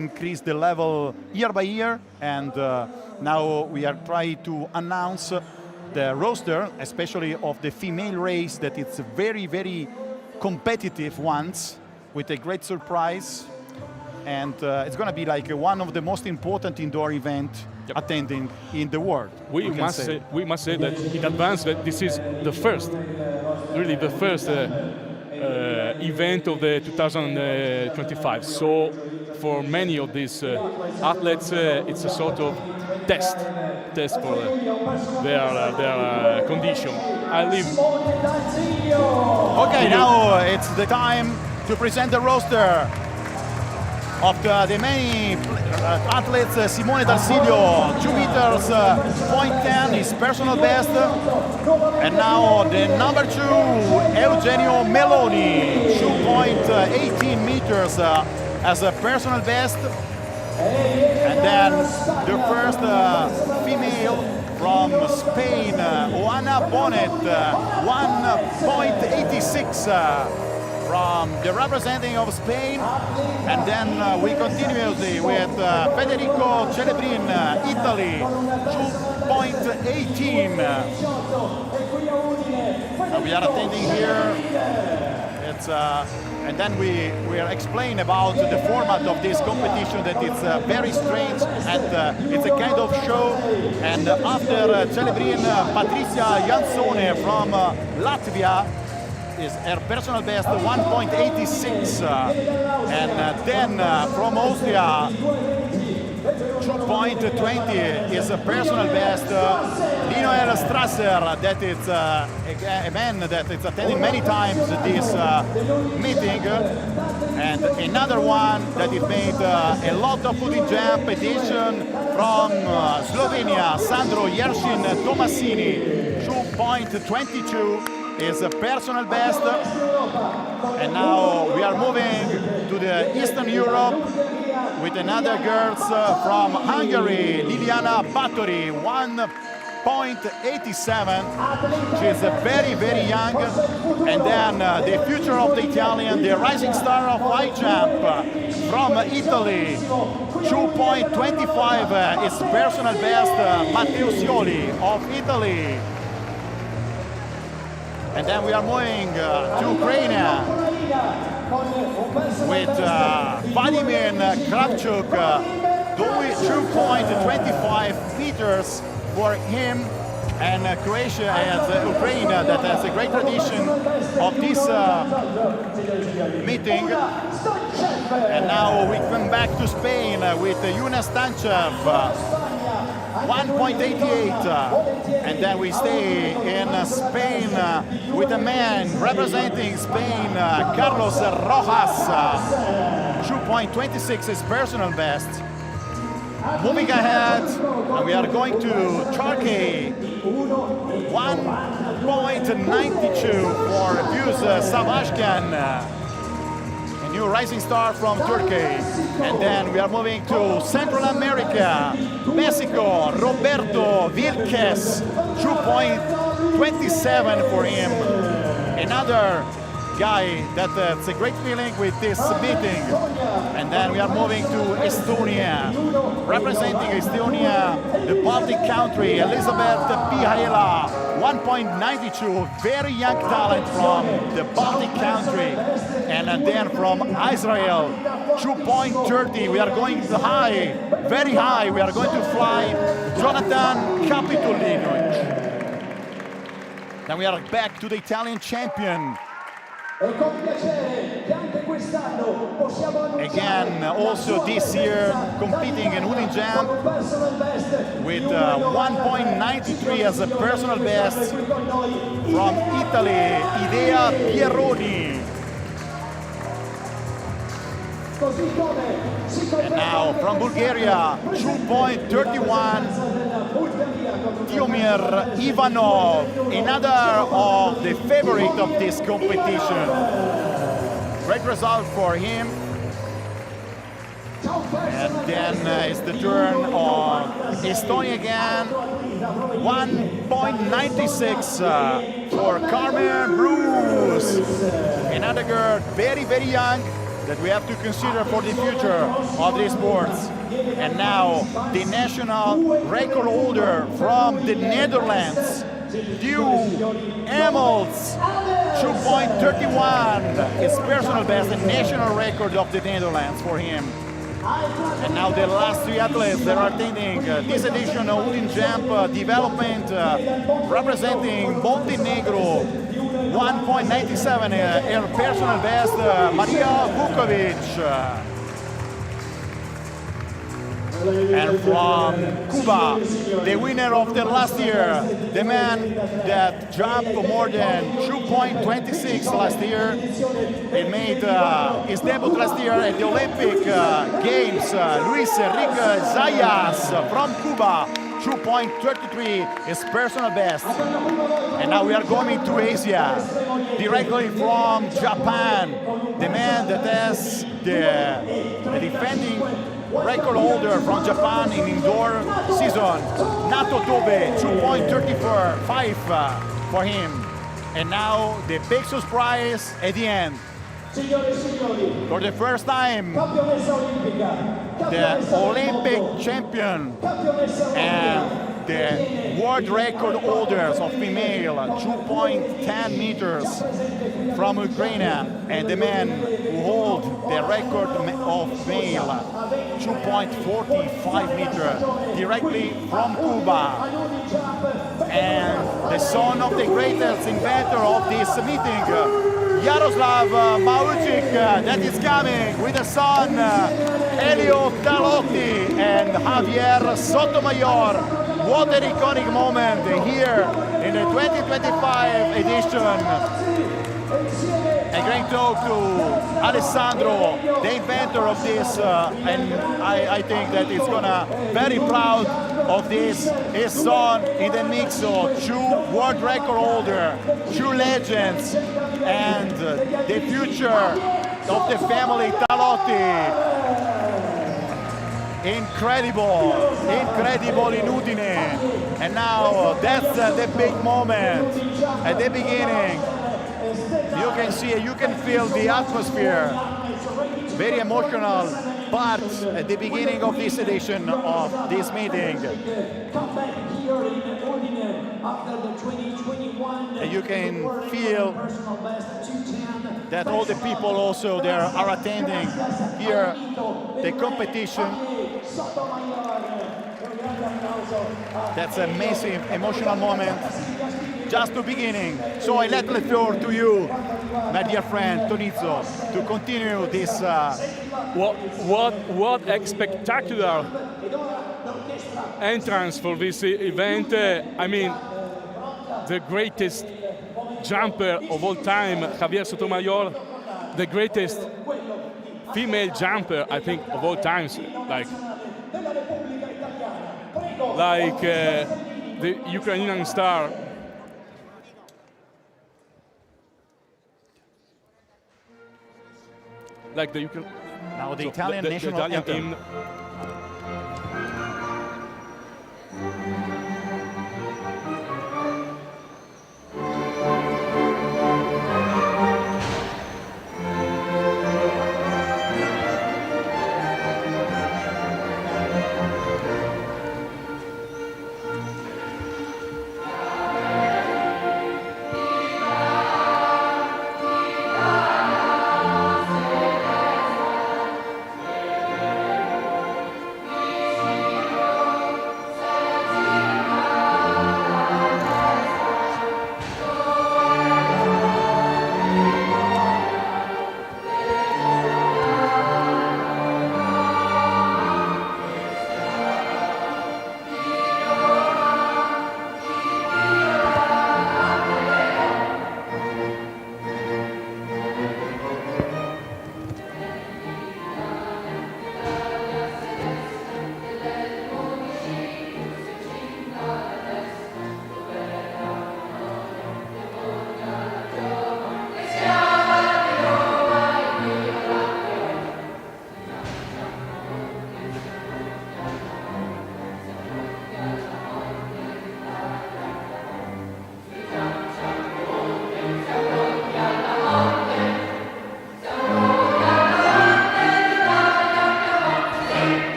increase the level year by year, and now we are trying to announce the roster, especially of the female race, that it's very, very competitive ones with a great surprise, and it's going to be like one of the most important indoor event attending in the world. We must say that in advance that this is the first, really the first event of the 2025. So for many of these athletes, it's a sort of test for their condition. Okay, now it's the time to present the roster of the many athletes. Simone D'Arsilio, 2 meters, 0.10, his personal best. And now the number 2, Eugenio Meloni, 2.18 meters as a personal best. And then the first female from Spain, Juana Bonet, 1.86 from the representing of Spain. And then we continue with Federico Celebrin, Italy, 2.18. We are attending here. It's and then we are explaining about the format of this competition, that it's very strange and it's a kind of show. And after Celebrin, Patricia Jansone from Latvia is her personal best, 1.86. And then from Austria, 2.20 is a personal best. Linoel Strasser, that is a man that is attending many times this meeting. And another one that it made a lot of UdinJump edition from Slovenia, Sandro Jersin Tomasini, 2.22 is a personal best. And now we are moving to the Eastern Europe with another girl from Hungary, Liliana Batori, 1.87. She's very, very young. And then the future of the Italian, the rising star of high jump from Italy, 2.25 is personal best, Matteo Sioli of Italy. And then we are moving to Ukraine with Vladimir Kravchuk, 2.25 meters for him. And Croatia has Ukraine that has a great tradition of this meeting. And now we come back to Spain with Yuna Stanchev, 1.88, and then we stay in Spain with a man representing Spain, Carlos Rojas, 2.26 is personal best. Moving ahead, we are going to Turkey, 1.92 for Buse Savashkan, a new rising star from Turkey. And then we are moving to Central America, Mexico, Roberto Vilches, 2.27 for him. Another guy that's a great feeling with this meeting. And then we are moving to Estonia, representing Estonia, the Baltic country, Elizabeth Pihaela, 1.92, very young talent from the Baltic country. And then from Israel, 2.30, we are going high, very high, we are going to fly Yonathan Kapitolinik. Then we are back to the Italian champion. Again, also this year competing in UdinJump with 1.93 as a personal best from Italy, Idea Pieroni. And now from Bulgaria, 2.31, Tihomir Ivanov, another of the favorite of this competition. Great result for him. And then it's the turn of Estonia again, 1.96 for Carmen Bruce. Another girl, very, very young, that we have to consider for the future of these sports. And now the national record holder from the Netherlands, Emels, 2.31, his personal best and national record of the Netherlands for him. And now the last three athletes that are attending this edition of UdinJump Development, representing Montenegro, 1.97, her personal best, Maria Vukovic. And from Cuba, the winner of the last year, the man that jumped more than 2.26 last year. He made his debut last year at the Olympic Games. Luis Enrique Zayas from Cuba, 2.33, his personal best. And now we are going to Asia, directly from Japan, the man that has the defending record holder from Japan in indoor season, Nato Tobe, 2.34.5 for him. And now the big surprise at the end. For the first time, the Olympic champion and the world record holders of female, 2.10 meters from Ukraine, and the man who hold the record of male, 2.45 meters, directly from Cuba. And the son of the greatest inventor of this meeting, Yaroslava Mahuchikh, that is coming with a son, Alessandro Talotti and Javier Sotomayor. What an iconic moment here in the 2025 edition. A great talk to Alessandro, the inventor of this, and I think that he's gonna very proud of this. His son in the mix of two world record holder, two legends, and the future of the family Talotti. Incredible in Udine. And now that's the big moment at the beginning. You can see, you can feel the atmosphere, very emotional part at the beginning of this edition of this meeting. And you can feel that all the people also there are attending here the competition. That's an amazing emotional moment. Just the beginning. So I let the floor to you, my dear friend Tonizzo, to continue this. What a spectacular entrance for this event. I mean, the greatest jumper of all time, Javier Sotomayor, the greatest female jumper, I think, of all times, like the Ukrainian star. Like the now the Italian national anthem.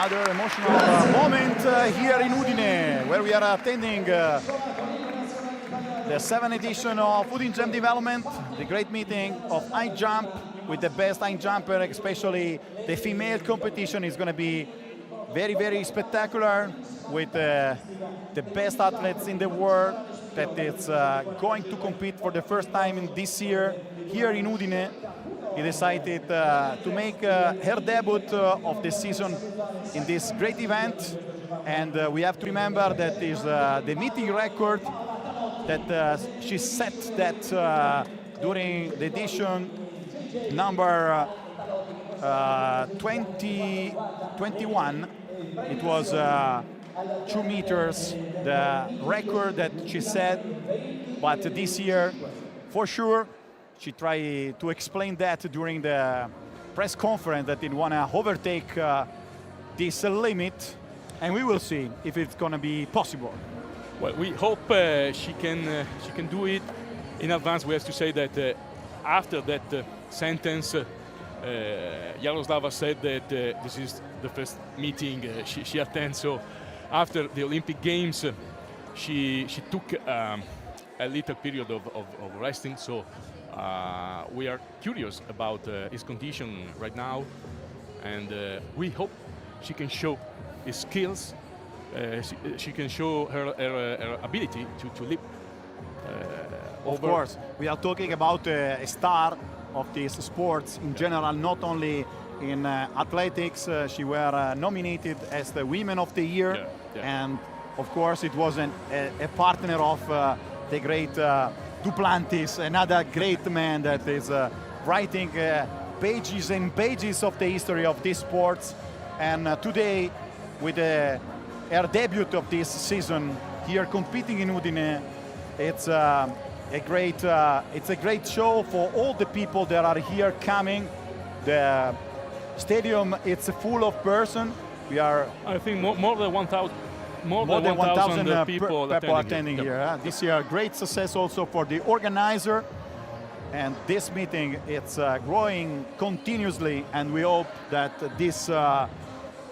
another emotional moment here in Udine, where we are attending the 7th edition of UdinJump Development, the great meeting of high jump with the best high jumper, especially the female competition is going to be very, very spectacular with the best athletes in the world that is going to compete for the first time in this year here in Udine. He decided to make her debut of the season in this great event, and we have to remember that is the meeting record that she set that during the edition number 2021. It was 2 meters, the record that she set, but this year, for sure, she tried to explain that during the press conference that it want to overtake this limit, and we will see if it's going to be possible. Well, we hope she can do it. In advance, we have to say that after that sentence, Yaroslava said that this is the first meeting she attends. So after the Olympic Games, she took a little period of resting. So we are curious about his condition right now, and we hope she can show his skills. She can show her ability to leap. Of course, we are talking about a star of these sports in general, not only in athletics. She were nominated as the Women of the Year, and of course it was a partner of the great Duplantis, another great man that is writing pages and pages of the history of these sports. And today, with her debut of this season here competing in Udine, it's a great show for all the people that are here coming. The stadium, it's full of person. We are, I think, more than 1,000. More than 1,000 people attending here. This year, great success also for the organizer. And this meeting, it's growing continuously, and we hope that this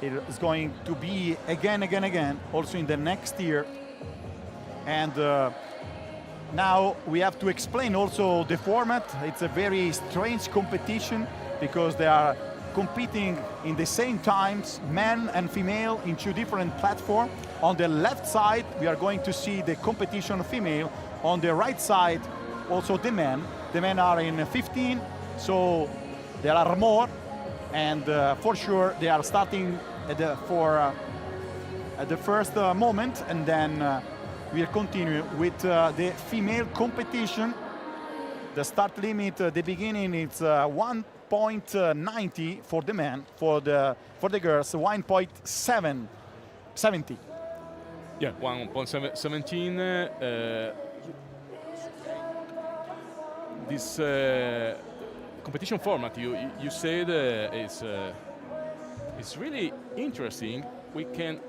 is going to be again, also in the next year. And now we have to explain also the format. It's a very strange competition because they are competing in the same times, men and female, in 2 different platforms. On the left side, we are going to see the competition female. On the right side, also the men. The men are in 15, so there are more. And for sure, they are starting at the first moment, and then we'll continue with the female competition. The start limit, the beginning, it's 1.90 for the men. For the girls, 1.70. Yeah, 1.17. This competition format you said is really interesting. We can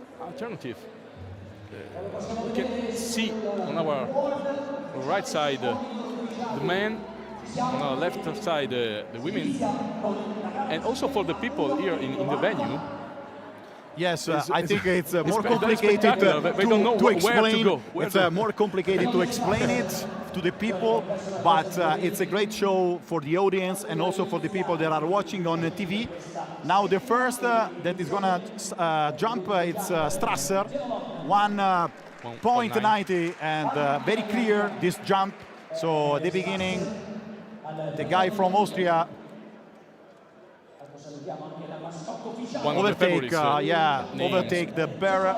we can see on our right side the men, on our left side the women, and also for the people here in the venue. Yes, I think it's more complicated to explain. It's more complicated to explain it to the people, but it's a great show for the audience and also for the people that are watching on the TV. Now the first that is going to jump, it's Strasser, 1.90, and very clear this jump. So at the beginning, the guy from Austria overtake the bear.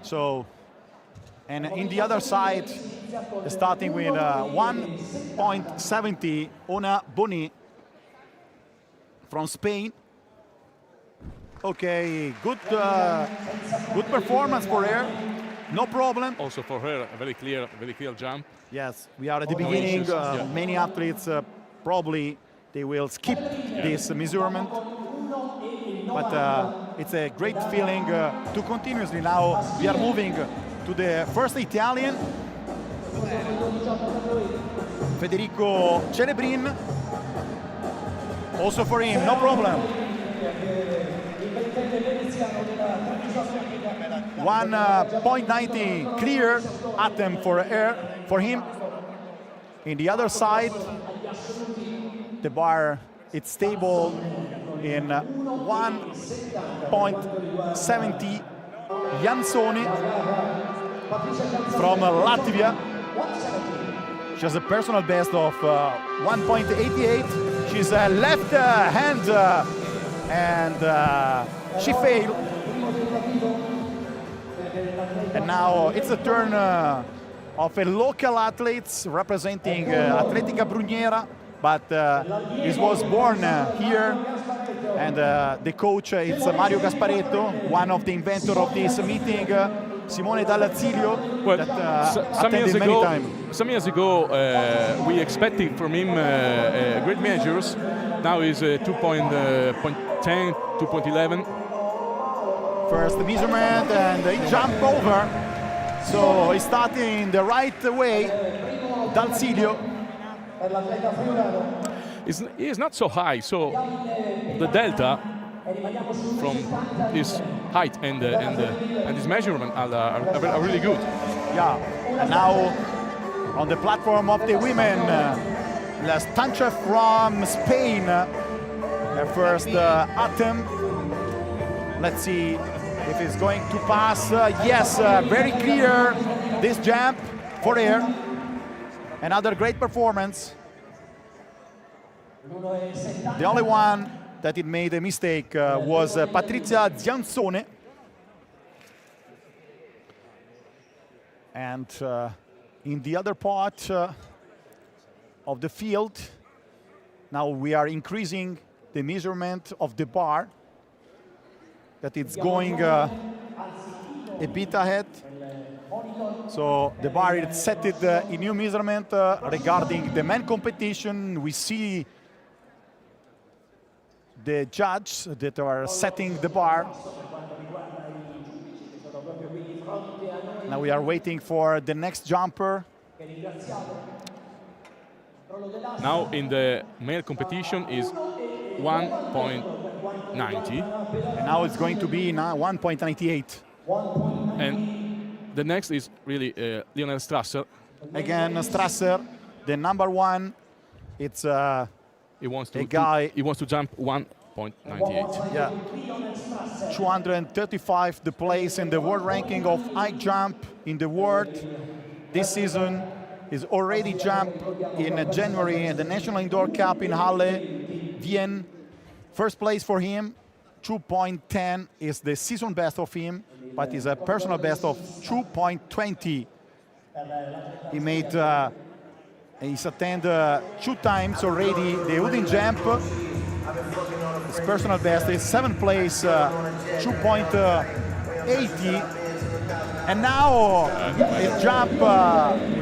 So, and in the other side, starting with 1.70, Ona Boni from Spain. Okay, good performance for her. No problem. Also for her, a very clear jump. Yes, we are at the beginning. Many athletes probably they will skip this measurement. But it's a great feeling to continuously. Now we are moving to the first Italian, Federico Celebrin. Also for him, no problem. 1.90 clear attempt for air for him. In the other side, the bar, it's stable in 1.70. Jansoni from Latvia. She has a personal best of 1.88. She's a left hand and she failed. And now it's the turn of a local athletes representing Atletica Brugnera, but this was born here, and the coach is Mario Gasparetto, one of the inventors of this meeting, Simone Dall'Azzurro, well, that some years ago we expected from him great measures. Now he's 2.10, 2.11. First measurement and he jumped over. So he's starting the right way, Dall'Azzurro. He is not so high, so the delta from his height and his measurement are really good. Yeah, and now on the platform of the women, La Stancha from Spain, her first attempt. Let's see if it's going to pass. Yes, very clear this jump for air. Another great performance. The only one that it made a mistake was Patrizia Giansone. And in the other part of the field, now we are increasing the measurement of the bar, that it's going a bit ahead. So the bar is set a new measurement regarding the men competition. We see the judges that are setting the bar. Now we are waiting for the next jumper. Now in the male competition is 1.90. And now it's going to be now 1.98. And the next is really Lionel Strasser. Again, Strasser, the number one. It's he wants to jump 1.98. Yeah, 235 the place in the world ranking of high jump in the world. This season is already jumped in January in the National Indoor Cup in Halle, Vienna. First place for him, 2.10 is the season best of him, but is a personal best of 2.20. He made, he's attended 2 times already the UdinJump. His personal best is 7th place, 2.80. And now it jump,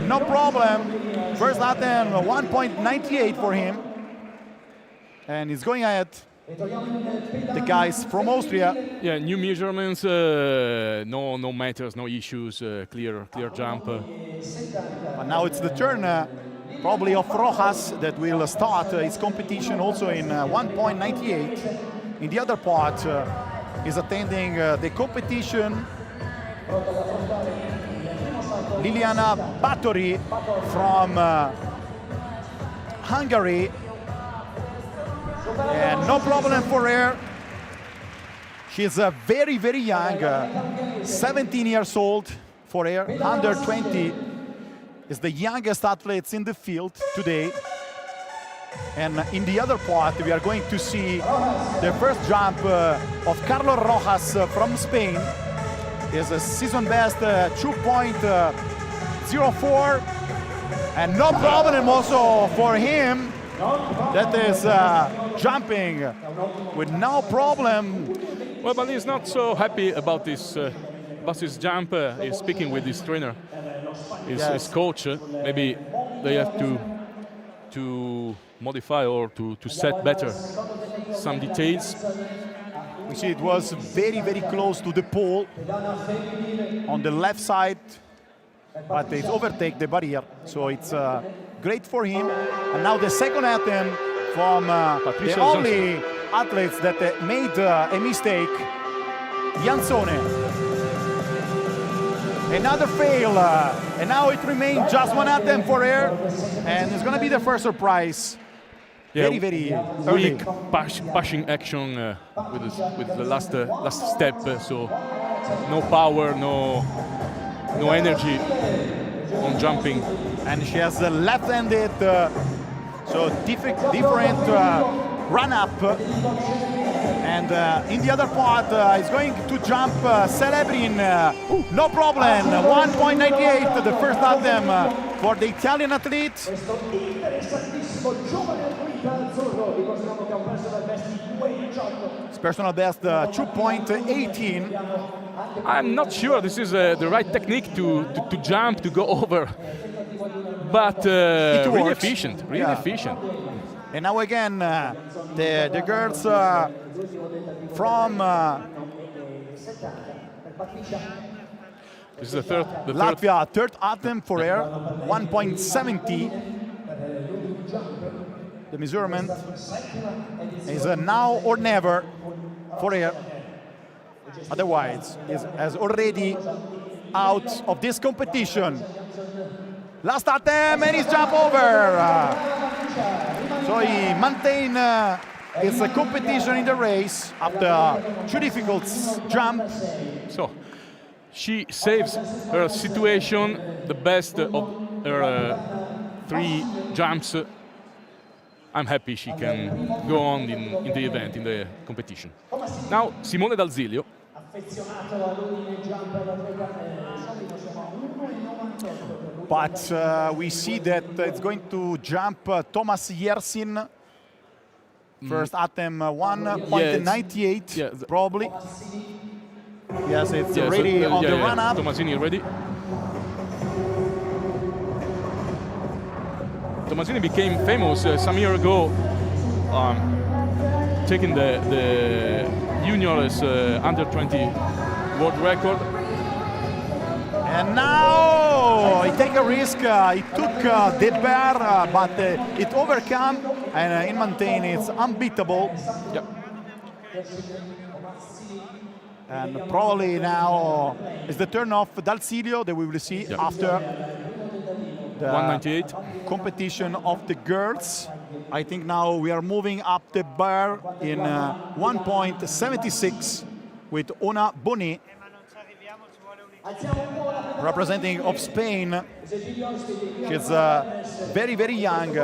no problem. First attempt, 1.98 for him. And he's going ahead. The guys from Austria. Yeah, new measurements, no matters, no issues, clear jump. But now it's the turn probably of Rojas that will start his competition also in 1.98. In the other part, is attending the competition Liliana Batori from Hungary. And no problem for her. She's very, very young, 17 years old for her, under 20. Is the youngest athletes in the field today. And in the other part, we are going to see the first jump of Carlos Rojas from Spain. Is a season best 2.04. And no problem also for him. That is jumping with no problem. Well, but he's not so happy about this jump. He's speaking with his trainer, his coach. Maybe they have to modify or to set better some details. We see it was very, very close to the pole on the left side, but it overtake the barrier. So it's great for him. And now the second attempt from the only athletes that made a mistake. Jansone. Another fail, and now it remains just one attempt for her, and it's going to be the first surprise. Yeah, very early. weak pushing action with the last step, so no power, no energy on jumping. And she has a left-handed, so different run up. And in the other part, is going to jump Celebrin. No problem. 1.98, the first attempt for the Italian athlete. His personal best 2.18. I'm not sure this is the right technique to jump, to go over. But really efficient, really efficient. And now again, the girls from this is the Latvia, third attempt for her, 1.70. The measurement is a now or never for her. Otherwise, is already out of this competition. Last attempt, and he's jump over. So he maintained his competition in the race after two difficult jumps. So she saves her situation, the best of her 3 jumps. I'm happy she can go on in the event, in the competition. Now Simone D'Alzilio. But we see that it's going to jump Thomas Yersin. First attempt 1.98, probably. Yes, it's already on the run-up. Tomasini ready. Tomasini became famous some year ago, taking the juniors under 20 world record. And now he take a risk. He took the bear, but it overcome, and in maintain it's unbeatable. Yep. And probably now is the turn of D'Alzilio that we will see after the 198 competition of the girls. I think now we are moving up the bar in 1.76 with Ona Boni, representing of Spain. She's very, very young.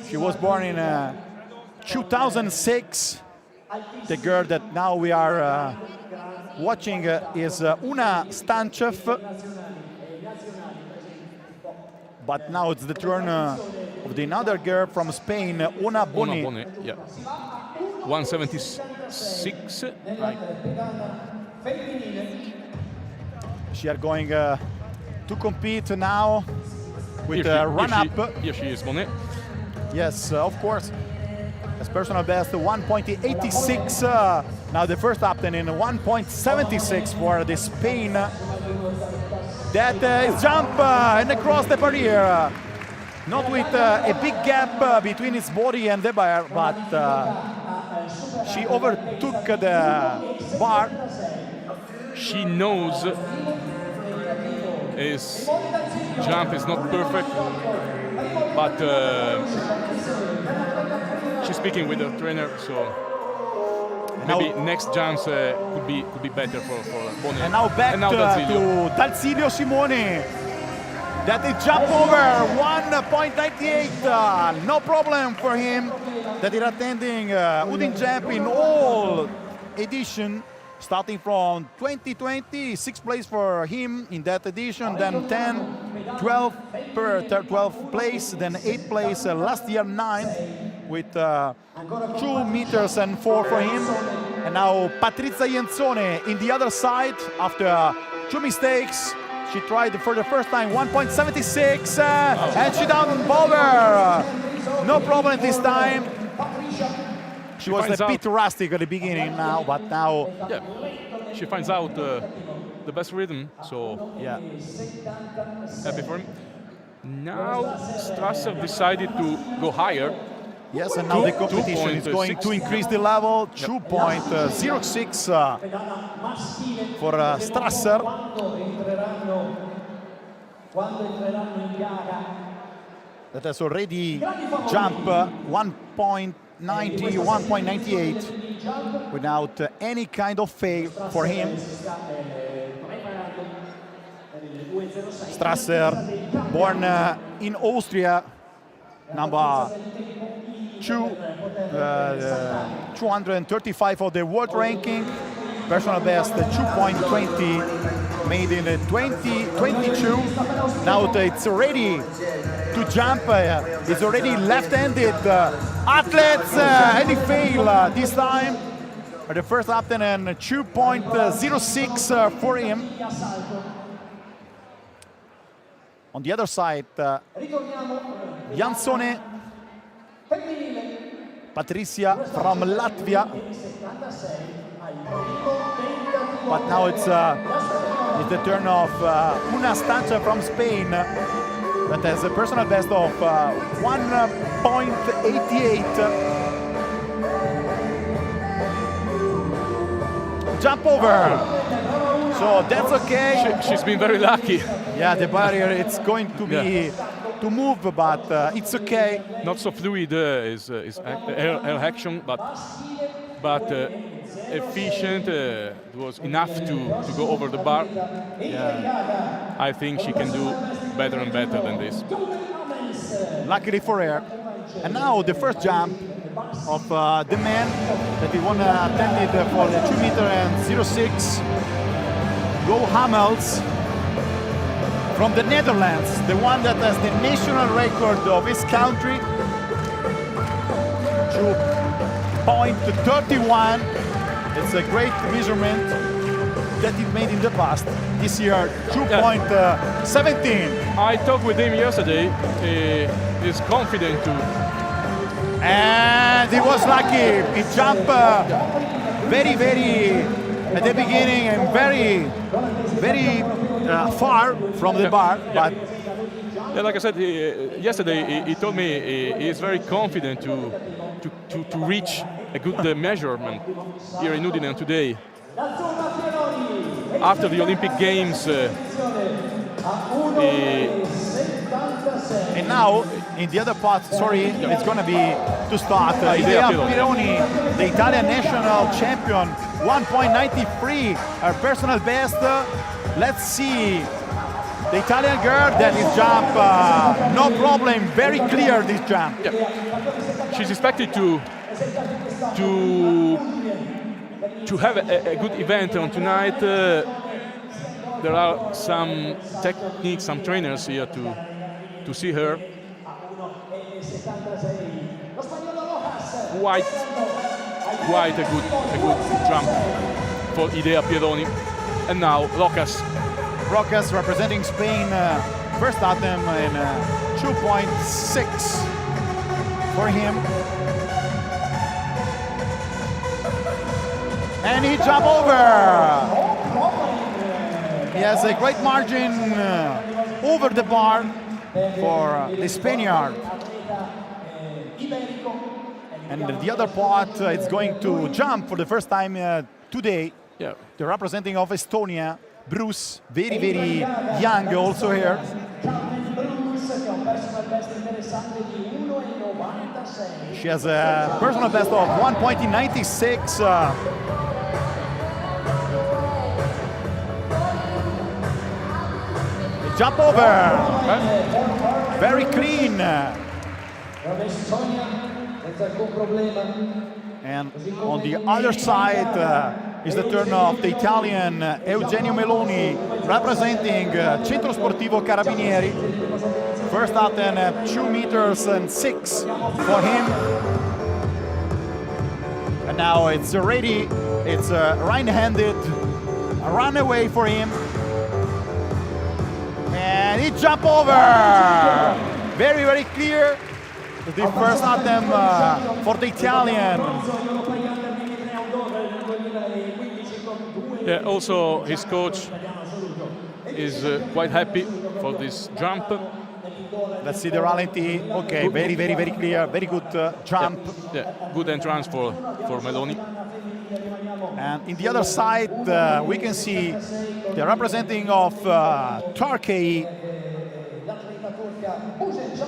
She was born in 2006. The girl that now we are watching is Una Stanchev. But now it's the turn of the another girl from Spain, Ona Boni. Ona Boni, yeah. 176. Right. She are going to compete now with a run-up. Here she is, Boni. Yes, of course. As personal best, 1.86. Now the first attempt in 1.76 for the Spain. That is jump and across the barrier. Not with a big gap between its body and the bar, but she overtook the bar. She knows his jump is not perfect, but she's speaking with her trainer, so maybe next jumps could be better for Boni. And now back to D'Alzilio Simone. That is jump over 1.98. No problem for him. That is attending UdinJump in all edition. Starting from 2020, 6th place for him in that edition, then 10, 12 per 12th place, then 8th place last year, 9th with 2 meters and 4 for him. And now Patrizia Jensone in the other side after 2 mistakes. She tried for the first time 1.76 and she down over. No problem this time. She was a bit rustic at the beginning now, but now... Yeah, she finds out the best rhythm, so yeah, happy for him. Now Strasser decided to go higher. Yes, and now the competition is going to increase the level. 2.06 for Strasser. That has already jumped 1.90, 1.98 without any kind of fail for him. Strasser, born in Austria, number 235 of the world ranking, personal best 2.20 made in 2022. Now it's ready to jump. It's already left-handed athletes, any fail this time. The first attempt and 2.06 for him. On the other side, Jansone, Patricia from Latvia. But now it's the turn of Una Stancha from Spain that has a personal best of 1.88. Jump over. So that's okay. She's been very lucky. Yeah, the barrier, it's going to be to move, but it's okay. Not so fluid is her action, but efficient. It was enough to go over the bar. Yeah. I think she can do better and better than this. Luckily for her. And now the first jump of the man that he won attended for the 2 meter and 06. Go Hamels from the Netherlands, the one that has the national record of his country. 2.31. It's a great measurement that he made in the past. This year, 2.17. I talked with him yesterday. He is confident too. And he was lucky. He jumped very at the beginning and very far from the bar. But yeah, like I said yesterday, he told me he is very confident to reach a good measurement here in Udine today. After the Olympic Games, and now in the other part, it's going to be to start. Pieroni, the Italian national champion, 1.93, her personal best. Let's see the Italian girl that is jump, no problem, very clear this jump. Yeah. She's expected to have a good event on tonight. There are some techniques, some trainers here to see her. Quite a good jump for Idea Pieroni. And now Roccas representing Spain, first attempt in 2.6 for him. And he jump over. He has a great margin over the bar for the Spaniard. And the other part is going to jump for the first time today. Yeah. The representing of Estonia, Bruce, very young also here. She has a personal best of 1.96. Jump over. Very clean. And on the other side is the turn of the Italian Eugenio Meloni, representing Centro Sportivo Carabinieri. First attempt at 2 meters and 6 for him. And now it's ready. It's right-handed, a runaway for him. And he jump over. Very clear. The first attempt for the Italian. Yeah, also his coach is quite happy for this jump. Let's see the ralenti. Okay, very, very, very clear. Very good jump. Yeah, good entrance for Meloni. And in the other side, we can see the representing of Turkey,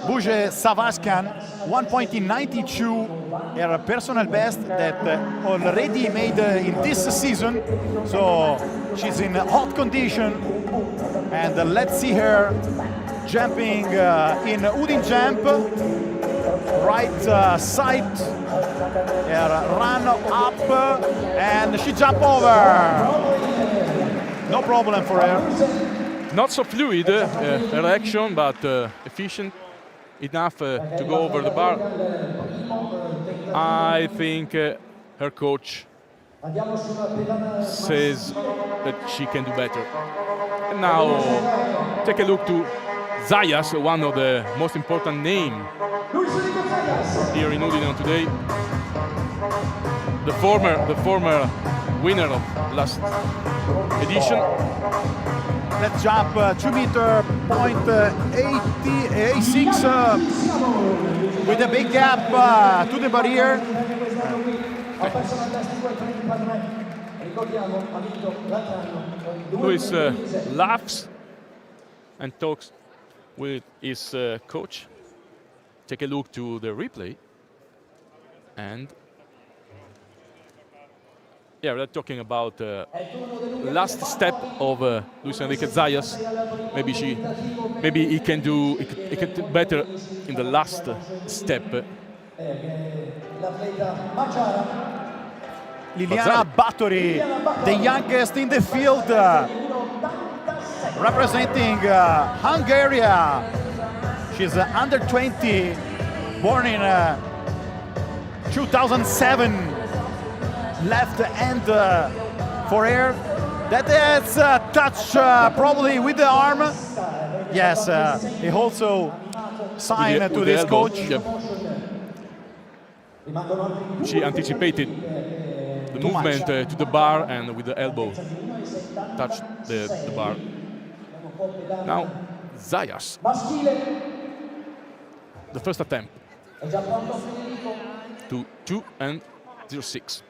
Buje Savaskan, 1.92, her personal best that already made in this season. So she's in hot condition. And let's see her jumping in UdinJump. Right side, run up, and she jump over. No problem for her. Not so fluid her action, but efficient enough to go over the bar. I think her coach says that she can do better. And now take a look to Zayas, one of the most important names here in Udine today. The former winner of last edition. Let's jump 2 meter point 86 with a big gap to the barrier. Luis laughs and talks with his coach. Take a look to the replay. And yeah, we're talking about last step of Luis Enrique Zayas. Maybe he can do better in the last step. Liliana Batori, the youngest in the field, representing Hungary. She's under 20, born in 2007. Left hand for her. That is a touch probably with the arm. Yes, he also signed to this coach. Yep. She anticipated the movement to the bar and with the elbow touched the bar. Now Zayas. The first attempt to 2 and 0.6.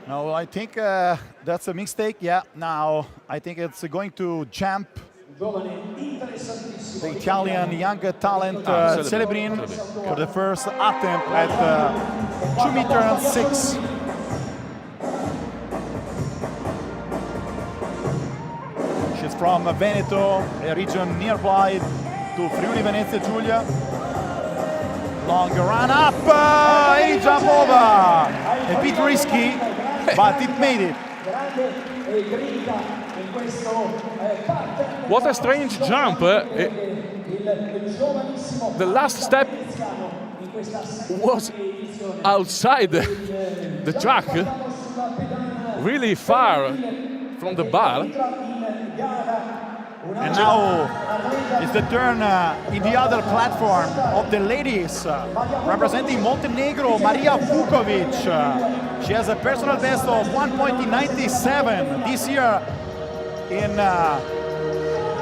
No, I think that's a mistake. Yeah, now I think it's going to jump the Italian young talent Celebrin for the first attempt at 2 meter and 6. She's from Veneto, a region nearby to Friuli Venezia Giulia. Long run up, a jump over. A bit risky, but it made it. What a strange jump. The last step was outside the track, really far from the bar. And now it's the turn in the other platform of the ladies, representing Montenegro, Maria Vukovic. She has a personal best of 1.97 this year in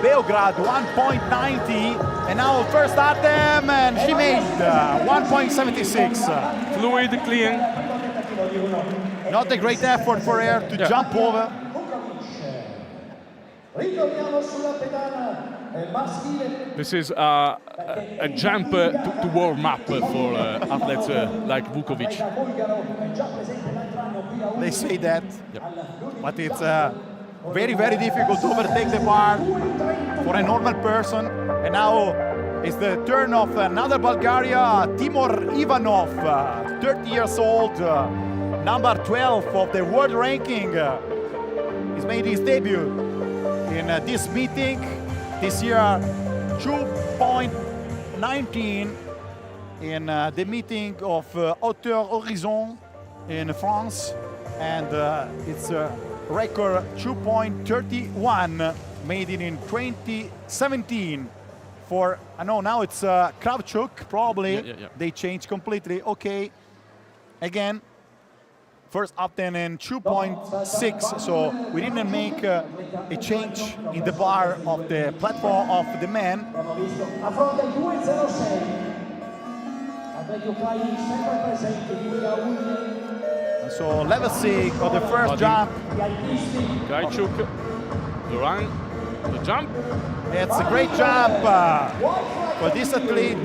Belgrade, 1.90, and now first attempt, and she made 1.76. Fluid, clean. Not a great effort for her to jump over. This is a jump to warm up for athletes like Vukovic. They say that, but it's very, very difficult to overtake the bar for a normal person. And now it's the turn of another Bulgaria, Tihomir Ivanov, 30 years old, number 12 of the world ranking. He's made his debut in this meeting this year, 2.19 in the meeting of Hauteur Horizon in France, and it's a record 2.31 made in 2017 for, no, now it's Kravchuk, probably. Yeah. They changed completely. Okay, again, first attempt in 2.6, so we didn't make a change in the bar of the platform of the man. So level 6 of the first jump. Gajchuk, the run, the jump. It's a great jump for this athlete.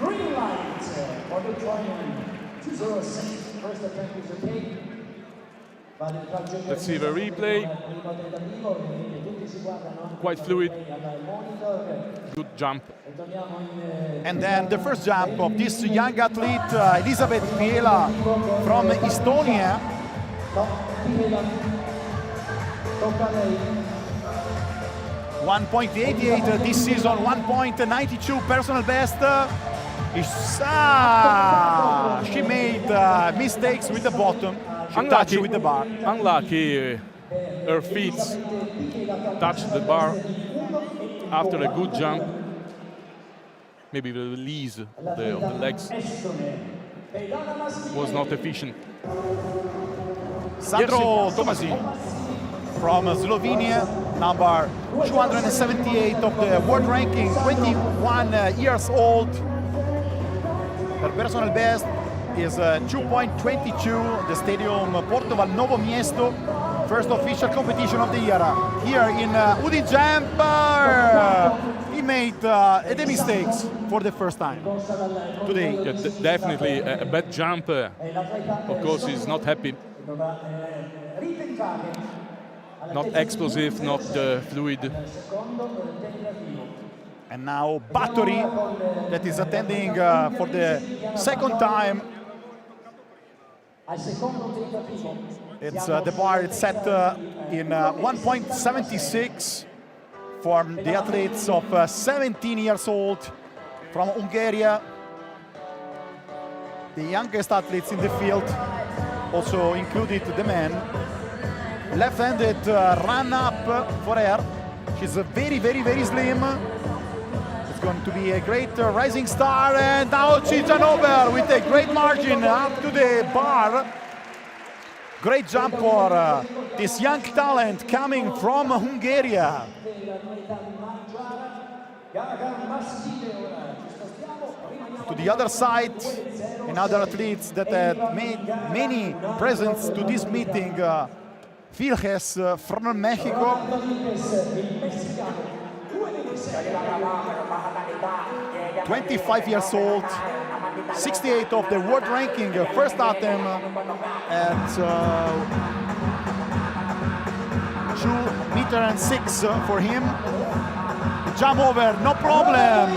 Green light for the triumph. 206. First attempt is okay. Let's see the replay. Quite fluid. Good jump. And then the first jump of this young athlete, Elisabeth Piela from Estonia. 1.88 this season, 1.92 personal best. She made mistakes with the bottom. She touched with the bar. Unlucky, her feet touched the bar after a good jump. Maybe the release of the legs was not efficient. Sandro Tomasi from Slovenia, number 278 of the world ranking, 21 years old. Her personal best is 2.22, the stadium Porto Val Novo Miesto, first official competition of the year. Here in UdinJump, he made the mistakes for the first time today. Yeah, definitely a bad jump. Of course, he's not happy. Not explosive, not fluid. And now Batori, that is attending for the second time. It's the bar is set in 1.76 for the athletes of 17 years old from Hungary. The youngest athletes in the field, also included the men. Left-handed run up for her. She's very, very, very slim. It's going to be a great rising star, and now she's over with a great margin up to the bar. Great jump for this young talent coming from Hungary. To the other side, another athletes that had made many presents to this meeting. Vilches from Mexico. 25 years old, 68 of the world ranking, first attempt at 2.6 meters for him. Jump over, no problem.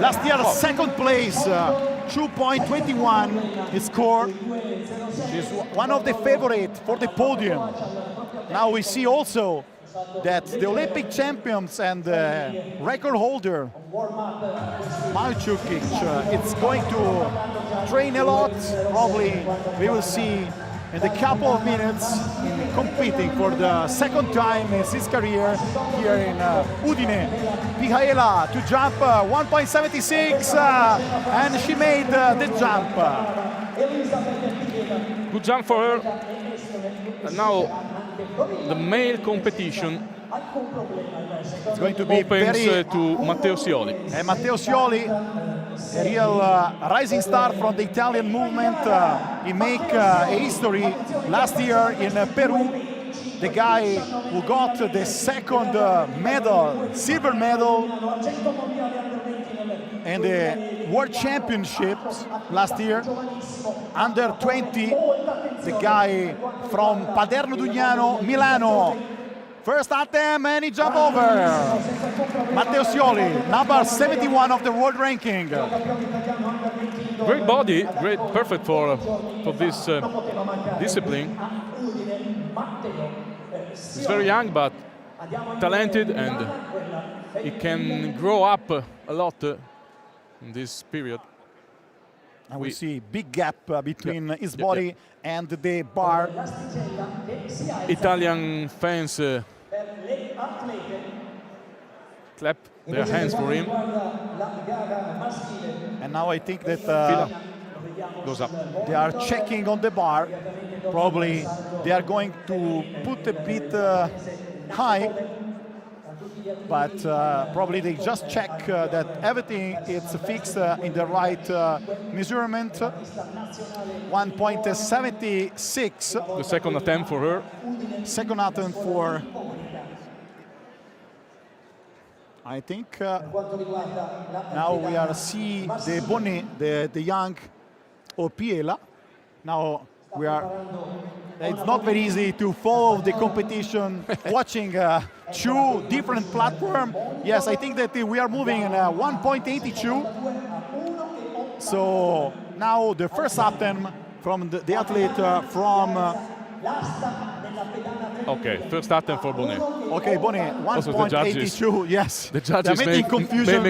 Last year, second place, 2.21 his score. She's one of the favorites for the podium. Now we see also that the Olympic champions and record holder Mahuchikh is going to train a lot. Probably we will see in a couple of minutes in competing for the second time in his career here in Udine. Mihaela to jump 1.76 and she made the jump. Good jump for her. And now the male competition It's going to be opens very to Matteo Sioli. And Matteo Sioli, a real rising star from the Italian movement. He made a history last year in Peru. The guy who got the second medal, silver medal, in the World Championships last year, under 20. The guy from Paderno Dugnano, Milano. First attempt and he jumped over. Matteo Sioli, number 71 of the world ranking. Great body, great, perfect for this discipline. He's very young but talented, and he can grow up a lot in this period. And we see big gap between his body and the bar. Italian fans clap their hands for him. And now I think that goes up. They are checking on the bar. Probably they are going to put a bit high, but probably they just check that everything is fixed in the right measurement. 1.76. The second attempt for her. Second attempt for, I think, now we are see the Bonnet, the young Opiela. Now we are, it's not very easy to follow the competition watching two different platforms. Yes, I think that we are moving in 1.82. So now the first attempt from the athlete from... Okay, first attempt for Bonnet. Okay, Bonnet, 1.82, yes. The judges may make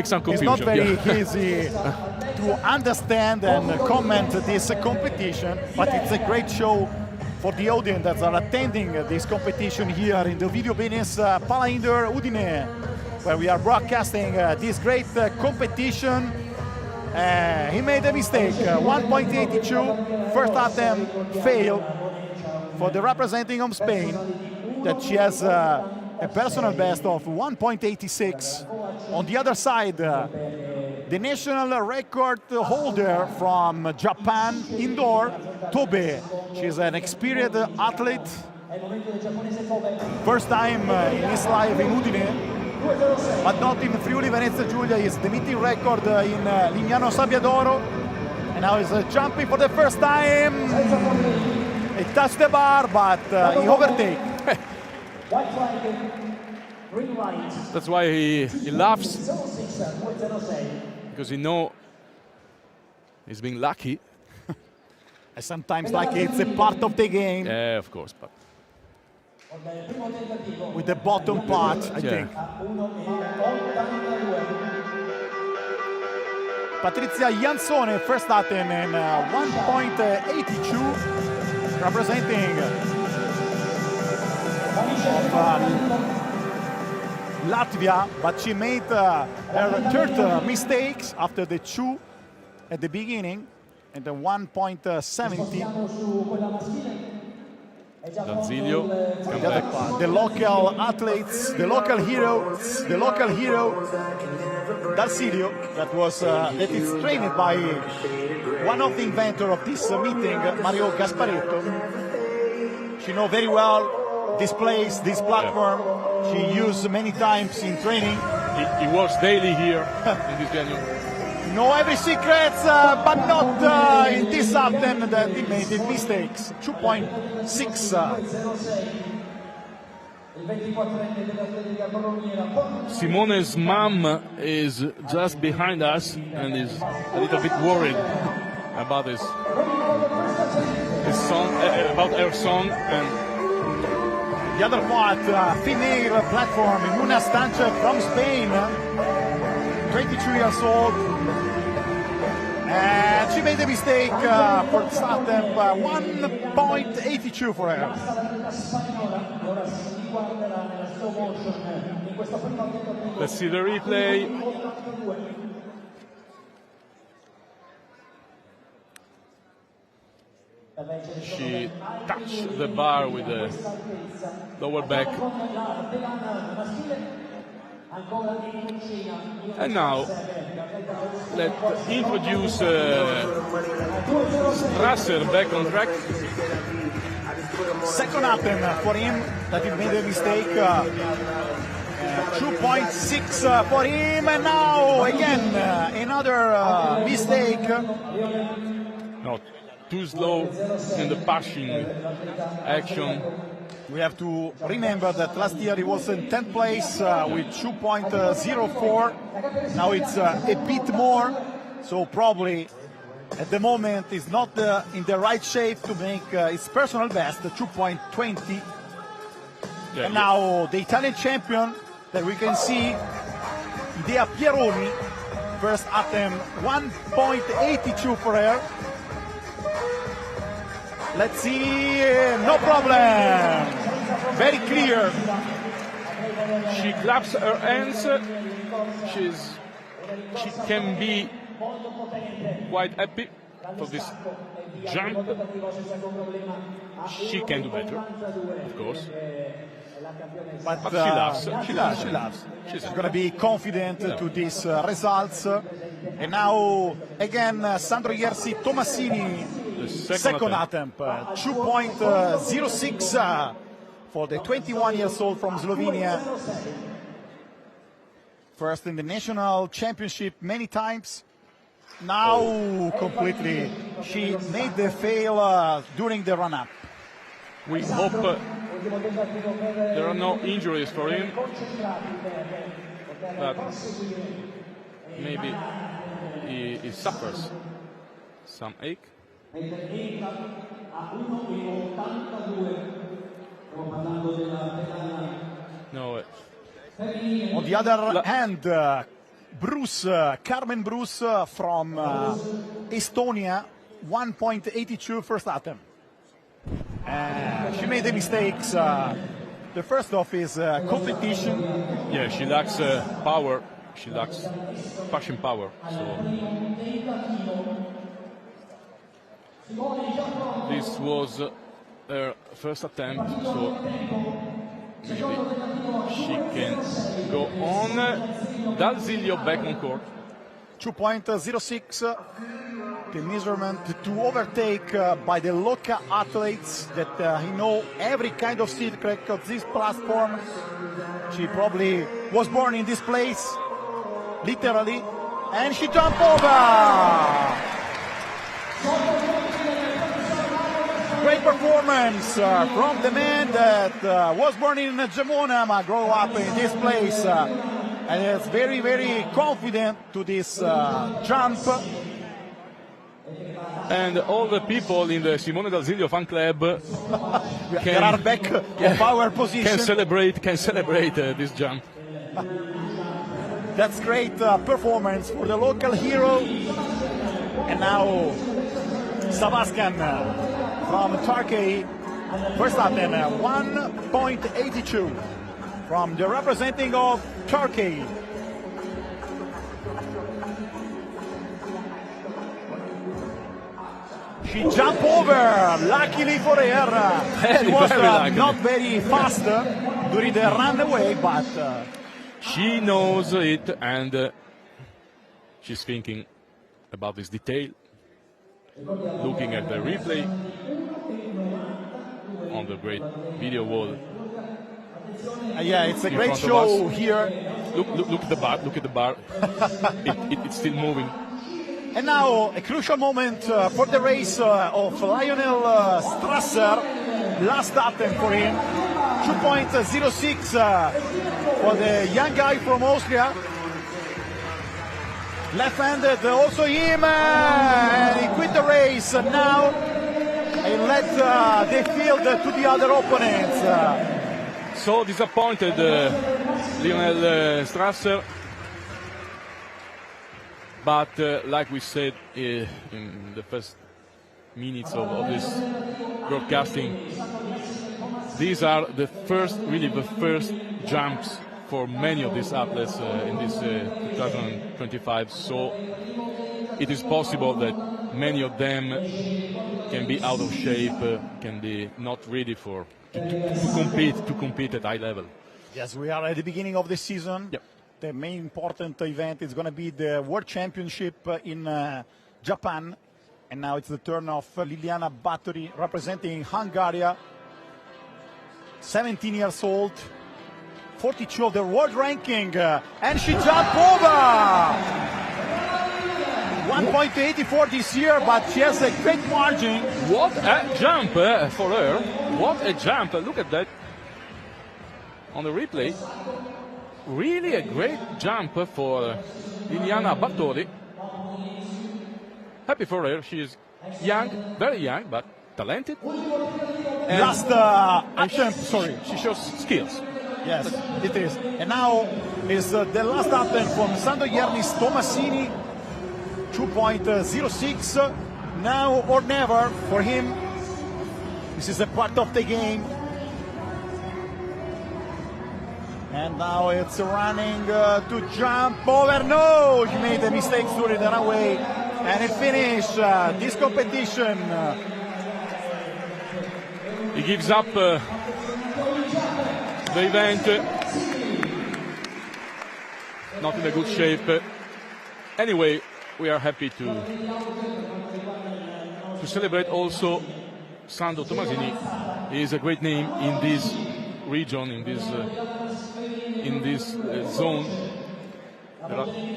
some confusion. It's not very easy to understand and comment this competition, but it's a great show for the audience that are attending this competition here in the Video Business Pala Udine, where we are broadcasting this great competition. He made a mistake, 1.82, first attempt failed for the representing of Spain, that she has a personal best of 1.86. On the other side, the national record holder from Japan indoor, Tobe. She's an experienced athlete. First time in his life in Udine, but not in Friuli Venezia Giulia. Is the meeting record in Lignano Sabbiadoro. And now he's jumping for the first time. He touched the bar, but he overtakes. That's why he laughs, because he knows he's being lucky. And sometimes lucky, it's a part of the game. Yeah, of course, but with the bottom part, I think. Patrizia Jansone, first attempt in 1.82, representing Latvia, but she made her third mistakes after the two at the beginning, and the 1.70. D'Arzilio, The local athletes, the local hero, D'Arzilio, that is trained by one of the inventors of this meeting, Mario Gasparetto. She knows very well this place, this platform. She used many times in training. He works daily here in this venue. Know every secret, but not in this attempt that he made mistakes. 2.6. Simone's mom is just behind us and is a little bit worried about his song, about her song. And the other part, female platform, Yuna Stanche from Spain, 22 years old. And she made a mistake for this attempt, 1.82 for her. Let's see the replay. She touched the bar with the lower back. And now, let's introduce Strasser back on track. Second attempt for him, that he made a mistake. 2.6 for him, and now again another mistake. No, too slow in the passing action. We have to remember that last year he was in 10th place with 2.04. Now it's a bit more, so probably at the moment is not in the right shape to make his personal best, 2.20. Yeah, and now the Italian champion that we can see, Idea Pieroni, first attempt, 1.82 for her. Let's see, no problem, very clear. She claps her hands. She can be quite happy. for this jump. She can do better, of course. But she loves. She loves. She's going to be confident to these results. And now, again, Sandro Jersi Tomassini, second attempt. 2.06 for the 21 years old from Slovenia. First in the national championship many times. Now, completely, she made the fail during the run-up. We hope there are no injuries for him, but maybe he suffers some ache. No. On the other hand, Carmen Bruce from Estonia, 1.82 first attempt. She made the mistakes the first of his competition. Yeah, she lacks power. She lacks passion power. So this was her first attempt. So maybe she can go on. D'Alzilio back on court. 2.06. The measurement to overtake by the local athletes that he know every kind of secret of this platform. She probably was born in this place, literally, and she jumped over. Great performance from the man that was born in Gemona, but grew up in this place, and is very, very confident to this jump. And all the people in the Simone D'Alzilio fan club they are back of our position. Can celebrate this jump. That's great performance for the local hero. And now Savaskan from Turkey, first attempt 1.82 from the representing of Turkey. She jumped over, luckily for her. She was not very fast during the runaway, but she knows it, and she's thinking about this detail, looking at the replay on the great video wall. Yeah, it's a great show here. Look at the bar. Look at the bar. It's still moving. And now a crucial moment for the race of Lionel Strasser. Last attempt for him. 2.06 for the young guy from Austria. Left-handed also him. And he quit the race now. And let the field to the other opponents. So disappointed, Lionel Strasser. But like we said in the first minutes of this broadcasting, these are the first jumps for many of these athletes in this 2025. So it is possible that many of them can be out of shape, can be not ready to compete at high level. Yes, we are at the beginning of the season. Yep. The main important event is going to be the World Championship in Japan. And now it's the turn of Liliana Batori representing Hungary. 17 years old, 42 of the world ranking, and she jumped over! 1.84 this year, but she has a great margin. What a jump for her. What a jump. Look at that on the replay. Really a great jump for Liliana Batori. Happy for her. She is young, very young, but talented. And Last attempt, she shows skills. Yes, it is. And now is the last attempt from Sandro Jernis Tomassini. 2.06. Now or never for him. This is a part of the game. And now it's running to jump over. No, he made the mistakes during the runway. And he finished this competition. He gives up the event. Not in a good shape. Anyway, we are happy to celebrate also Sandro Tomasini. He is a great name in this region, in this zone.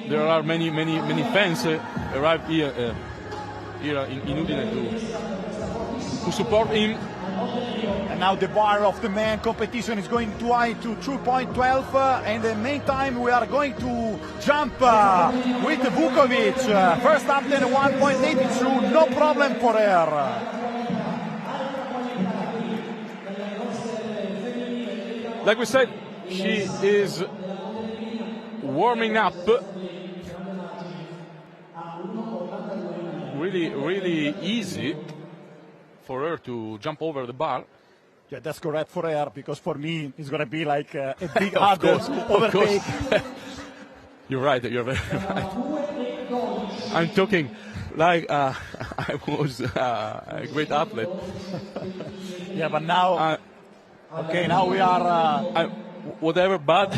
There are many fans arrived here in Udine to support him. And now the bar of the man competition is going to high to 2.12. In the meantime, we are going to jump with Vukovic. First up then 1.82, no problem for her. Like we said, she is warming up. Really easy for her to jump over the bar. Yeah, that's correct for her, because for me it's going to be like a big hurdle overtake. You're right, you're very right. I'm talking like I was a great athlete. Yeah, but now, okay, now we are... whatever, but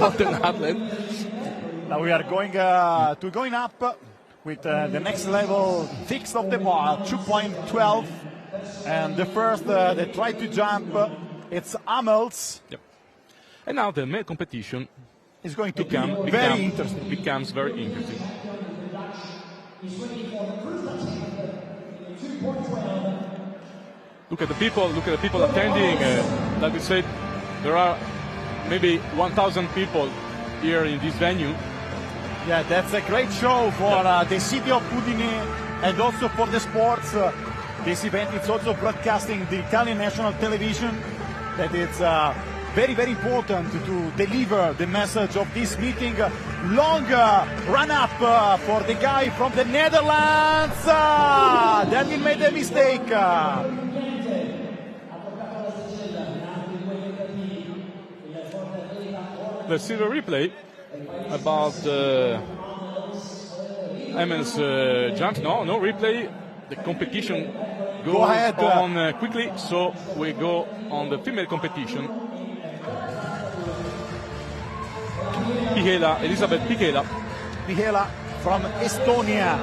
not an athlete. Now we are going up with the next level fixed of the bar, 2.12. And the first that tried to jump, it's Amels. Yep. And now the male competition is going to become very interesting. Becomes very interesting. Look at the people attending. Like we said, there are maybe 1,000 people here in this venue. Yeah, that's a great show for the city of Udine and also for the sports. This event is also broadcasting the Italian national television. That it's very important to deliver the message of this meeting. Long run-up for the guy from the Netherlands. Then he made a mistake. Let's see the replay about Emma's jump. No replay. The competition goes on quickly, so we go on the female competition. Elisabeth Pihela from Estonia.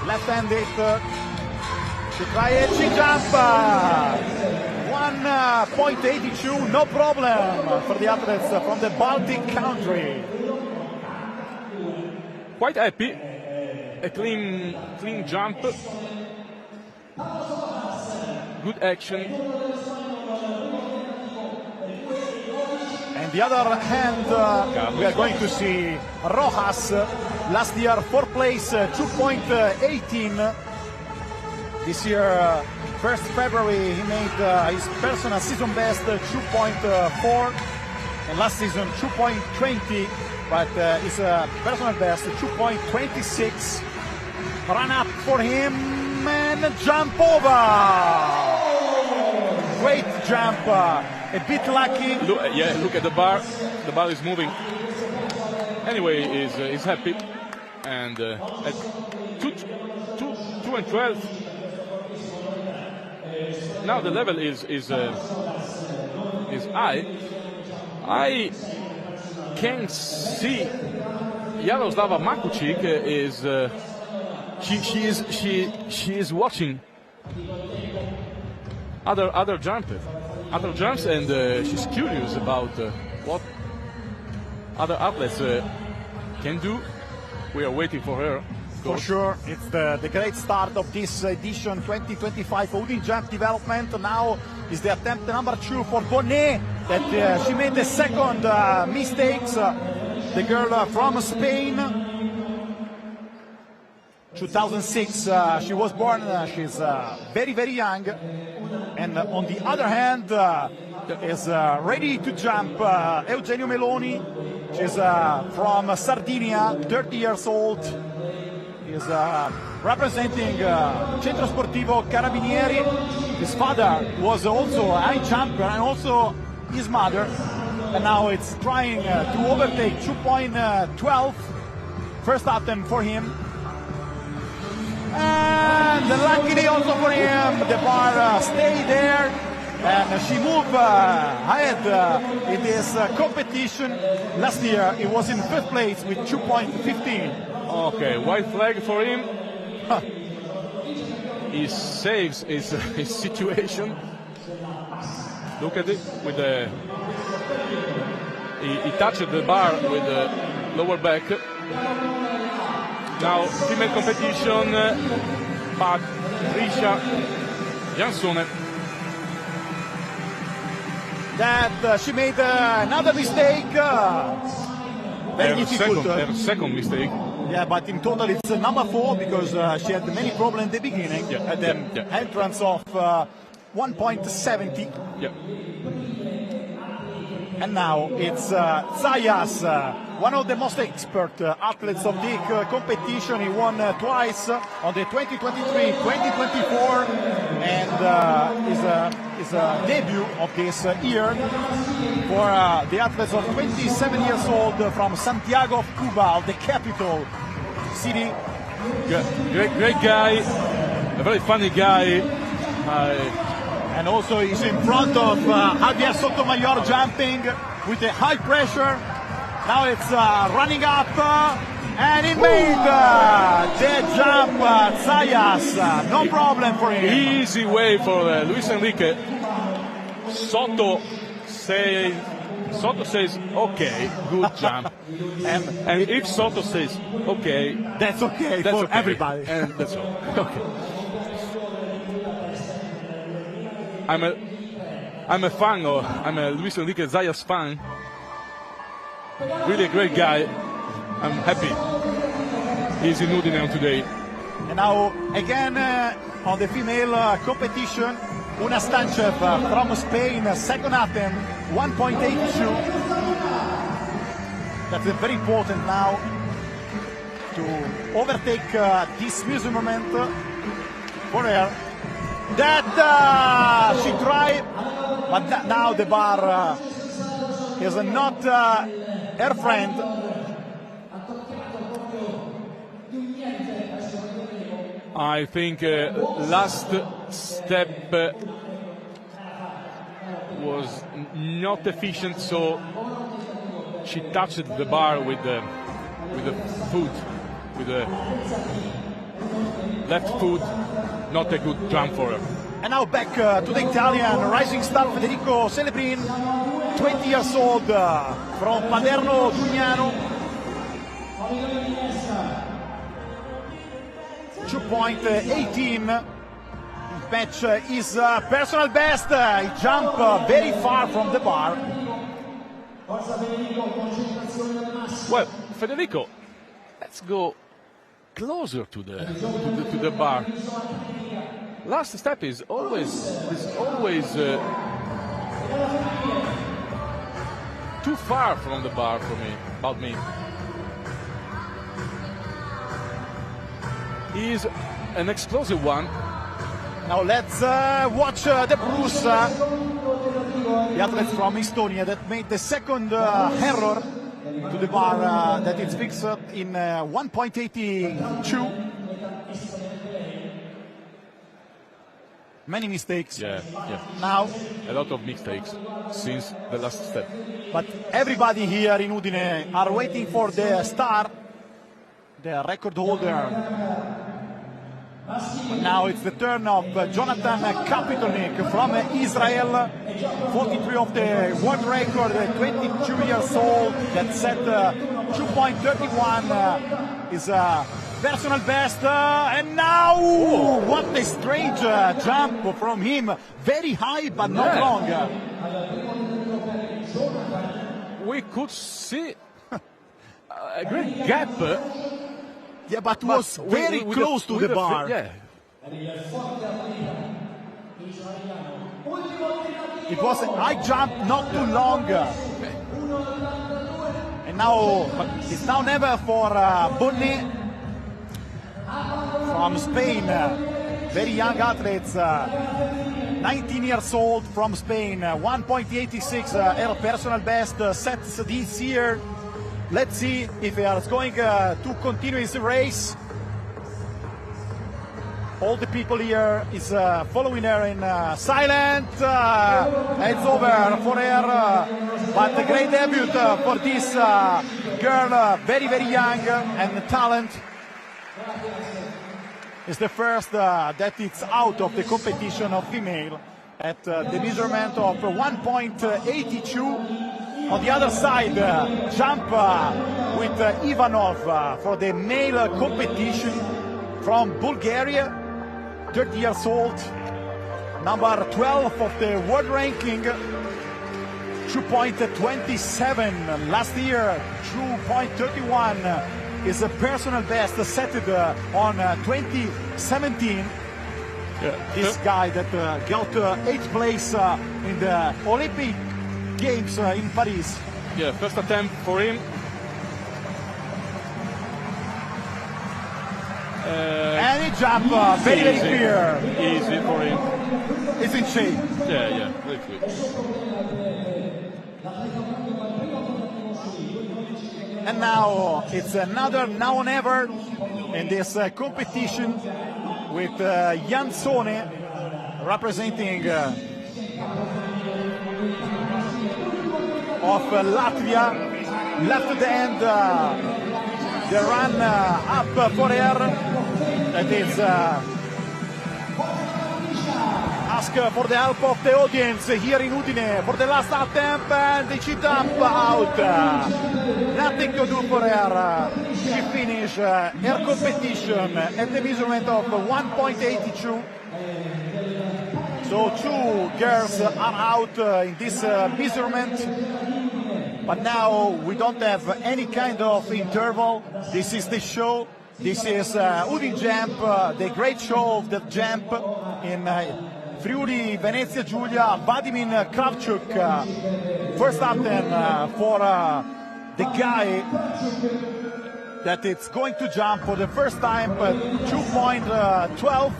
Left-handed. She tried to jump. 1.82, no problem for the athletes from the Baltic country. Quite happy. A clean jump. Good action. And the other hand, we are going to see Rojas. Last year, 4th place, 2.18. This year, 1st February, he made his personal season best, 2.4. And last season, 2.20. But his personal best, 2.26. Run up for him and jump over. Great jump. A bit lucky. Look at the bar. The bar is moving. Anyway, he's happy. And at 2.12. Now the level is high. I can see Yaroslava Mahuchikh is she is watching other jumps, and she's curious about what other athletes can do. We are waiting for her. For sure, it's the great start of this edition 2025 UdinJump Development. Now is the attempt number 2 for Bonnet, that she made the second mistakes. The girl from Spain, 2006, she was born. She's very young. And on the other hand, is ready to jump Eugenio Meloni. She's from Sardinia, 30 years old. Is representing Centro Sportivo Carabinieri. His father was also a high jumper, and also his mother. And now it's trying to overtake 2.12. first attempt for him. And luckily also for him, the bar stayed there. And she moved ahead in this competition. Last year, it was in third place with 2.15. Okay, white flag for him. He saves his situation. Look at it with the. He touched the bar with the lower back. Now female competition. Patricia Jansone. That she made another mistake. Very difficult. Her second mistake. Yeah, but in total it's number 4 because she had many problems at the beginning. Yeah, at the entrance of 1.70. Yeah. And now it's Zayas, one of the most expert athletes of the competition. He won twice on the 2023-2024 and is a debut of this year for the athletes of 27 years old from Santiago of Cuba, the capital city. Great guy, a very funny guy. And also he's in front of Javier Sotomayor jumping with a high pressure. Now it's running up and he made the jump, Zayas. No problem for him. Easy way for Luis Enrique. Soto says, okay, good jump. and if Soto says, okay, that's okay for okay. everybody. And that's all. Okay. I'm a fan I'm a Luis Enrique Zayas fan. Really a great guy. I'm happy he's in Udine today. And now again on the female competition, Una Stanchev from Spain, second attempt, 1.82. That's very important now to overtake this measurement for her. That she tried, but now the bar is not her friend. I think last step was not efficient, so she touched the bar with the foot, with the left foot. Not a good jump for her. And now back to the Italian rising star Federico Celebrin, 20 years old from Paderno Dugnano. 2.18. Match is personal best. He jumped very far from the bar. Well, Federico, let's go closer to the bar. Last step is always too far from the bar for me. About me, he's an explosive one. Now let's watch the Bruce, the athletes from Estonia that made the second error to the bar that is fixed in 1.82. Many mistakes. Yeah. Now a lot of mistakes since the last step. But everybody here in Udine are waiting for the star, the record holder. But now it's the turn of Yonathan Kapitolinik from Israel, 43 of the world record, 22 years old, that set 2.31 is personal best. And now, what a strange jump from him. Very high, but not long. We could see a great gap. Yeah, but was very close to the bar. Yeah. It was a high jump, not too long. And now, but it's now never for Bonnet from Spain. Very young athletes, 19 years old from Spain. 1.86 her personal best sets this year. let's see if he is going to continue his race. All the people here is following her in silent. It's over for her, but a great debut for this girl, very, very young and talent. It's the first that it's out of the competition of female at the measurement of 1.82. On the other side, jump with Ivanov for the male competition from Bulgaria, 30 years old, number 12 of the world ranking, 2.27 last year, 2.31 is a personal best set on 2017. Yeah. This guy that got 8th place in the Olympic Games in Paris. Yeah, first attempt for him. And he jumped very, very clear. Easy for him. It's in shape. Yeah, very good. And now it's another now or never in this competition with Jansone representing of Latvia. Left at the end, the run up for her. That is ask for the help of the audience here in Udine for the last attempt, and she jumped out. Nothing to do for her. She finished her competition at the measurement of 1.82. So two girls are out in this measurement. But now we don't have any kind of interval. This is the show. This is UdinJump, the great show of the jump in Friuli, Venezia Giulia. Vladimir Kravchuk, first attempt for the guy that it's going to jump for the first time, 2.12.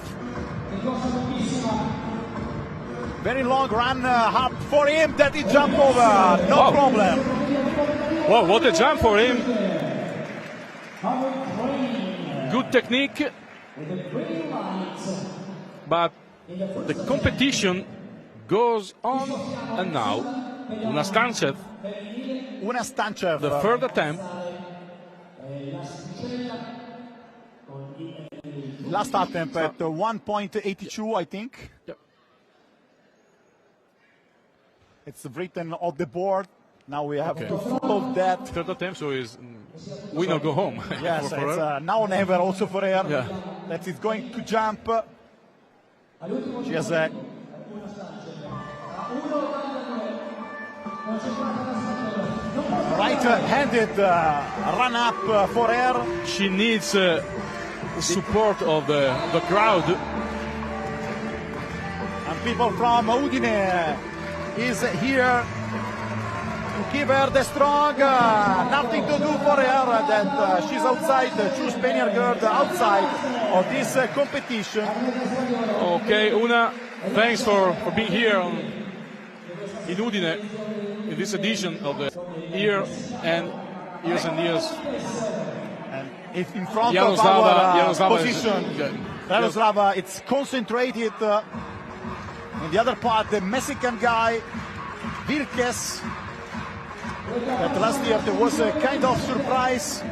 Very long run up for him that he jumped over, no problem. Wow, what a jump for him. Good technique. But the competition goes on, and now Una Stanchev, the third attempt. Last attempt at 1.82, I think. Yep. It's written on the board. Now we have to follow that. Third attempt, so is win or go home. Yes, for it's her. now or never also for her. Yeah. That is going to jump. She has a right-handed run up for her. She needs support of the crowd. And people from Udine is here to give her the strong. Nothing to do for her that she's outside, two Spaniard girls outside of this competition. Okay, Una, thanks for being here in Udine in this edition of the year and years and years. And if in front Yaroslava of our position, Yaroslava, it's concentrated. In the other part, the Mexican guy, Vilches, that last year there was a kind of surprise.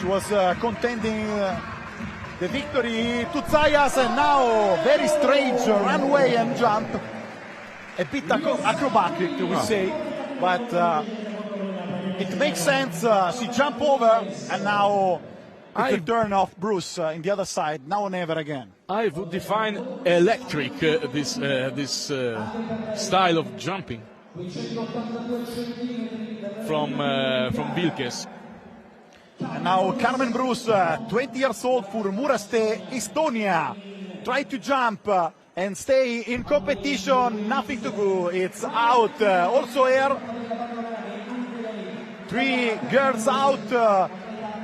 She was contending the victory to Zayas, and now very strange runway and jump. A bit acrobatic, we say, but it makes sense. She jumped over, and now it's the turn of Bruce in the other side. Now or never again. I would define electric this style of jumping from Vilches. And now Carmen Bruce, 20 years old, for Muraste, Estonia, try to jump and stay in competition. Nothing to do. It's out. Also here, three girls out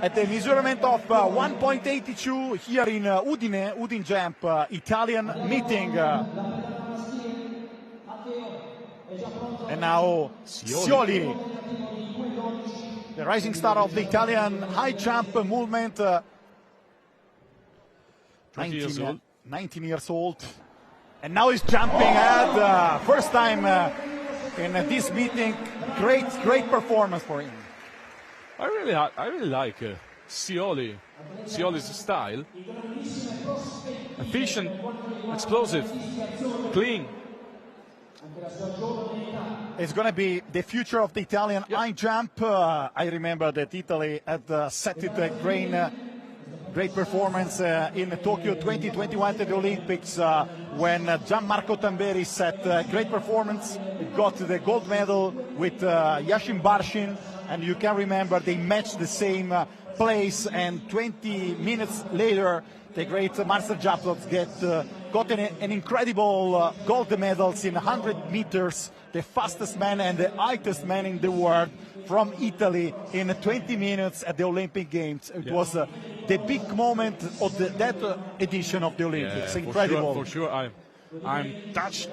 at the measurement of 1.82 here in Udine, UdinJump Italian meeting. And now Sioli the rising star of the Italian high jump movement. 19 years old. And now he's jumping ahead. First time in this meeting. Great performance for him. I really like Sioli's style. Efficient, explosive, clean. It's going to be the future of the Italian high jump. I remember that Italy had set it a great performance in Tokyo 2021 at the Olympics when Gianmarco Tamberi set a great performance. He got the gold medal with Yashin Barshin, and you can remember they matched the same place, and 20 minutes later the great Marcel Jablot got an incredible gold medals in 100 meters, the fastest man and the lightest man in the world from Italy in 20 minutes at the Olympic Games. It was the big moment of that edition of the Olympics. Yeah, incredible. For sure. I'm touched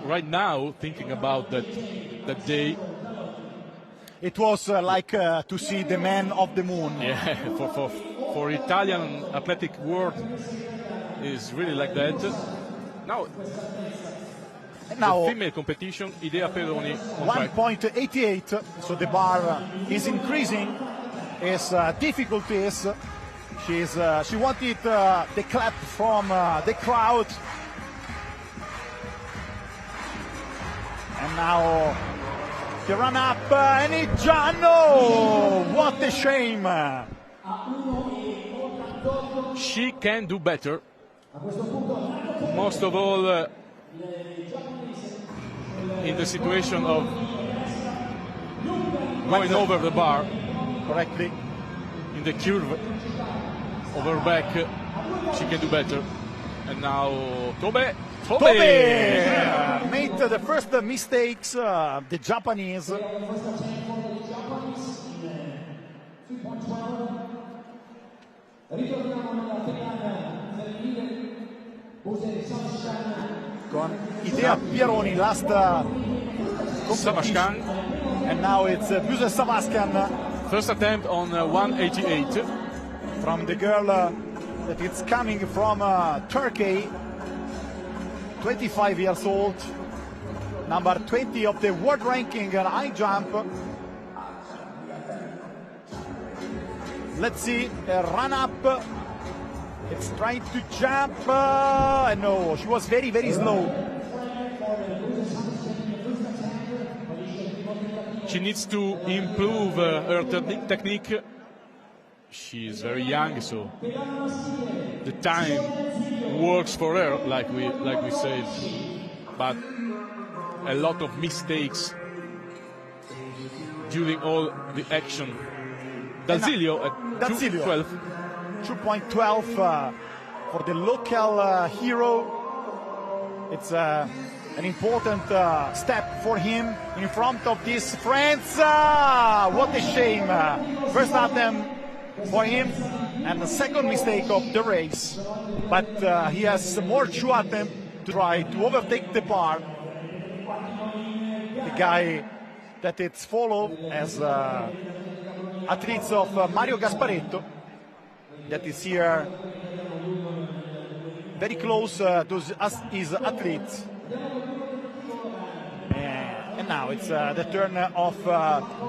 right now thinking about that day. It was like to see the man of the moon. Yeah, for Italian athletic world is really like that. Now the female competition, Idea Pieroni. 1.88, so the bar is increasing its difficulties. She wanted the clap from the crowd. And now the run up, and it's no! What a shame! She can do better. Most of all in the situation of going over the bar correctly in the curve of her back. She can do better. And now Tobe made the first mistakes, the Japanese. Con Idea Pieroni last Savaskan. And now it's Buse Savaskan. First attempt on 188. From the girl that is coming from Turkey. 25 years old. Number 20 of the world ranking in high jump. Let's see, a run up. It's trying to jump. No, she was very slow. She needs to improve her technique. She is very young, so the time works for her, like we said. But a lot of mistakes during all the action. Dalzilio at 2.12. 2.12 for the local hero. It's an important step for him in front of his friends. What a shame. First attempt for him and the second mistake of the race. But he has more two attempts to try to overtake the bar. The guy that it's followed as athletes of Mario Gasparetto, that is here very close to his athletes. And now it's the turn of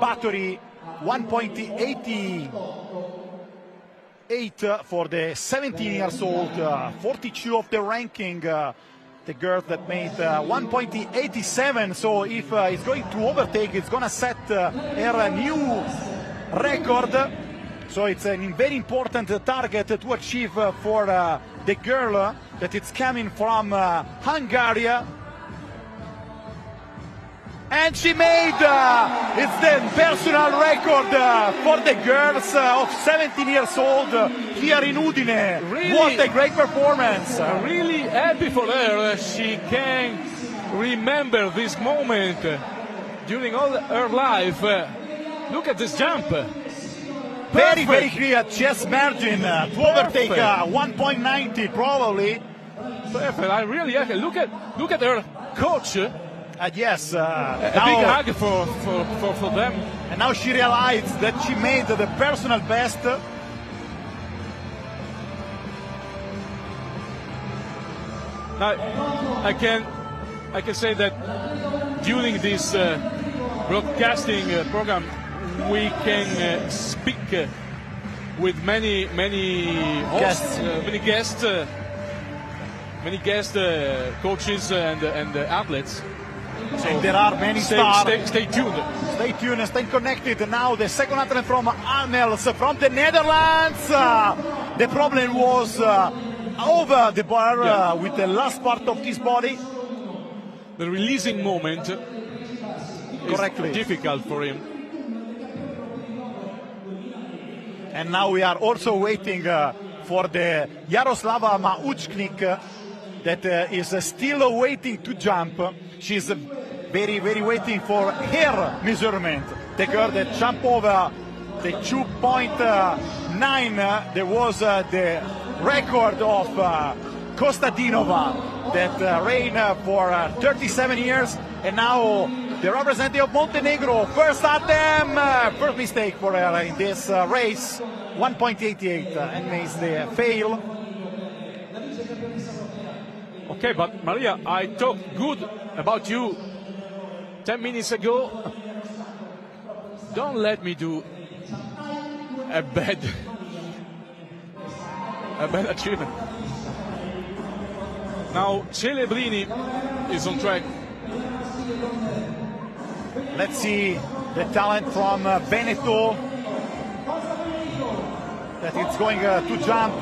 Batori, 1.88 for the 17 years old, 42 of the ranking. The girl that made 1.87, so if it's going to overtake, it's going to set her new record. So it's a very important target to achieve for the girl that it's coming from Hungary. And she made it's the personal record for the girls of 17 years old here in Udine. Really, what a great performance. Really happy for her. She can remember this moment during all her life. Look at this jump. Very clear chest margin to overtake 1.90 probably. Perfect. I really look at her coach Yes. A big hug for them. And now she realized that she made the personal best. Now, I can say that during this broadcasting program, we can speak with many hosts, many guest coaches and athletes. So and there are many stars. Stay tuned. Stay tuned and stay connected. Now the second athlete from Arnels from the Netherlands. The problem was over the bar with the last part of his body. The releasing moment is difficult for him. And now we are also waiting for the Yaroslava Mahuchikh that is still waiting to jump. She's very waiting for her measurement. The girl that jumped over the 2.9, there was the record of Kostadinova that reigned for 37 years. And now the representative of Montenegro, first attempt, first mistake for her in this race, 1.88, and makes the fail. Okay, but Maria, I talked good about you 10 minutes ago. Don't let me do a bad achievement. Now Celebrini is on track. Let's see the talent from Veneto that it's going to jump.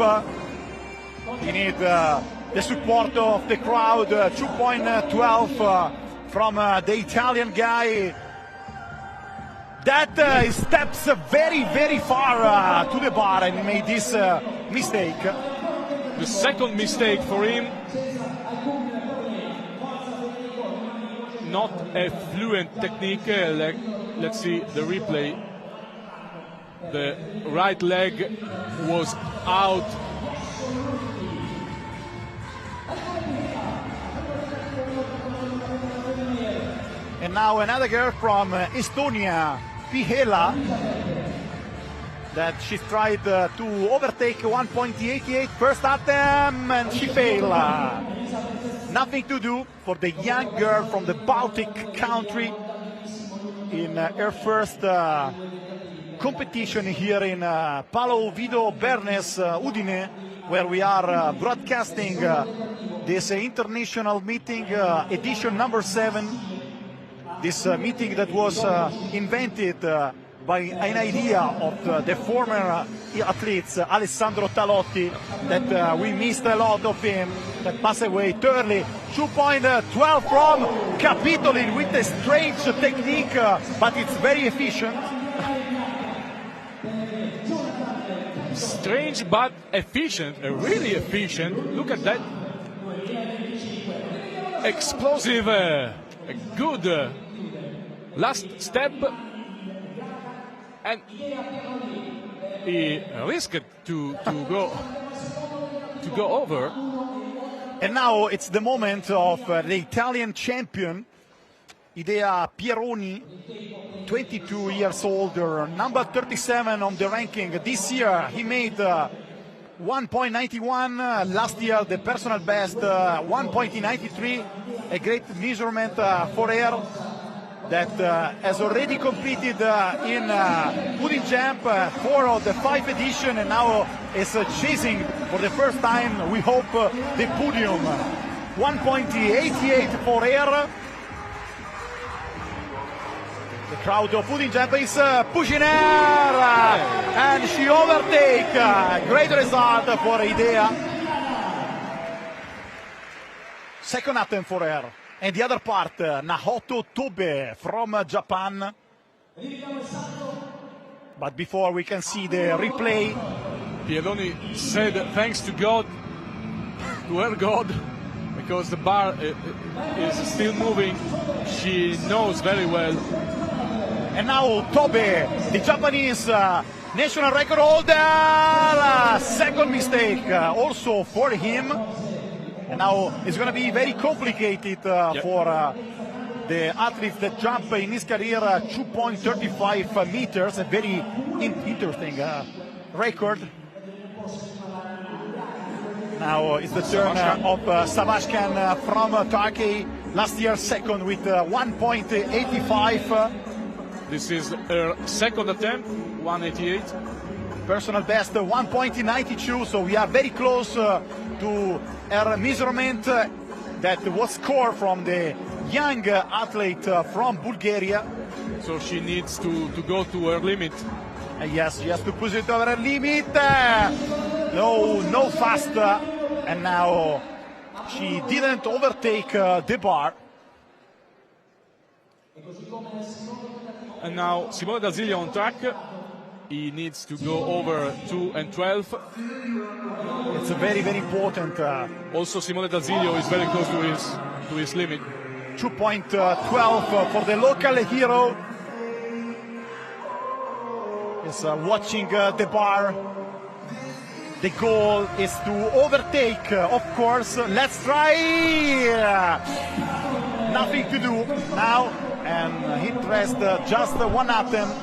You need the support of the crowd. 2.12 from the Italian guy that steps very far to the bar and made this mistake. The second mistake for him. Not a fluent technique. Let's see the replay. The right leg was out. And now another girl from Estonia, Pihela, that she tried to overtake 1.88 first attempt and she failed. Nothing to do for the young girl from the Baltic country in her first competition here in Palo Vido Bernes, Udine, where we are broadcasting this international meeting, edition number 7. This meeting that was invented by an idea of the former athletes, Alessandro Talotti, that we missed a lot of him, that passed away early. 2.12 from Kapitolinik with a strange technique, but it's very efficient. Strange but efficient, really efficient. Look at that. Explosive, a good last step. And he risked to go over. And now it's the moment of the Italian champion, Idea Pieroni, 22 years older, number 37 on the ranking. This year he made 1.91, last year the personal best 1.93, a great measurement for her that has already competed in UdinJump 4 of the 5th edition, and now is chasing for the first time, we hope, the podium. 1.88 for her. The crowd of UdinJump is pushing her, and she overtakes. Great result for Idea. Second attempt for her. And the other part, Nahoto Tobe from Japan. But before we can see the replay. Pieroni said thanks to God, to her God, because the bar is still moving. She knows very well. And now Tobe, the Japanese national record holder, second mistake also for him. And now it's going to be very complicated for the athletes that jump in his career 2.35 meters, a very interesting record. Now it's the turn of Savashkan from Turkey, last year second with 1.85. This is her second attempt, 188. Personal best 1.92, so we are very close to her measurement that was scored from the young athlete from Bulgaria. So she needs to go to her limit. Yes, she has to push it over her limit. No fast. And now she didn't overtake the bar. And now Simone D'Azeglio on track. He needs to go over 2 and 12. It's a very, very important. Also, Simone D'Azeglio is very close to his limit. 2.12 for the local hero. Is watching the bar. The goal is to overtake, of course. Let's try. Nothing to do now, and he pressed just one attempt,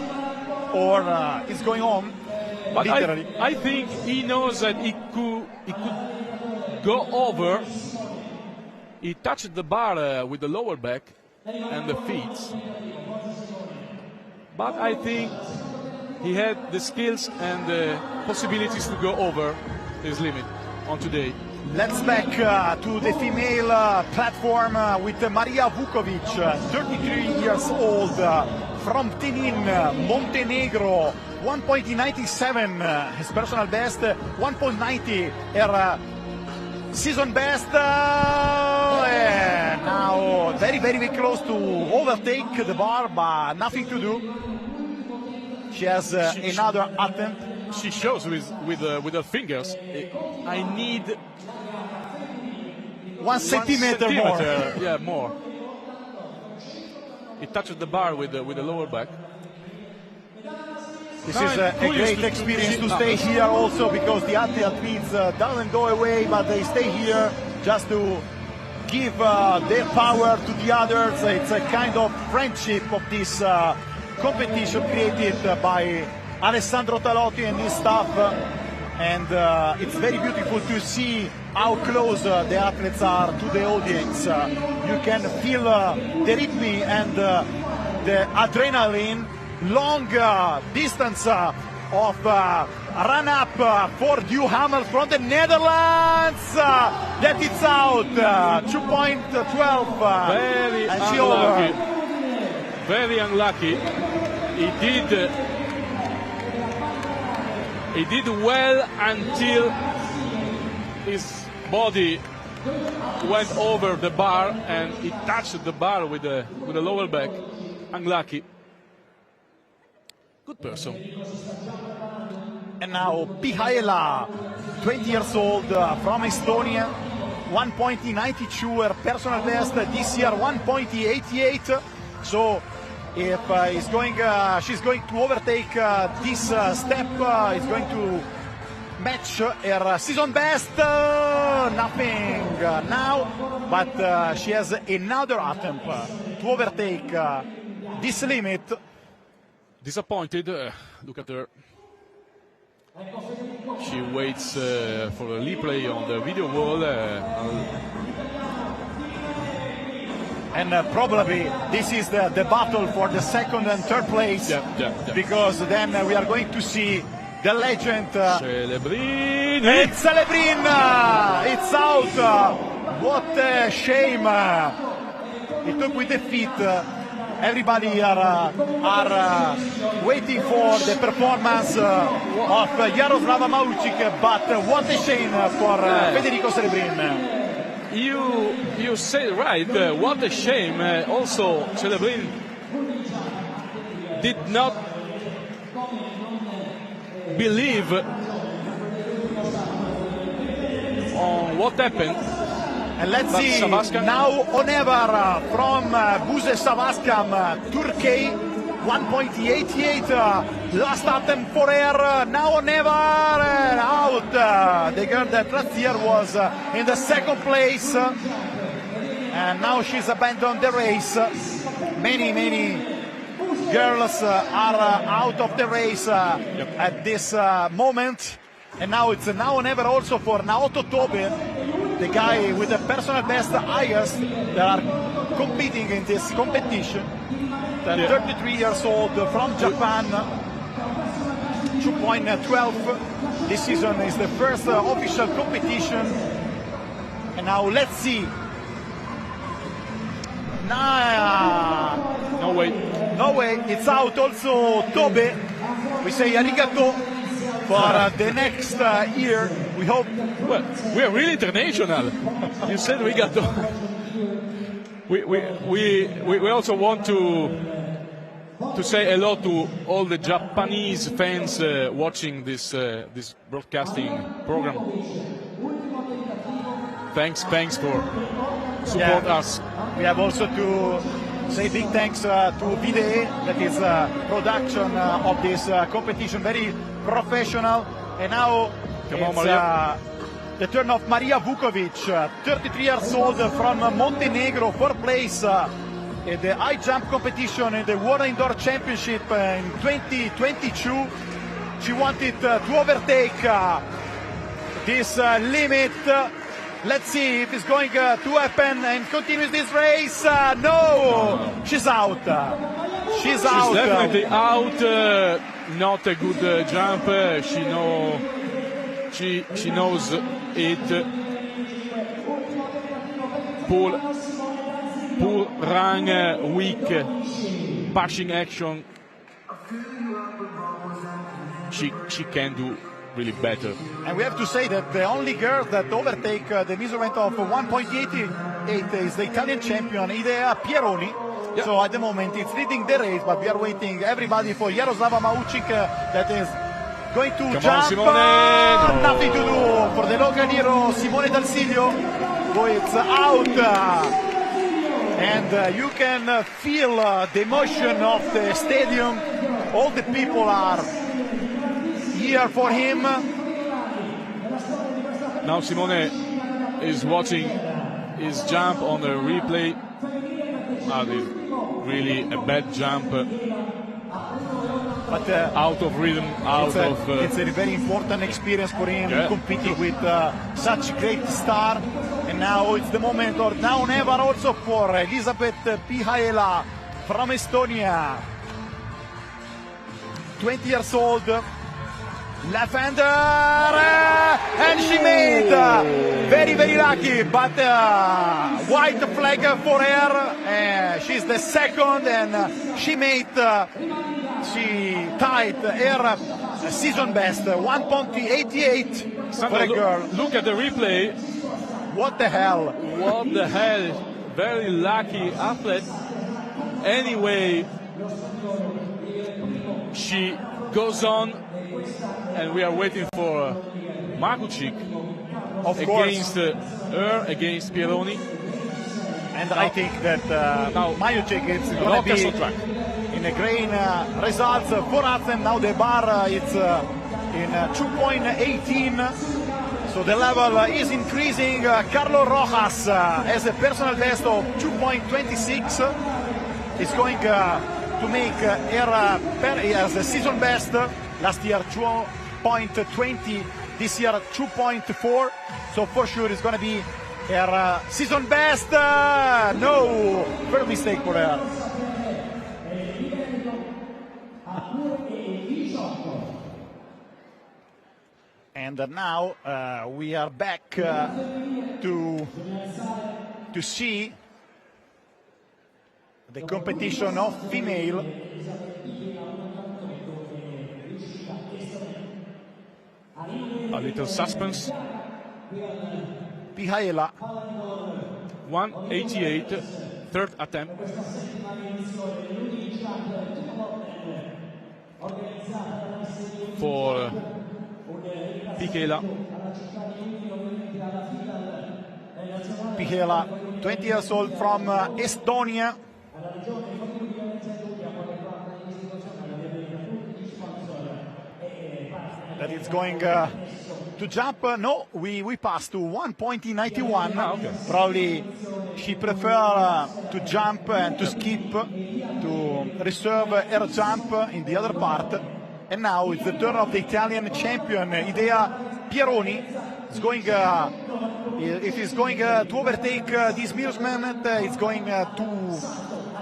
or it's going on. But literally. I think he knows that he could go over. He touched the bar with the lower back and the feet. But I think he had the skills and the possibilities to go over his limit on today. Let's back to the female platform with Maria Vukovic, 33 years old, from Tenin, Montenegro. 1.97 his personal best, 1.90 her season best. Now very, very close to overtake the bar, but nothing to do. She has another attempt. She shows with her fingers. I need 1 centimeter more. Yeah, more. He touched the bar with the lower back. This is a great experience to stay here also, because the athletes doesn't go away, but they stay here just to give their power to the others. It's a kind of friendship of this competition created by Alessandro Talotti and his staff, and it's very beautiful to see how close the athletes are to the audience. You can feel the rhythm and the adrenaline. Long distance of run-up for Duhamel from the Netherlands. That it's out, 2.12. Very and she unlucky. over. Very unlucky. He did well until his body went over the bar and he touched the bar with the lower back. Unlucky. Good person. And now Pihaela, 20 years old, from Estonia, 1.92 her personal best this year, 1.88. So if she's going to overtake this step, is going to match her season best. Nothing now, but she has another attempt to overtake this limit. Disappointed. Look at her. She waits for a replay on the video wall. And probably this is the battle for the second and third place. Yeah. Because then we are going to see the legend. Celebrini! It's Celebrini! It's out! What a shame! He took with the feet. Everybody are waiting for the performance of Yaroslava Mahuchikh, but what a shame for Federico Celebrini. You say right, what a shame. Also, Celebrini did not believe on what happened. And let's But see Savashkan. now or never from Buse Savashkan, Turkey, 1.88. Last attempt for her, now or never, out. The girl that last year was in the second place. and now she's abandoned the race. Many girls are out of the race at this moment, and now it's now or never also for Naoto Tobe, the guy with the personal best highest that are competing in this competition. 33 years old from Japan, 2.12. This season is the first official competition, and now let's see. No way. No way, it's out also Tobe. We say arigato for the next year, we hope. Well, we are really international. You said arigato. We also want to say hello to all the Japanese fans watching this broadcasting program. Thanks for support us. We have also to say big thanks to Vide, that is production of this competition, very professional. And now the turn of Maria Vukovic, 33 years old from Montenegro, 4th place in the high jump competition in the World Indoor Championship in 2022. She wanted to overtake this limit. Let's see if it's going to happen and continues this race. No, she's out. She's out. She's definitely out. Not a good jump. She knows it. Poor run, weak pushing action. She can do really better. And we have to say that the only girl that overtake the measurement of 1.88 is the Italian champion, Idea Pieroni. Yep. So at the moment it's leading the race, but we are waiting everybody for Yaroslava Mahuchikh that is going to jump. On, no. Nothing to do for the local hero Simone Dalsilio, who is out. And you can feel the emotion of the stadium. All the people are here for him. Now Simone is watching his jump on the replay. Really a bad jump. But out of rhythm, it's a very important experience for him, competing with such great star. And now it's the moment, or now never, also for Elisabeth Pihaela from Estonia, 20 years old. Lavender, and she made very lucky, but white flag for her. She's the second, and she tied her season best, 1.88 for a girl. Look at the replay. What the hell? What the hell? Very lucky athlete. Anyway, she goes on. And we are waiting for Mahuchikh against her, against Pieroni. And I think that Mahuchikh is going to be in a great results for us. And now the bar is in 2.18. So the level is increasing. Carlo Rojas has a personal best of 2.26. Is going to make her as a season best. Last year 2.20, this year 2.4. So for sure it's going to be her season best. No, first mistake for her. And now we are back to see the competition of female. A little suspense. Pihaela, 188, third attempt. For Pihaela. Pihaela, 20 years old from Estonia. That is going to to jump, no, we passed to 1.91. Okay. Probably she prefer to jump and to skip, to reserve air jump in the other part. And now it's the turn of the Italian champion, Idea Pieroni. It's going, if he's going to overtake this movement, it's going to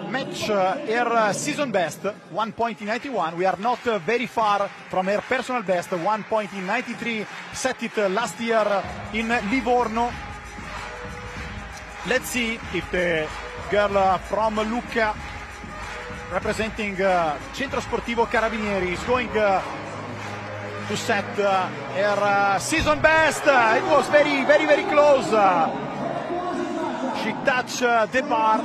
match her season best, 1.91. We are not very far from her personal best, 1.93, set it last year in Livorno. Let's see if the girl from Lucca, representing Centro Sportivo Carabinieri, is going to set her season best. It was very, very, very close. She touched the bar.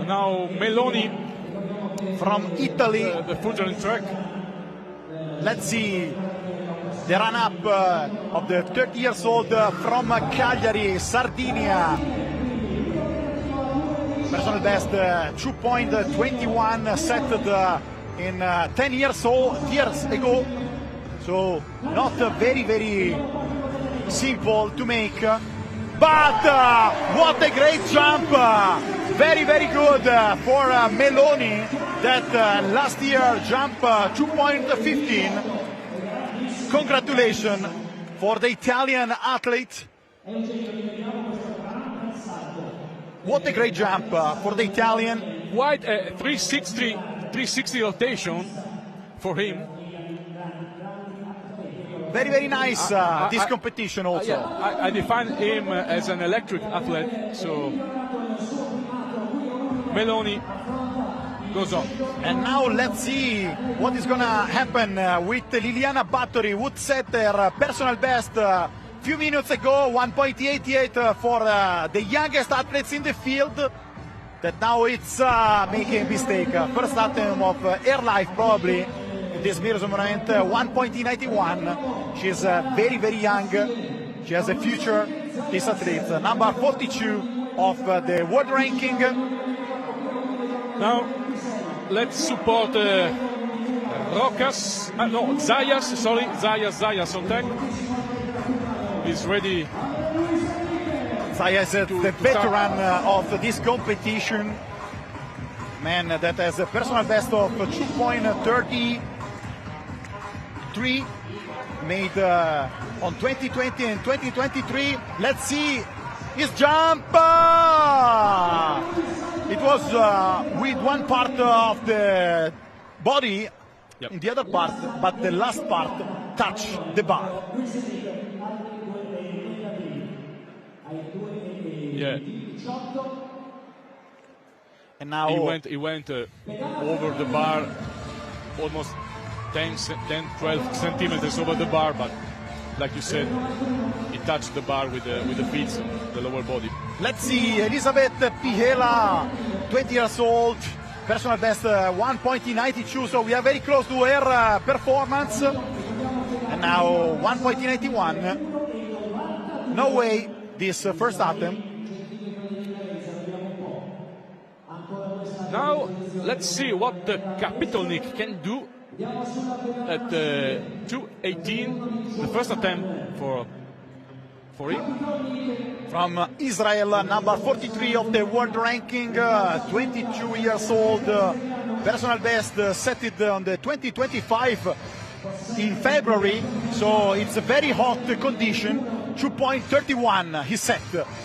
Now Meloni from Italy, the footer track. Let's see the run-up of the 30 years old from Cagliari, Sardinia. Personal best 2.21 set in 10 years ago. So not very, very simple to make. But what a great jump! Very, very good for Meloni, that last year jumped 2.15. Congratulations for the Italian athlete. What a great jump for the Italian. Quite a 360 rotation for him. Very, very nice this competition also. I define him as an electric athlete, so Meloni goes on. And now let's see what is going to happen with Liliana Batori, who set her personal best a few minutes ago, 1.88 for the youngest athletes in the field, that now it's making a mistake. First attempt of her life probably. This mirrors moment 1.91. She's very, very young. She has a future, this athlete. Number 42 of the world ranking. Now let's support Zayas on deck. He's ready. Zayas is the veteran of this competition. Man that has a personal best of 2.33 made on 2020 and 2023. Let's see his jump. It was with one part of the body, yep, in the other part, but the last part touched the bar. Yeah. And now he went over the bar, almost 10-12 centimeters over the bar, but like you said, he touched the bar with the feet, the lower body. Let's see, Elisabeth Pihela, 20 years old, personal best 1.92, so we are very close to her performance. And now 1.91. No way this first attempt. Now let's see what the Kapitolinik can do at 2.18, the first attempt for him. From Israel, number 43 of the world ranking, 22 years old, personal best set it on the 2025 in February, so it's a very hot condition. 2.31 he set.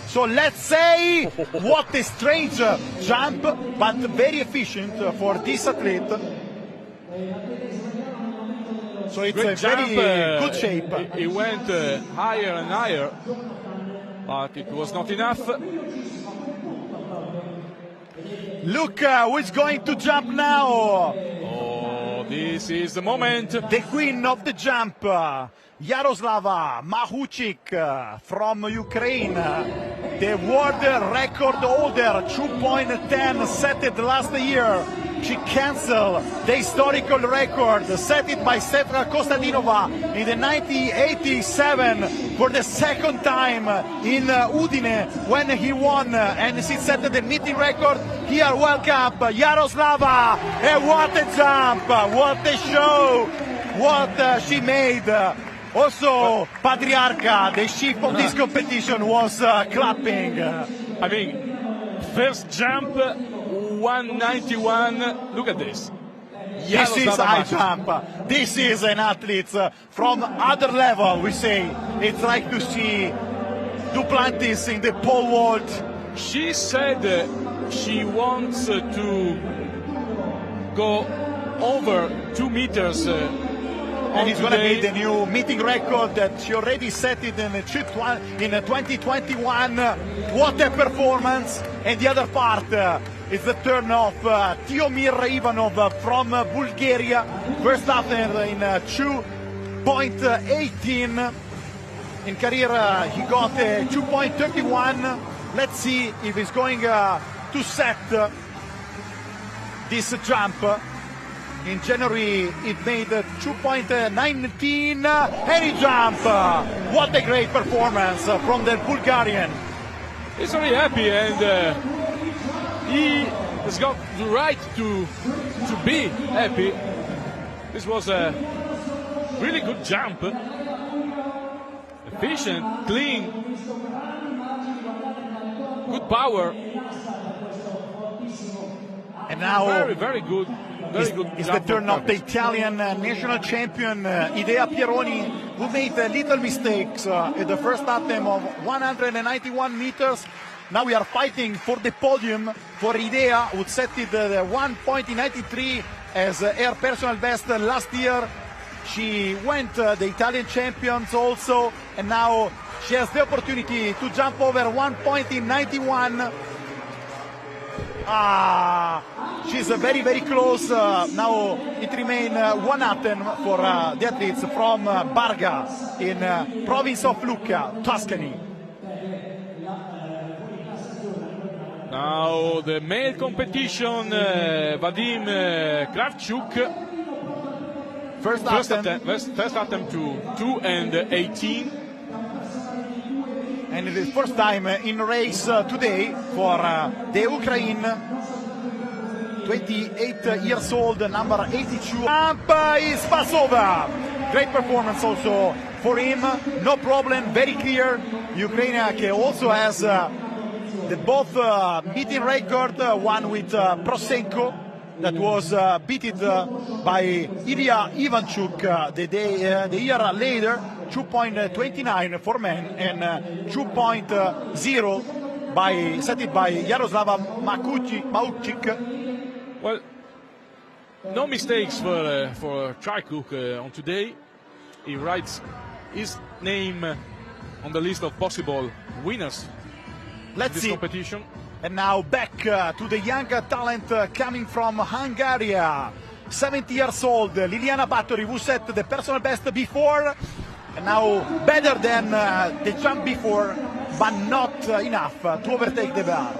So let's say what a strange jump, but very efficient for this athlete. So it's Great a jump, very good shape. He went higher and higher, but it was not enough. Look who is going to jump now. Oh, this is the moment. The queen of the jump, Yaroslava Mahuchikh from Ukraine. The world record holder, 2.10 set it last year she canceled the historical record set it by Stefa Kostadinova in the 1987 for the second time in Udine when he won, and she set the meeting record. Here, welcome Yaroslava, and what a jump, what a show, what she made. Also, Patriarca, the chief of this competition, was clapping. I mean, first jump, 191. Look at this. This is high jump. This is an athlete from other level, we say. It's like to see Duplantis in the pole vault. She said she wants to go over 2 meters. And it's going to be the new meeting record that she already set it in 2021. What a performance! And the other part is the turn of Tihomir Ivanov from Bulgaria. First up in 2.18. In career, he got 2.31. Let's see if he's going to set this jump. In January, it made 2.19, and he jumped. What a great performance from the Bulgarian. He's very happy, and he has got the right to be happy. This was a really good jump. Efficient, clean, good power. And now, very good. It's the turn of the Italian national champion, Idea Pieroni, who made little mistakes at the first attempt of 191 meters. Now we are fighting for the podium for Idea, who set it 1.93 as her personal best last year. She went the Italian champions also, and now she has the opportunity to jump over 1.91. She's very, very close. Now it remains one attempt for the athletes from Barga in province of Lucca, Tuscany. Now the male competition, Vadim Kravchuk. First attempt to 2:18. And it is first time in race today for the Ukraine. 28 years old, number 82. Jump is Pasova. Great performance also for him. No problem, very clear. Ukraine also has the both meeting record, one with Prosenko that was beaten by Ilya Ivanchuk the year later. 2.29 for men and 2.0 set it by Yaroslava Mahuchikh. Well, no mistakes for Trikuk on today. He writes his name on the list of possible winners. Let's see. Competition. And now back to the young talent coming from Hungary. 70 years old, Liliana Batori, who set the personal best before. And now better than the jump before, but not enough to overtake the bar.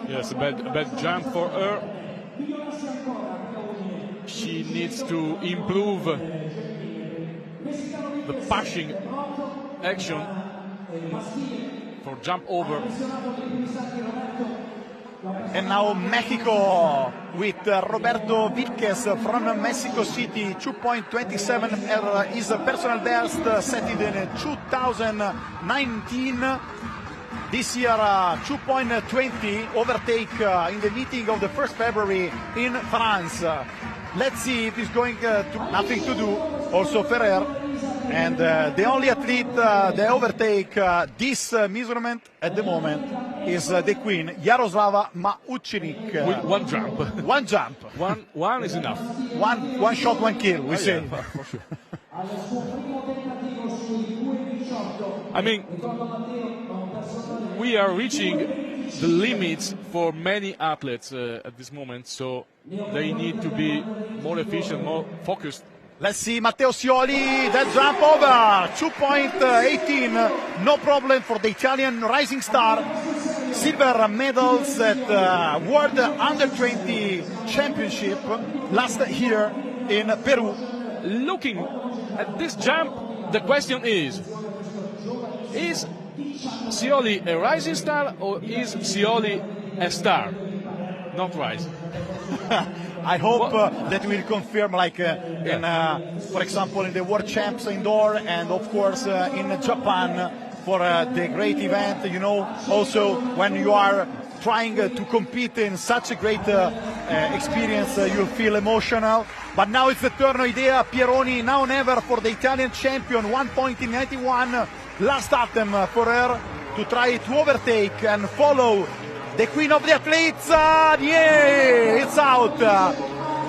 Yes, a bad jump for her. She needs to improve the pushing action for jump over. And now Mexico with Roberto Vilquez from Mexico City, 2.27 is a personal best set in 2019. This year 2.20 overtake in the meeting of the 1st February in France. Let's see if it's going to nothing to do. Also Ferrer. And the only athlete they overtake this measurement at the moment is the queen, Yaroslava Mahuchikh. With one jump. One jump. One is enough. One shot, one kill, we say. Yeah, for sure. I mean, we are reaching the limits for many athletes at this moment, so they need to be more efficient, more focused. Let's see Matteo Sioli, that jump over, 2.18, no problem for the Italian rising star. silver medals at World Under-20 Championship last year in Peru. Looking at this jump, the question is Sioli a rising star or is Sioli a star? Not rising. I hope that will confirm, like in, for example, in the World Champs indoor, and of course in Japan for the great event. You know, also when you are trying to compete in such a great experience, you feel emotional. But now it's the turn of idea. Pieroni, now never for the Italian champion. 1 point in 91. Last attempt for her to try to overtake and follow the queen of the athletes. Yeah, it's out.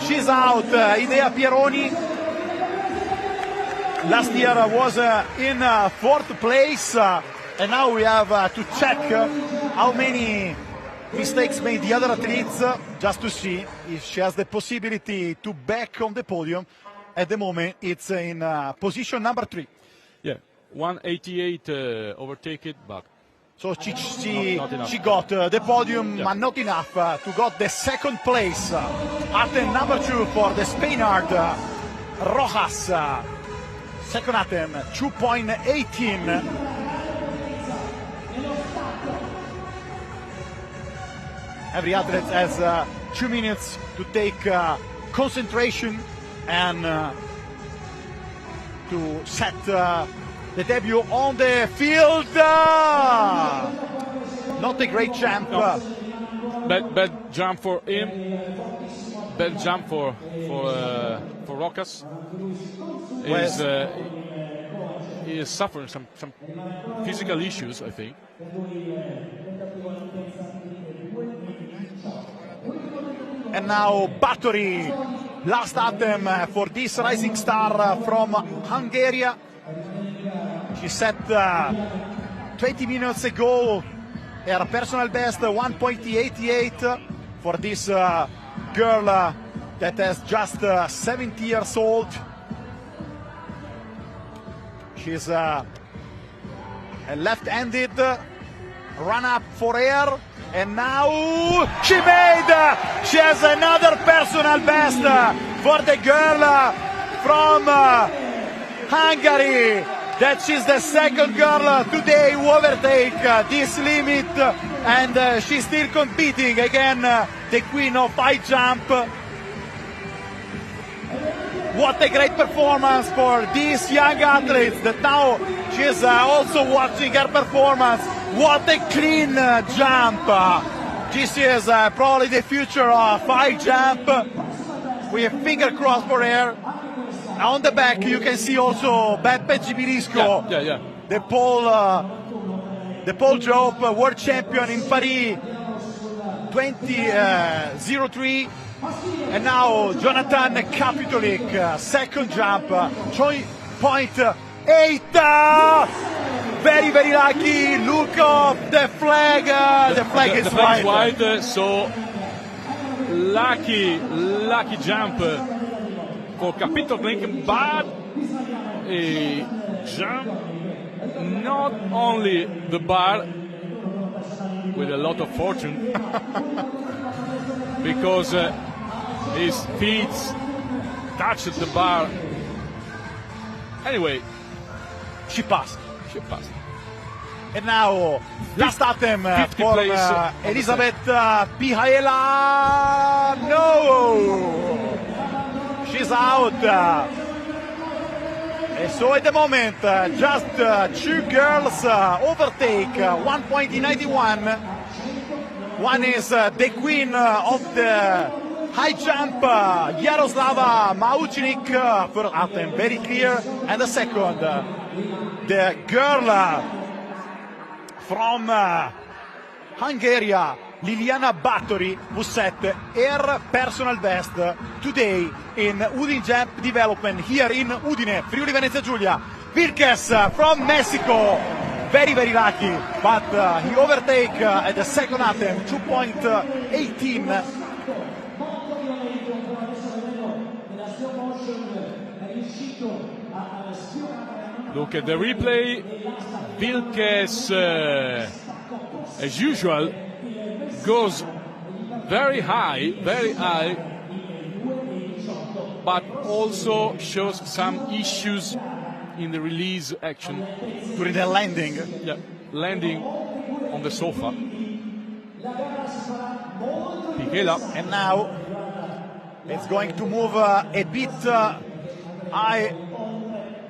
She's out. Idea Pieroni. Last year was in 4th place. And now we have to check how many mistakes made the other athletes, just to see if she has the possibility to back on the podium. At the moment, it's in position number 3. Yeah, 188 overtaken, but so she not got the podium, but not enough to got the 2nd place. Attempt number 2 for the Spaniard Rojas. 2nd attempt, 2.18. Every athlete has 2 minutes to take concentration and to set the debut on the field. Not a great jump. No. Bad jump for him. Bad jump for Rojas. He is suffering some physical issues, I think. And now Batori, last attempt for this rising star from Hungary. She set 20 minutes ago her personal best, 1.88 for this girl that has just 70 years old. She's a left-handed run-up for her. And now she has another personal best for the girl from Hungary. That she's the 2nd girl today who overtake this limit, and she's still competing again, the queen of high jump. What a great performance for these young athletes that now she's also watching her performance. What a clean jump. This is probably the future of high jump. We have finger crossed for her. On the back you can see also Beppe Gibilisco, the pole jump world champion in Paris 2003. And now Yonathan Kapitolinik, 2nd jump, 2.8. Very, very lucky. Look up the flag. The flag is white. So lucky jump for Kapitolinik, but a jump not only the bar with a lot of fortune, because his feet touched the bar. Anyway, she passed. And now, last attempt for Elizabeth Pihaela. No! She's out. So at the moment, just 2 girls overtake, 1.91. One is the queen of the high jump, Yaroslava Mahuchikh, first attempt, very clear. And the second, the girl from Hungary, Liliana Batori, who set her personal best today in UdinJump Development here in Udine, Friuli Venezia Giulia. Vilches from Mexico, very, very lucky, but he overtake at the 2nd attempt, 2.18. Look at the replay. Vilches as usual, goes very high, but also shows some issues in the release action. During the landing. Yeah, landing on the sofa. And now it's going to move a bit high.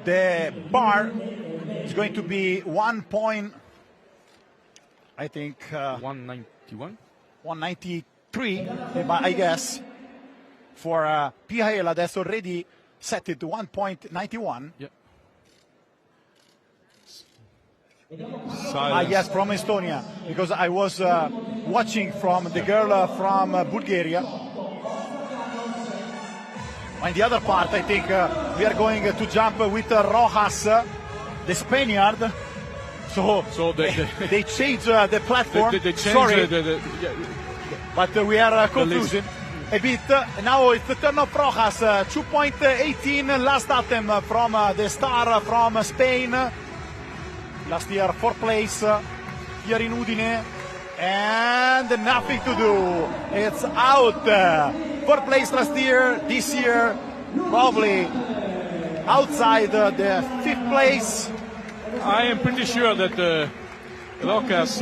The bar is going to be 191? 193, I guess, for Pihaela. That's already set it to 1.91. Yeah. Yes, from Estonia, because I was watching from the girl from Bulgaria. On the other part, I think we are going to jump with Rojas, the Spaniard. So they changed the platform. Sorry, but we are confusing a bit. Now it's the turn of Rojas, 2.18 last attempt from the star from Spain. Last year, 4th place here in Udine, and nothing to do. It's out. 4th place last year, this year probably outside the 5th place. I am pretty sure that Rojas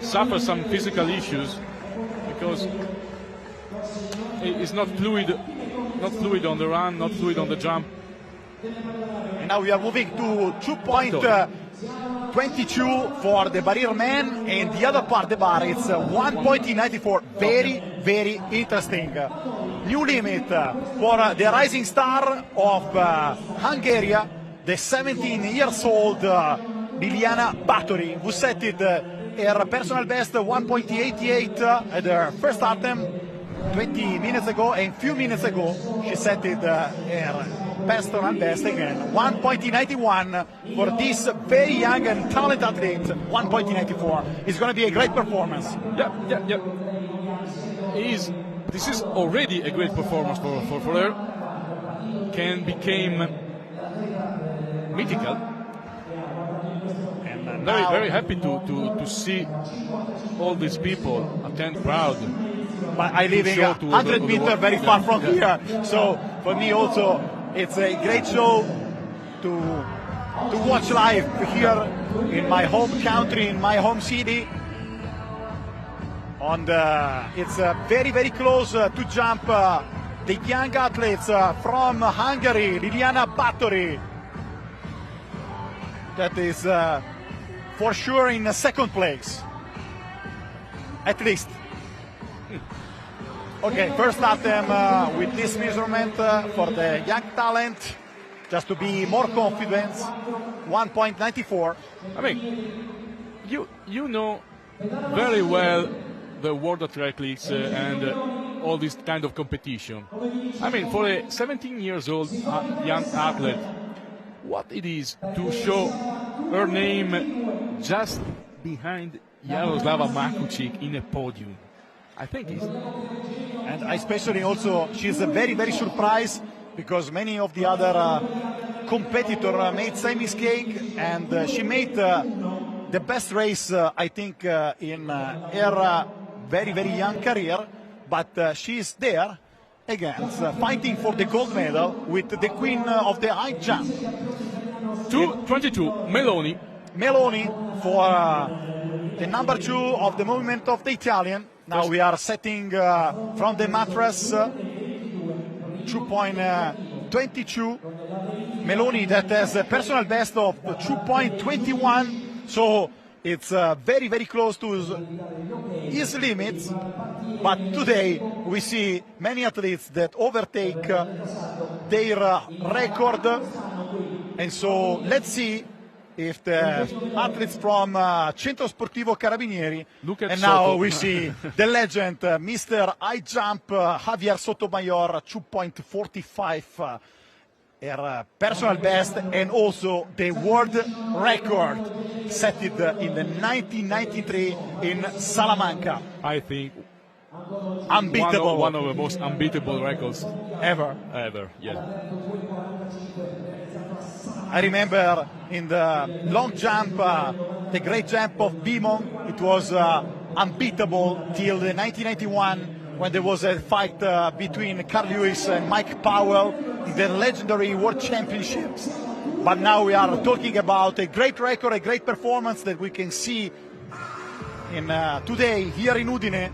suffers some physical issues because it's not fluid on the run, not fluid on the jump. And now we are moving to 2.22 for the barrier man, and the other part, the bar, it's 1.94. Very, very interesting. New limit for the rising star of Hungary, the 17 years old Liliana Batori, who set it her personal best 1.88 at her first attempt 20 minutes ago, and few minutes ago she set it her personal best again, 1.91 for this very young and talented athlete. 1.94 is going to be a great performance. Yeah. This is already a great performance for her. Can become mythical. And very happy to see all these people attend proud. But I live in 100 meters very far from here, so for me also it's a great show to watch live here in my home country, in my home city. And it's very, very close to jump the young athletes from Hungary, Liliana Batori. That is for sure in 2nd place, at least. Okay, first attempt with this measurement for the young talent, just to be more confident, 1.94. I mean, you know very well the World Athletics and all this kind of competition. I mean, for a 17 years old young athlete, what it is to show her name just behind Yaroslava Mahuchikh in a podium. I think it's... And especially also, she's a very, very surprised because many of the other competitors made same mistake, and she made the best race, I think, in her very, very young career. But she's there against fighting for the gold medal with the queen of the high jump. 2:22, Meloni. Meloni for the number 2 of the movement of the Italian. Now we are setting from the mattress 2.22. Meloni that has a personal best of 2.21, so it's very, very close to his limits. But today we see many athletes that overtake their record, and so let's see if the athletes from Centro Sportivo Carabinieri, and now Soto. we see the legend, Mr. High Jump, Javier Sotomayor, 2.45, her personal best, and also the world record set it in the 1993 in Salamanca. I think Unbeatable. One of the most unbeatable records Ever. Yeah. I remember in the long jump the great jump of Bimon. It was unbeatable till the 1991 when there was a fight between Carl Lewis and Mike Powell in the legendary World Championships. But now we are talking about a great record, a great performance that we can see in today here in Udine.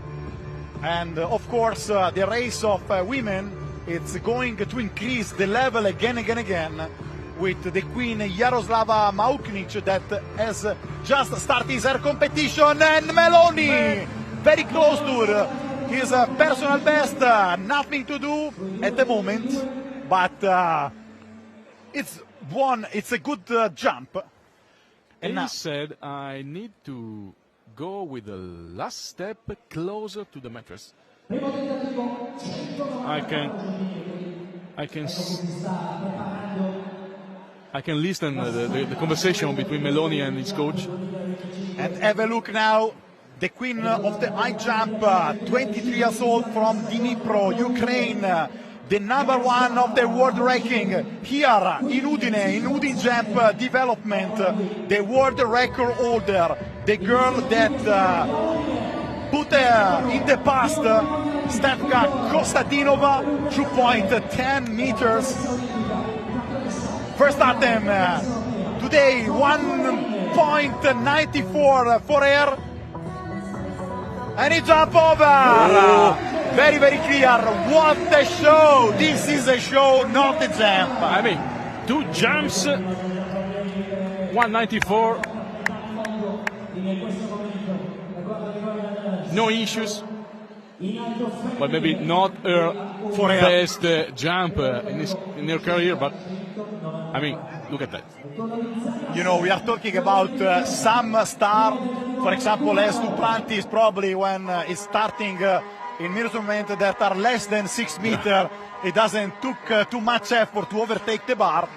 And of course, the race of women, it's going to increase the level again with the queen Yaroslava Mahuchikh that has just started her competition, and Meloni very close to his personal best. Nothing to do at the moment, but it's a good jump. And he said, I need to go with the last step closer to the mattress. I can listen to the conversation between Meloni and his coach. And have a look now. The queen of the high jump, 23 years old from Dnipro, Ukraine, the number one of the world ranking here in Udine, in UdinJump Development, the world record holder, the girl that put in the past Stefka Kostadinova, 2.10 meters. First attempt today, 1.94 for her. And he jump over. Oh. Very, very clear. What a show. This is a show, not a jump. I mean, 2 jumps, 194. No issues. But maybe not her best jump in her career, but I mean, look at that. You know, we are talking about some star, for example, as Duplantis probably when he's starting in measurement that are less than 6 meters, it doesn't took too much effort to overtake the bar.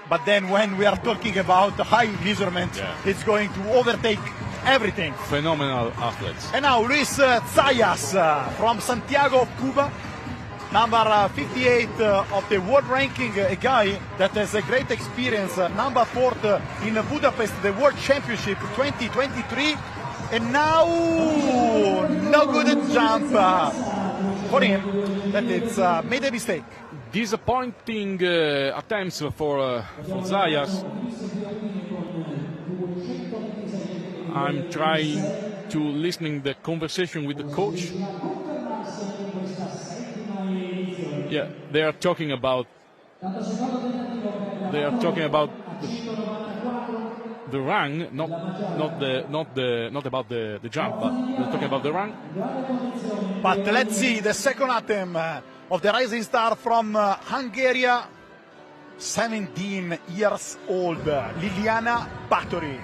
But then when we are talking about high measurement, it's going to overtake everything. Phenomenal athletes. And now Luis Zayas from Santiago of Cuba, number 58 of the world ranking, a guy that has a great experience, number 4th in Budapest, the World Championship 2023. And now, no good jump for him, that it's made a mistake. Disappointing attempts for Zayas. I'm trying to listening the conversation with the coach. Yeah, they are talking about the run, not about the jump, but they're talking about the run. But let's see the second attempt of the rising star from Hungary, 17 years old, Liliana Batori.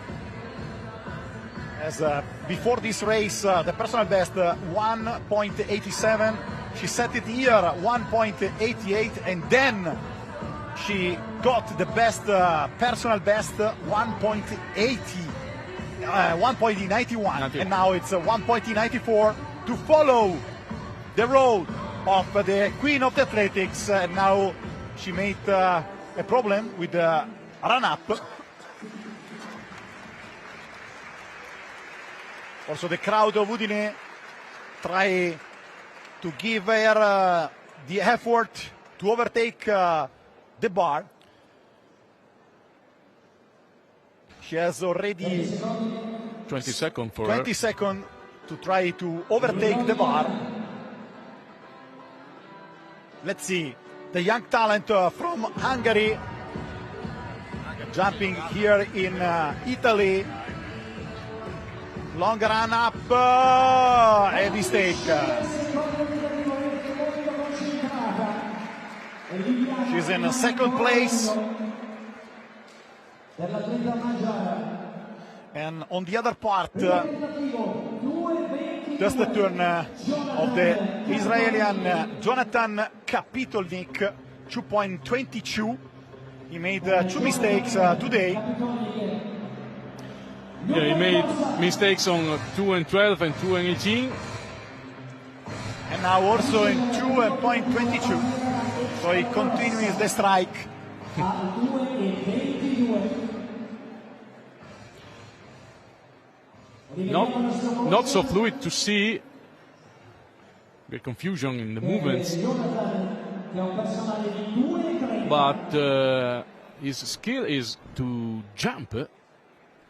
As before this race, the personal best 1.87. She set it here 1.88, and then she got the best personal best 1.91, and now it's 1.94 to follow the road of the queen of the athletics. And now she made a problem with the run-up. Also the crowd of Udine try to give her the effort to overtake the bar. She has already 20 seconds for 20 seconds to try to overtake the bar. Let's see the young talent from Hungary jumping here in Italy. Long run up, a mistake. She's in second place. And on the other part, just the turn of the Israeli Yonathan Kapitolinik, 2.22. He made 2 mistakes today. Yeah, he made mistakes on 2 and 12 and 2 and 18. And now also in 2.22. So he continues the strike. not so fluid to see. The confusion in the movements, but his skill is to jump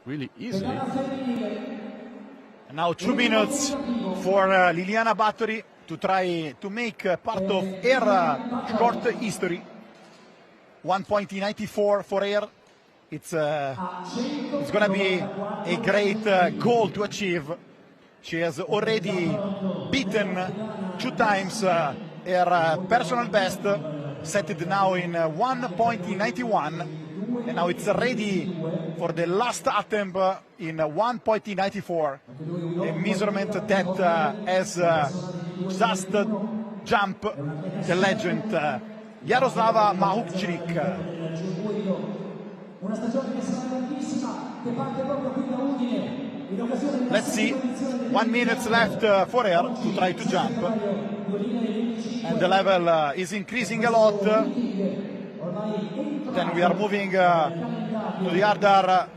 really easily. And now 2 minutes for Liliana Batori to try to make part of her short history. 1.94 for her. It's going to be a great goal to achieve. She has already beaten 2 times her personal best, set it now in 1.91, and now it's ready for the last attempt in 1.94, a measurement that has just jumped the legend Yaroslava Mahuchikh. Let's see, 1 minute left for her to try to jump, and the level is increasing a lot. Then we are moving to the other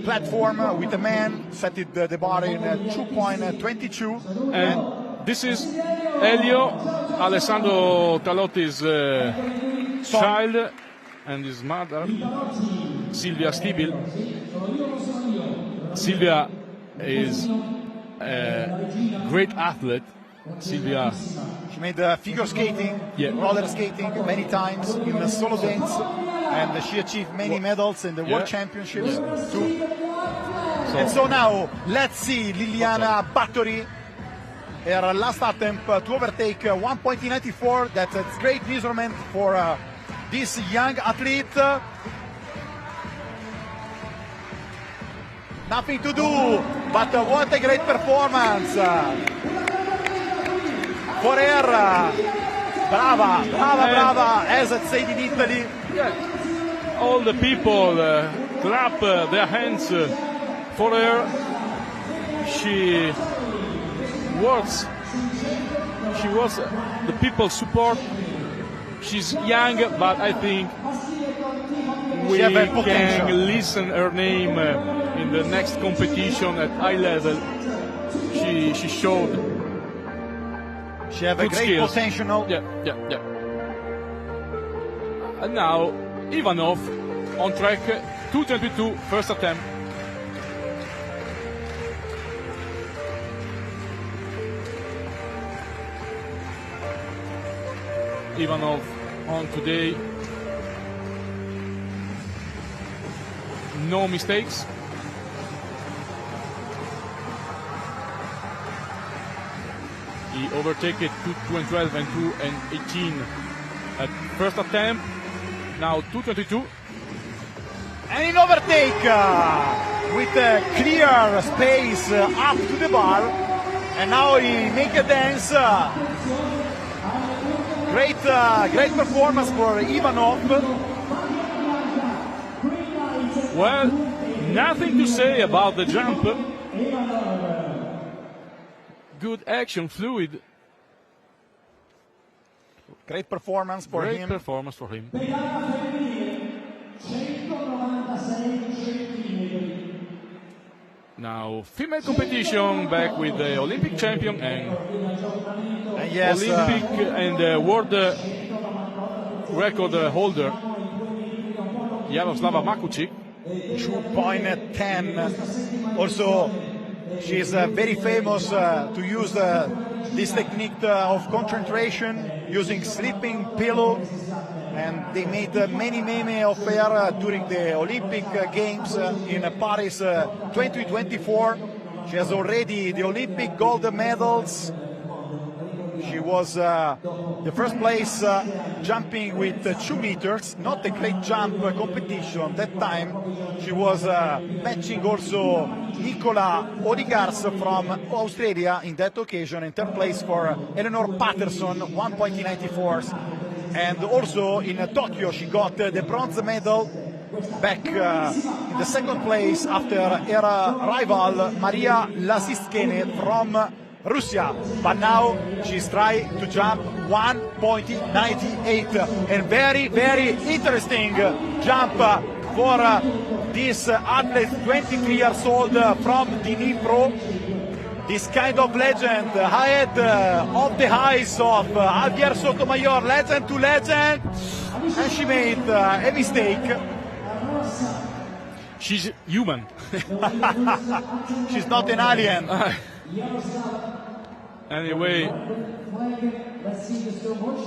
platform with a man, set it the bar in 2.22. And this is Elio, Alessandro Talotti's child, and his mother, Silvia Stibilj. Silvia is a great athlete. Silvia, she made figure skating, roller skating many times in the solo dance, and she achieved many medals in the World Championships too. And so now let's see Liliana Batori, her last attempt to overtake 1.94. That's a great measurement for this young athlete. Nothing to do, but what a great performance for her. Brava, brava, brava, as it's said in Italy. Yeah. All the people clap their hands for her. She works. The people support. She's young, but I think we can listen her name in the next competition at high level. She showed. She has a great skills. potential. Yeah. And now Ivanov on track, 2:22, first attempt. Ivanov on today. No mistakes. He overtaken 2:12 and 2:18 at first attempt. Now 2:22. And in overtake with a clear space up to the bar. And now he make a dance. Great performance for Ivanov. Well, nothing to say about the jump. Good action, fluid. Great performance for him. Great performance for him. Now, female competition back with the Olympic champion and Olympic and world record holder Yaroslava Mahuchikh. 2.10. Also, she is very famous to use this technique of concentration using sleeping pillow, and they made many memes of her during the Olympic Games in Paris 2024. She has already the Olympic gold medals. She was the first place jumping with 2 meters, not a great jump competition. That time she was matching also Nicola Odigars from Australia in that occasion, in third place for Eleanor Patterson, 1.94. And also in Tokyo she got the bronze medal, back in the second place after her rival Maria Lasiskene from Russia, but now she's trying to jump 1.98, and very interesting jump for this athlete, 23 years old from Dnipro. This kind of legend, ahead of the eyes of Javier Sotomayor, legend to legend, and she made a mistake. She's human. She's not an alien. Anyway,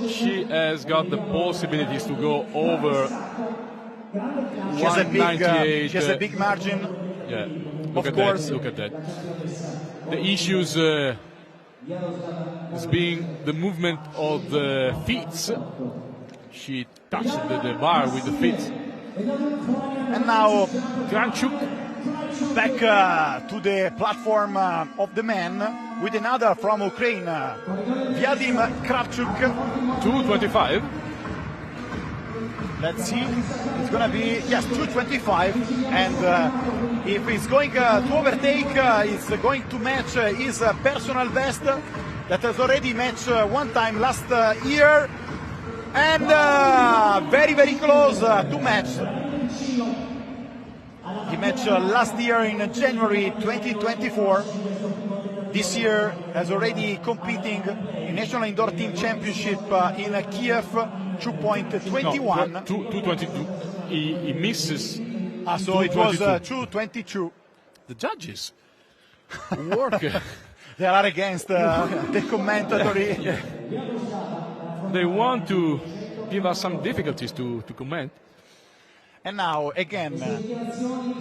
she has got the possibilities to go over She has 198. she has a big margin. Yeah, Of course. Look at that. The issues is being the movement of the feet. She touched the bar with the feet. And now Kranchuk back to the platform of the men with another from Ukraine, Vadim Kravchuk. 225. Let's see, it's going to be, yes, 225, and if he's going to overtake, he's going to match his personal best that has already matched one time last year, and very, very close to match. He matched last year in January 2024. This year has already competing in National Indoor Team Championship in Kiev, 2.21. No, 222. He misses. So it was 222. The judges work. They are against the commentatory. Yeah. They want to give us some difficulties to comment. And now, again,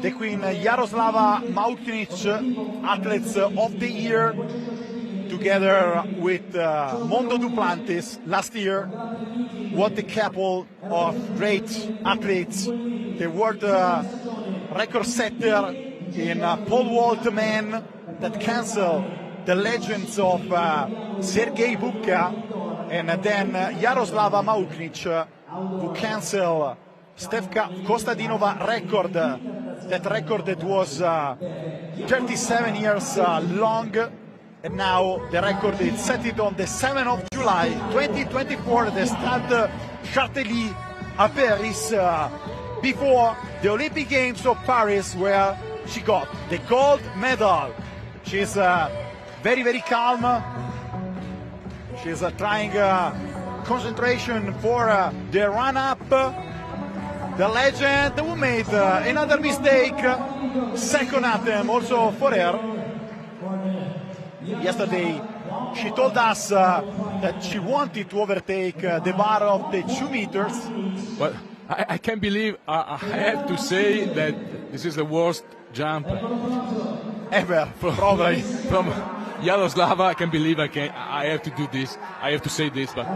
the Queen Yaroslava Mahuchikh, Athletes of the Year, together with Mondo Duplantis last year. What a couple of great athletes. The world record setter in pole vault men that cancel the legends of Sergei Bubka, and then Yaroslava Mahuchikh, who cancel Stefka Kostadinova record. That record that was 37 years long, and now the record is set it on the 7th of July 2024, the Stade Châtelet à Paris, before the Olympic Games of Paris, where she got the gold medal. She's very, very calm. She's trying concentration for the run-up. The legend who made another mistake, second attempt also for her. Yesterday she told us that she wanted to overtake the bar of the 2 meters. But I can't believe I have to say that this is the worst jump Ever, probably. From Yaroslava. I can't believe I have to do this. I have to say this, but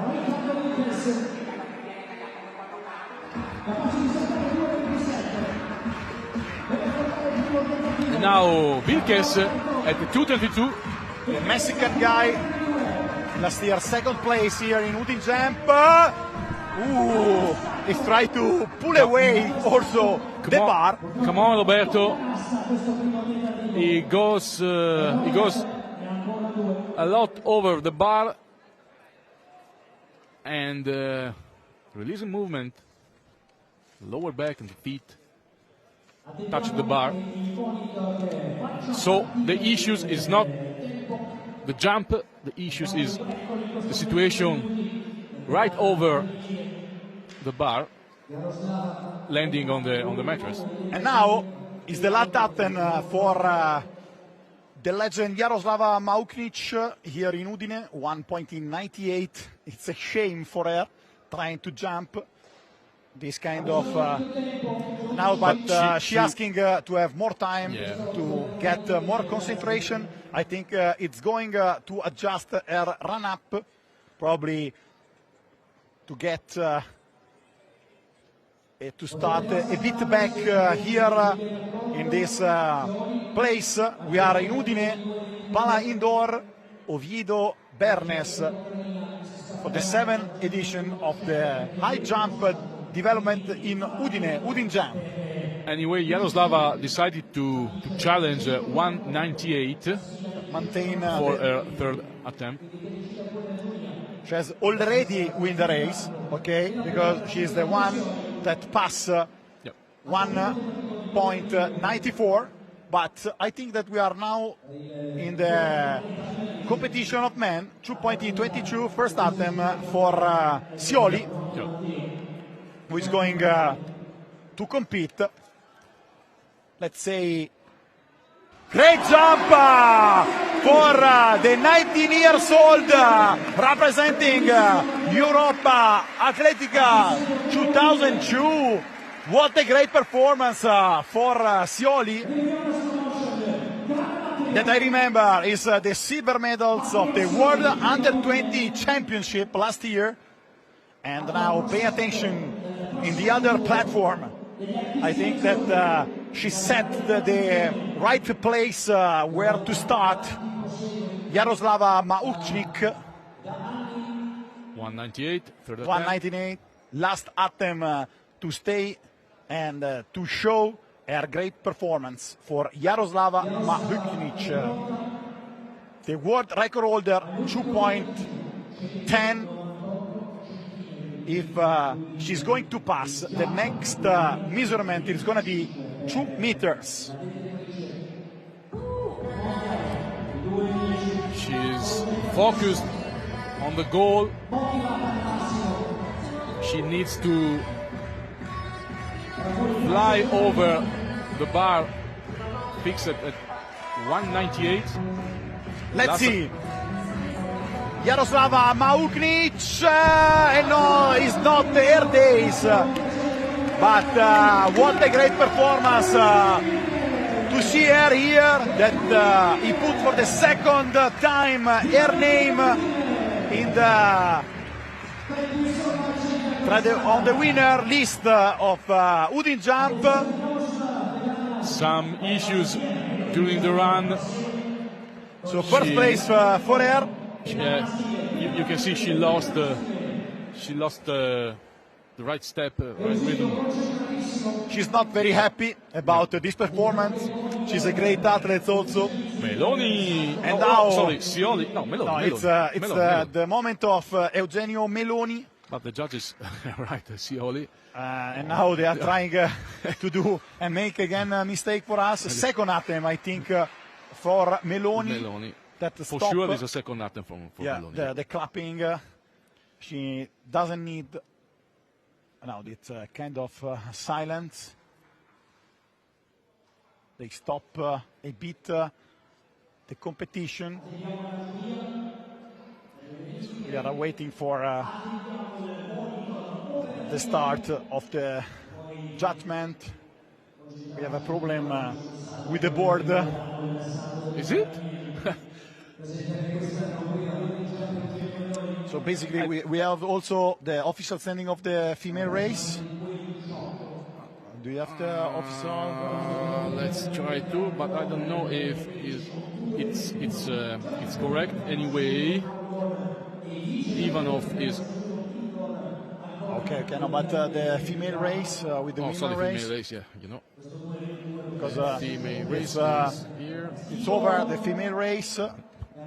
now Vilkes at 222. The Mexican guy, last year second place here in UdinJump. He's trying to pull away also the bar. Come on, Roberto. He goes a lot over the bar and releasing movement, lower back and the feet touch the bar. So the issues is not the jump, the issues is the situation right over the bar, landing on the mattress. And now is the last attempt for the legend Yaroslava Mahuchikh here in Udine, 1.98. It's a shame for her trying to jump this kind of now, but she asking to have more time, to get more concentration. I think it's going to adjust her run up, probably to get to start a bit back here in this place. We are in Udine, Pala Indoor, Oviedo, Bernes, for the 7th edition of the high jump development in Udine, UdinJump. Anyway, Yaroslava decided to challenge 198, maintain for her third attempt. She has already won the race, okay, because she is the one that passed 1.94. But I think that we are now in the competition of men, 2.22, first attempt for Sioli, who is going to compete. Let's say, great jump for the 19 years old representing Europa Atletica 2002. What a great performance for Sioli. That I remember is the silver medals of the World Under-20 Championship last year. And now pay attention in the other platform. I think that she set the right place where to start. Yaroslava Mahuchikh. 198, third attempt. 198, last attempt to stay and to show her great performance for Yaroslava Mahuchikh. The world record holder, 2.10. If she's going to pass, the next measurement is going to be 2 meters. She's focused on the goal. She needs to fly over the bar fixed at 198. Let's see. Yaroslava Mahuchikh, no, it's not her days, but what a great performance to see her here, that he put for the second time her name in on the winner list of UdinJump. Some issues during the run. So first place for her. You can see she lost the right step, right rhythm. She's not very happy about this performance. She's a great athlete also. Meloni. And now, sorry, Sioli. No, Meloni. No, it's Meloni. The moment of Eugenio Meloni. But the judges, right, Sioli. And now they are trying to do and make again a mistake for us. Second attempt, I think, for Meloni. That for stop, sure, there's a second attempt for Meloni. The clapping. She doesn't need. Now it's kind of silence. They stop a bit the competition. We are waiting for the start of the judgment. We have a problem with the board. Is it? So basically we have also the official standing of the female race. Do you have the official? Let's try to, but I don't know if it's correct. Anyway, Ivanov is. Okay, no, but the female race with the women's race. Female race, yeah, you know. Because female race is here. It's over, the female race.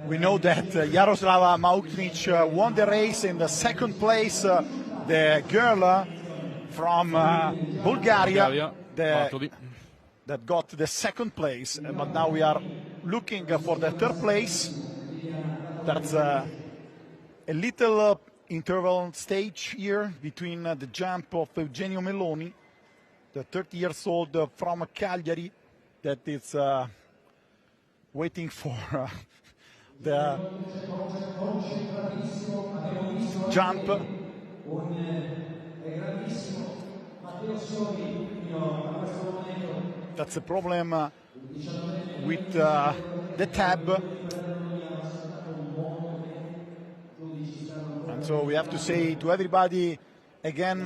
We know that Yaroslava Mahuchikh won the race in the second place. The girl from Bulgaria that got the second place. But now we are looking for the third place. That's a little interval stage here between the jump of Eugenio Meloni, the 30 years old from Cagliari, that is waiting for the jump. That's a problem with the tab. And so we have to say to everybody again,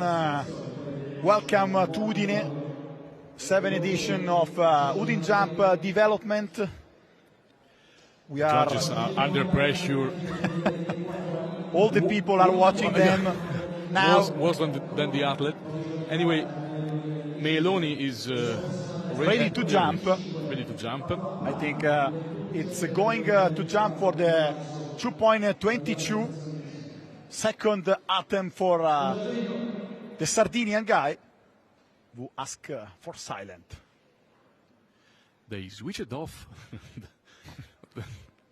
welcome to Udine, 7th edition of UdinJump Development. We are judges are under pressure. All the people are watching them now. Worse than the athlete. Anyway, Meloni is ready to jump. Ready to jump. I think it's going to jump for the 2.22. Second attempt for the Sardinian guy. who ask for silent. They switched off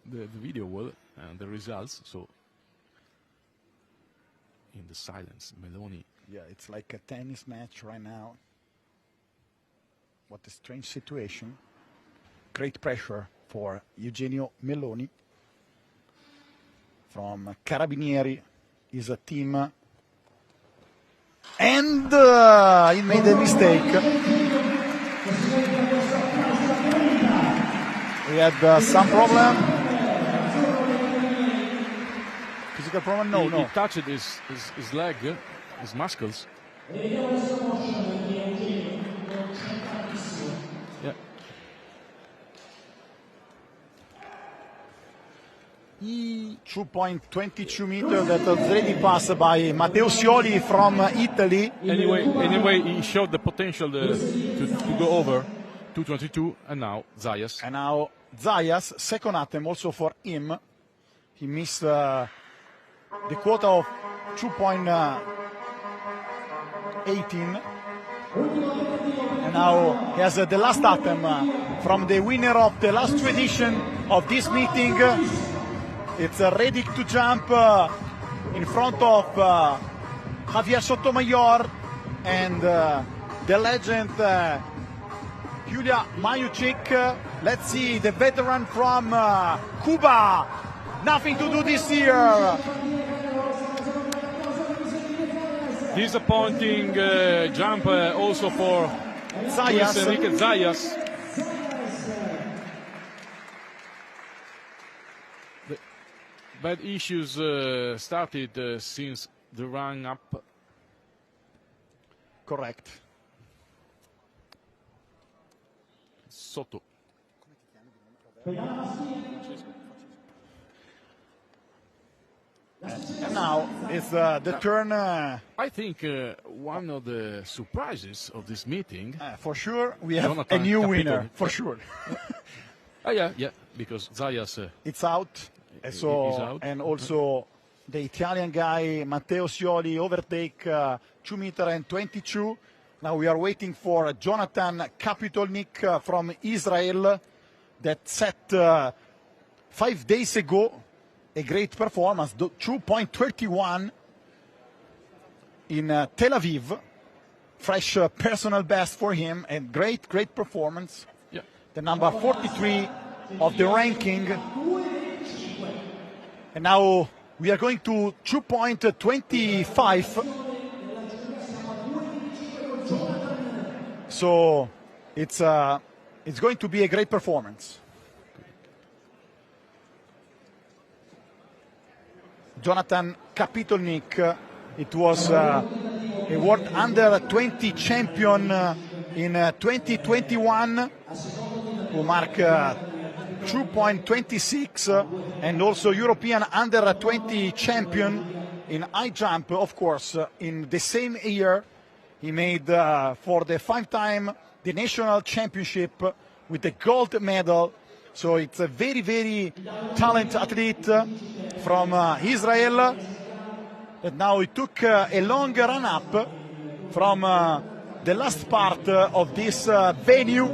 the video wall and the results, so in the silence, Meloni. Yeah, it's like a tennis match right now. What a strange situation. Great pressure for Eugenio Meloni from Carabinieri, is a team. And he made a mistake. He had some problem. Physical problem? No, He touched his leg, his muscles. Yeah. 2.22 meters that was already passed by Matteo Sioli from Italy. Anyway, he showed the potential to go over 2.22, and now Zayas. And now Zayas, second attempt also for him. He missed the quota of 2.18. And now he has the last attempt from the winner of the last two edition of this meeting. It's ready to jump in front of Javier Sotomayor and the legend Yaroslava Mahuchikh. Let's see the veteran from Cuba. Nothing to do this year. Disappointing jump also for Zayas. The bad issues started since the run up. Correct. Soto. And now it's the turn. I think one of the surprises of this meeting. For sure, we have Yonathan a new Kapitolinik. winner. For sure. Yeah, because Zayas. It's out. So, is out. And also the Italian guy Matteo Sioli overtake 2 meter and 22. Now we are waiting for Yonathan Kapitolinik from Israel that set 5 days ago a great performance, 2.31 in Tel Aviv. Fresh personal best for him and great performance. Yeah. The number 43 of the ranking. And now we are going to 2.25. So it's going to be a great performance. Yonathan Kapitolinik, it was a world under 20 champion in 2021 who marked 2.26 and also European under 20 champion in high jump, of course. In the same year, he made for the 5th time the national championship with the gold medal. So it's a very talented athlete from Israel. And now he took a long run up from the last part of this venue.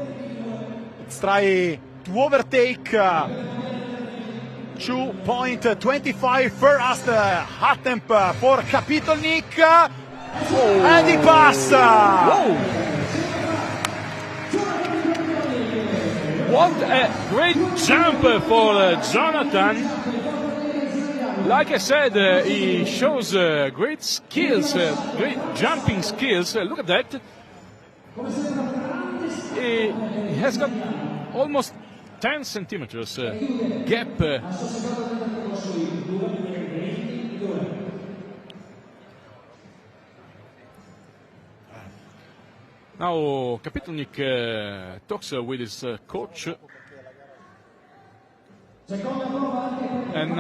Let's try to overtake 2.25 first attempt for Kapitolinik. And he passed. What a great jump for Yonathan. Like I said, he shows great skills, great jumping skills. Look at that. He has got almost 10 centimeters gap. Now Kapitolinik talks with his coach. And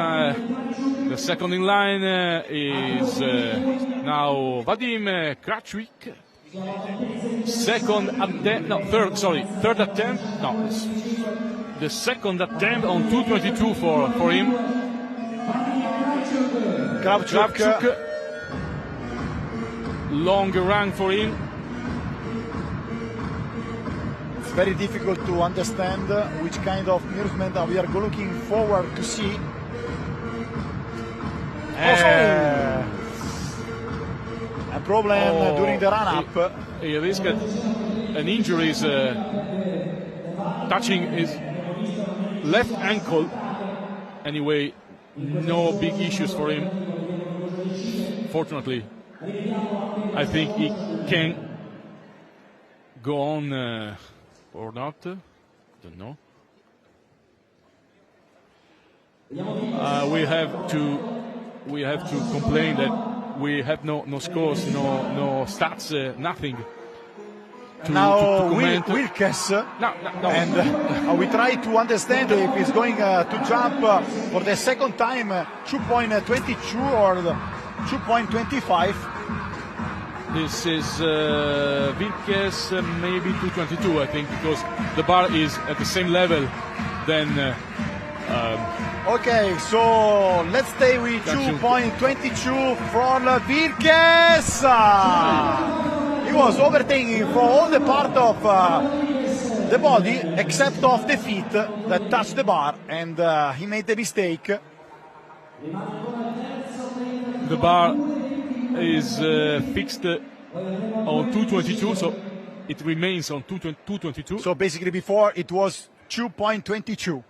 the second in line is now Vadim Krachwik. Third attempt. No, the second attempt on 2.22 for him. Kravchuk. Long run for him. very difficult to understand which kind of movement we are looking forward to see. A problem during the run-up. He risked an injury touching his left ankle. Anyway, no big issues for him. Fortunately, I think he can go on or not. Don't know. We have to complain that we have no scores, no stats, nothing. Now Wilkes, no. And we try to understand if he's going to jump for the second time 2.22 or 2.25. This is Wilkes, maybe 2.22, I think, because the bar is at the same level then. Okay, so let's stay with 2.22 from Wilkes. He was overtaking for all the part of the body except of the feet that touched the bar, and he made the mistake. The bar is fixed on 2.22, so it remains on 2.22. So basically before it was 2.22.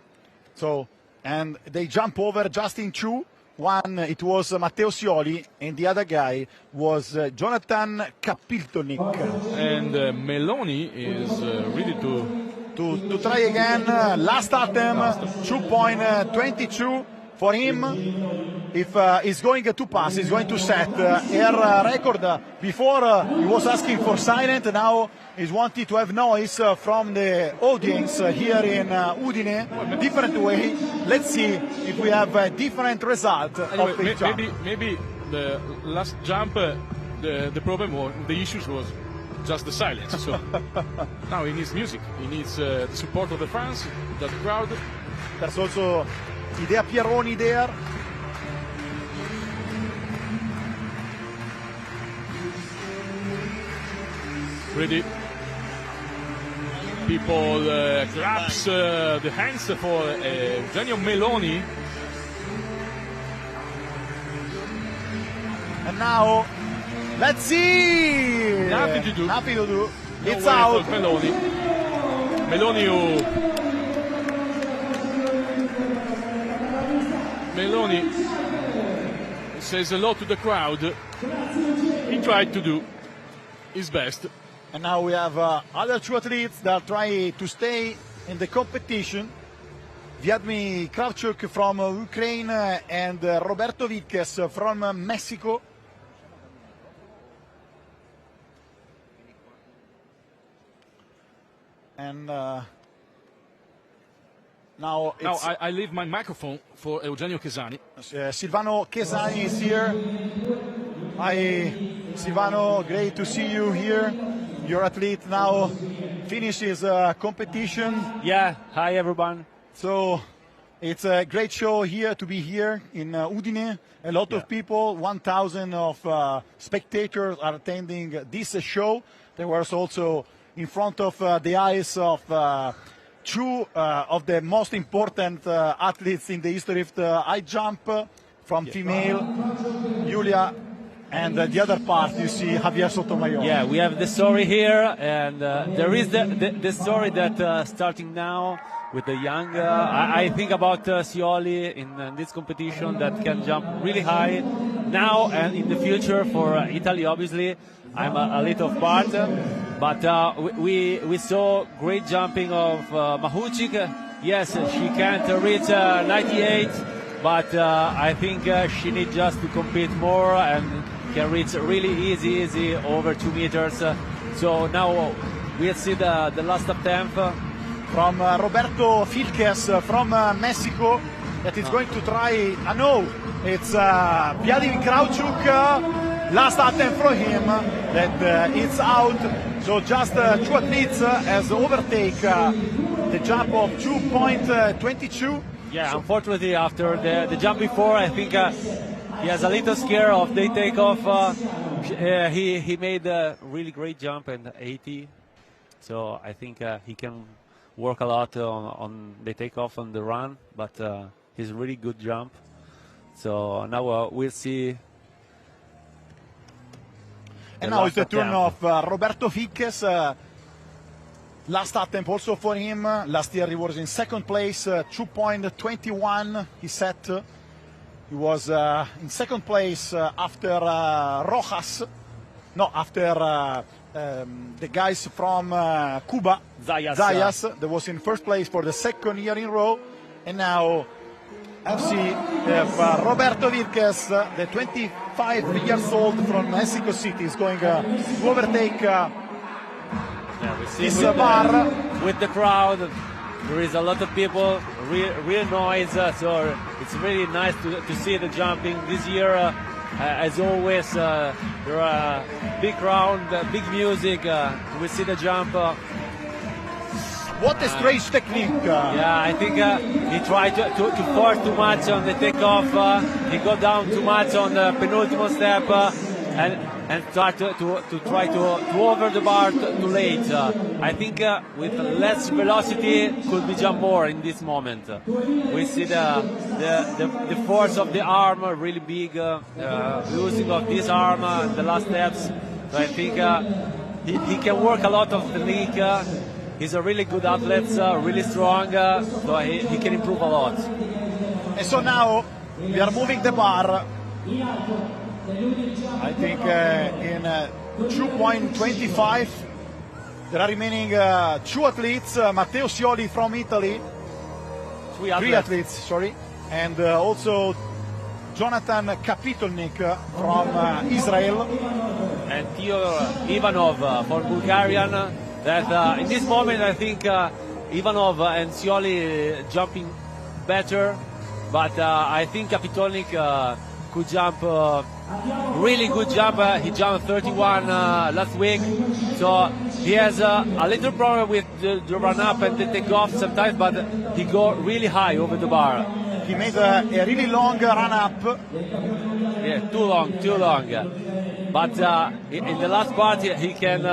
So, and they jump over just in two. One, it was Matteo Sioli, and the other guy was Yonathan Kapitolinik. And Meloni is ready to try again. Last attempt, 2.22 for him. If he's going to pass, he's going to set her record. Before he was asking for silent, now he's wanting to have noise from the audience here in Udine. Different way. Let's see if we have a different result anyway, of the jump. Maybe the last jump, the problem or the issues was just the silence. So now he needs music. He needs the support of the fans, the crowd. There's also Idea Pieroni there. Ready. People claps the hands for Eugenio Meloni. And now, let's see. Nothing to do. Nothing to do. No It's out. Meloni. Meloni says hello to the crowd. He tried to do his best. And now we have other two athletes that try to stay in the competition. Vladimir Kravchuk from Ukraine and Roberto Wilkes from Mexico. And now I leave my microphone for Eugenio Chesani. Silvano Chesani is here. Hi, Silvano, great to see you here. Your athlete now finishes competition. Yeah, hi everyone. So it's a great show here to be here in Udine. A lot of people, 1,000 of spectators are attending this show. There was also in front of the eyes of two of the most important athletes in the history of the high jump from female, Julia. And the other part, you see Javier Sotomayor. Yeah, we have the story here, and there is the story that starting now with the young, I think about Sioli in this competition that can jump really high now and in the future for Italy, obviously. I'm a little part, but we saw great jumping of Mahuchikh. Yes, she can't reach 98, but I think she needs just to compete more and can reach really easy over 2 meters. So now we'll see the last attempt from Roberto Wilkes from Mexico that is going to try. No, it's Vladimir Kravchuk. Last attempt for him that it's out. So just two athletes has overtake the jump of 2.22. Yeah, so unfortunately after the jump before, I think he has a little scare of the takeoff. He made a really great jump and 80. So I think he can work a lot on the takeoff and the run, but he's a really good jump. So now we'll see. And now it's the turn of Roberto Vickes. Last attempt also for him. Last year he was in second place, 2.21 he set. He was in second place after Rojas. No, after the guys from Cuba, Zayas, that was in first place for the second year in a row. And now let's see if Roberto Vickes, the 25 years old from Mexico City, is going to overtake this bar. With the crowd, there is a lot of people, real noise, so it's really nice to see the jumping this year. As always, there are big crowd, big music. We see the jump. What a strange technique! Yeah, I think he tried to force too much on the takeoff. He got down too much on the penultimate step, and start to try to over the bar too late. I think with less velocity could be jump more in this moment. We see the force of the arm really big, losing of this arm in the last steps. So I think he can work a lot of technique. He's a really good athlete, really strong, so he can improve a lot. And so now we are moving the bar. I think in 2.25. There are remaining two athletes, Matteo Sioli from Italy, three athletes, sorry, and also Yonathan Kapitolinik from Israel. And Tihomir Ivanov from Bulgarian. That in this moment I think Ivanov and Sioli jumping better, but I think Kapitolinik could jump really good jump. He jumped 31 last week, so he has a little problem with the run up and the takeoff sometimes, but he go really high over the bar. He made a really long run up. Yeah, too long. But in the last part he can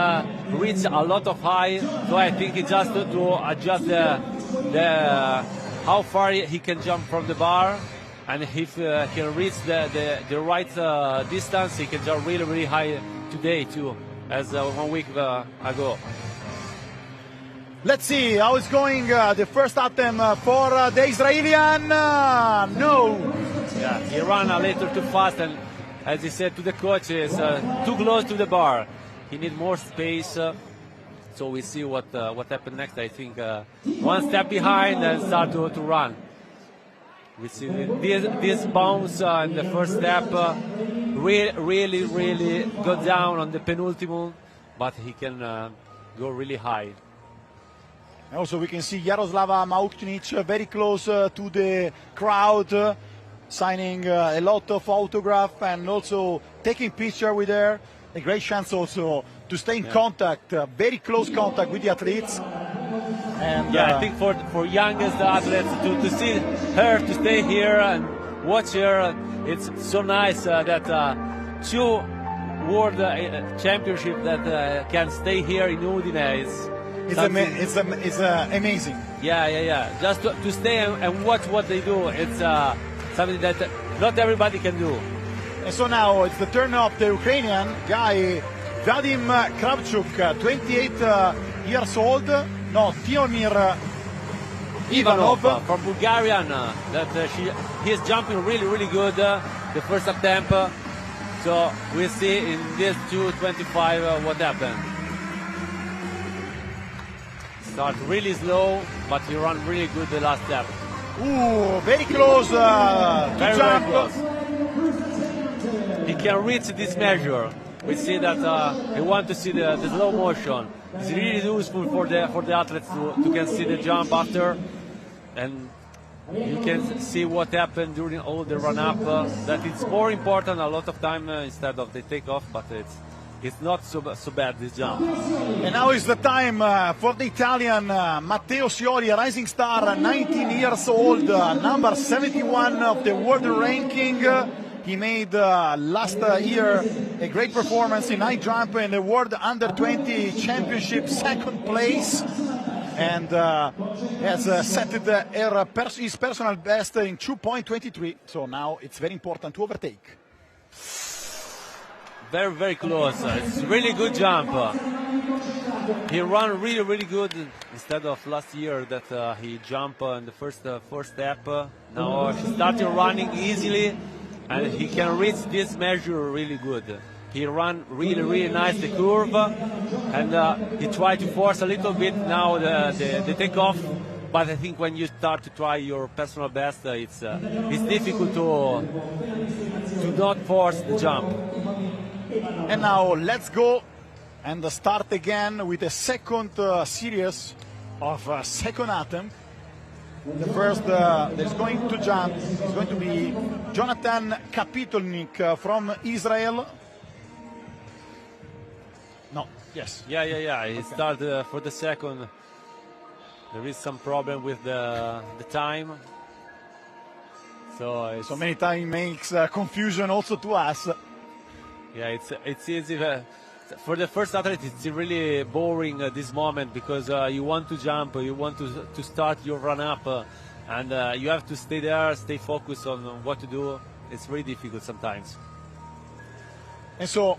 reach a lot of high, so I think he just to adjust the how far he can jump from the bar. And if he can reach the right distance, he can jump really high today too, as 1 week ago. Let's see how it's going. The first attempt for the Israelian. No. Yeah, he ran a little too fast, and as he said to the coaches, too close to the bar. He needs more space. So we see what happened next. I think one step behind and start to run. We see this bounce in the first step, really go down on the penultimate, but he can go really high. And also we can see Yaroslava Mahuchikh very close to the crowd, signing a lot of autographs and also taking picture with her. A great chance also to stay in contact, very close contact with the athletes. And, I think for youngest athletes to see her, to stay here and watch her, it's so nice that two world championship that can stay here in Udine. It's amazing. Yeah. Just to stay and watch what they do, it's something that not everybody can do. And so now it's the turn of the Ukrainian guy, Vadim Kravchuk, 28 years old. No, Tihomir Ivanov from Bulgarian. He is jumping really good. The first attempt. So we'll see in this 2:25 what happened. Start really slow, but he run really good the last step. Ooh, very close to jump. Very close. He can reach this measure. We see that he want to see the slow motion. It's really useful for the athletes to can see the jump after, and you can see what happened during all the run up. That it's more important a lot of time instead of the takeoff, but it's not so bad this jump. And now is the time for the Italian Matteo Sioli, a rising star, 19 years old, number 71 of the world ranking. He made last year a great performance in high jump in the World Under-20 Championship, second place, and has set his personal best in 2.23. So now it's very important to overtake. Very, very close. It's a really good jump. He ran really, really good instead of last year that he jumped in the first step. Now he started running easily, and he can reach this measure really good. He ran really, really nice the curve, and he tried to force a little bit now the takeoff. But I think when you start to try your personal best, it's difficult to not force the jump. And now let's go and start again with the second series of second attempt. The first that's going to jump is going to be Yonathan Kapitolinik from Israel. No, yes. Yeah. He started for the second. There is some problem with the time. So many times makes confusion also to us. Yeah, it's easy. For the first athlete, it's really boring this moment because you want to jump, you want to start your run-up, and you have to stay there, stay focused on what to do. It's really difficult sometimes. And so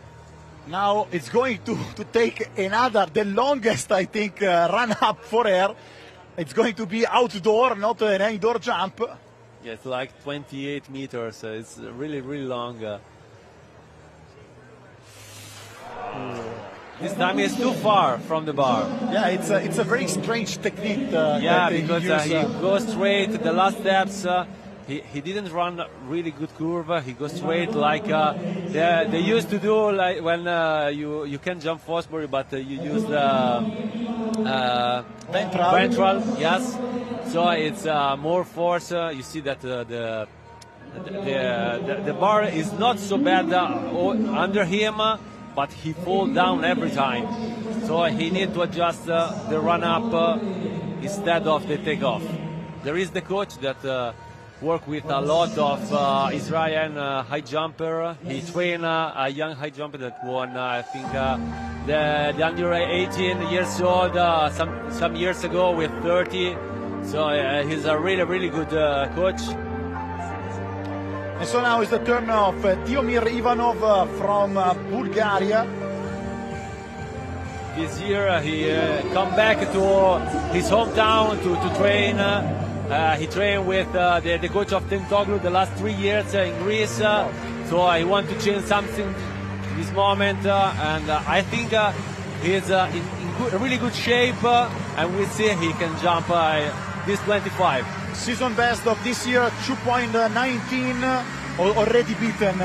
now it's going to take the longest, I think, run-up for her. It's going to be outdoor, not an indoor jump. Yeah, it's like 28 meters. It's really, really long. This time is too far from the bar. Yeah, it's a very strange technique. Because he goes straight. The last steps, he didn't run a really good curve. He goes straight like they used to do, like when you can jump Fosbury, but you use the ventral. Yes. So it's more force. You see that the bar is not so bad under him. But he falls down every time. So he needs to adjust the run-up instead of the takeoff. There is the coach that works with a lot of Israeli high jumper. He trained a young high jumper that won, I think, the under 18 years old some years ago with 30. So he's a really, really good coach. And so now is the turn of Tihomir Ivanov from Bulgaria. This year he come back to his hometown to train. He trained with the coach of Tentoglu the last 3 years in Greece. So I want to change something in this moment. And I think he's in really good shape. And we see he can jump this 25. Season best of this year, 2.19, already beaten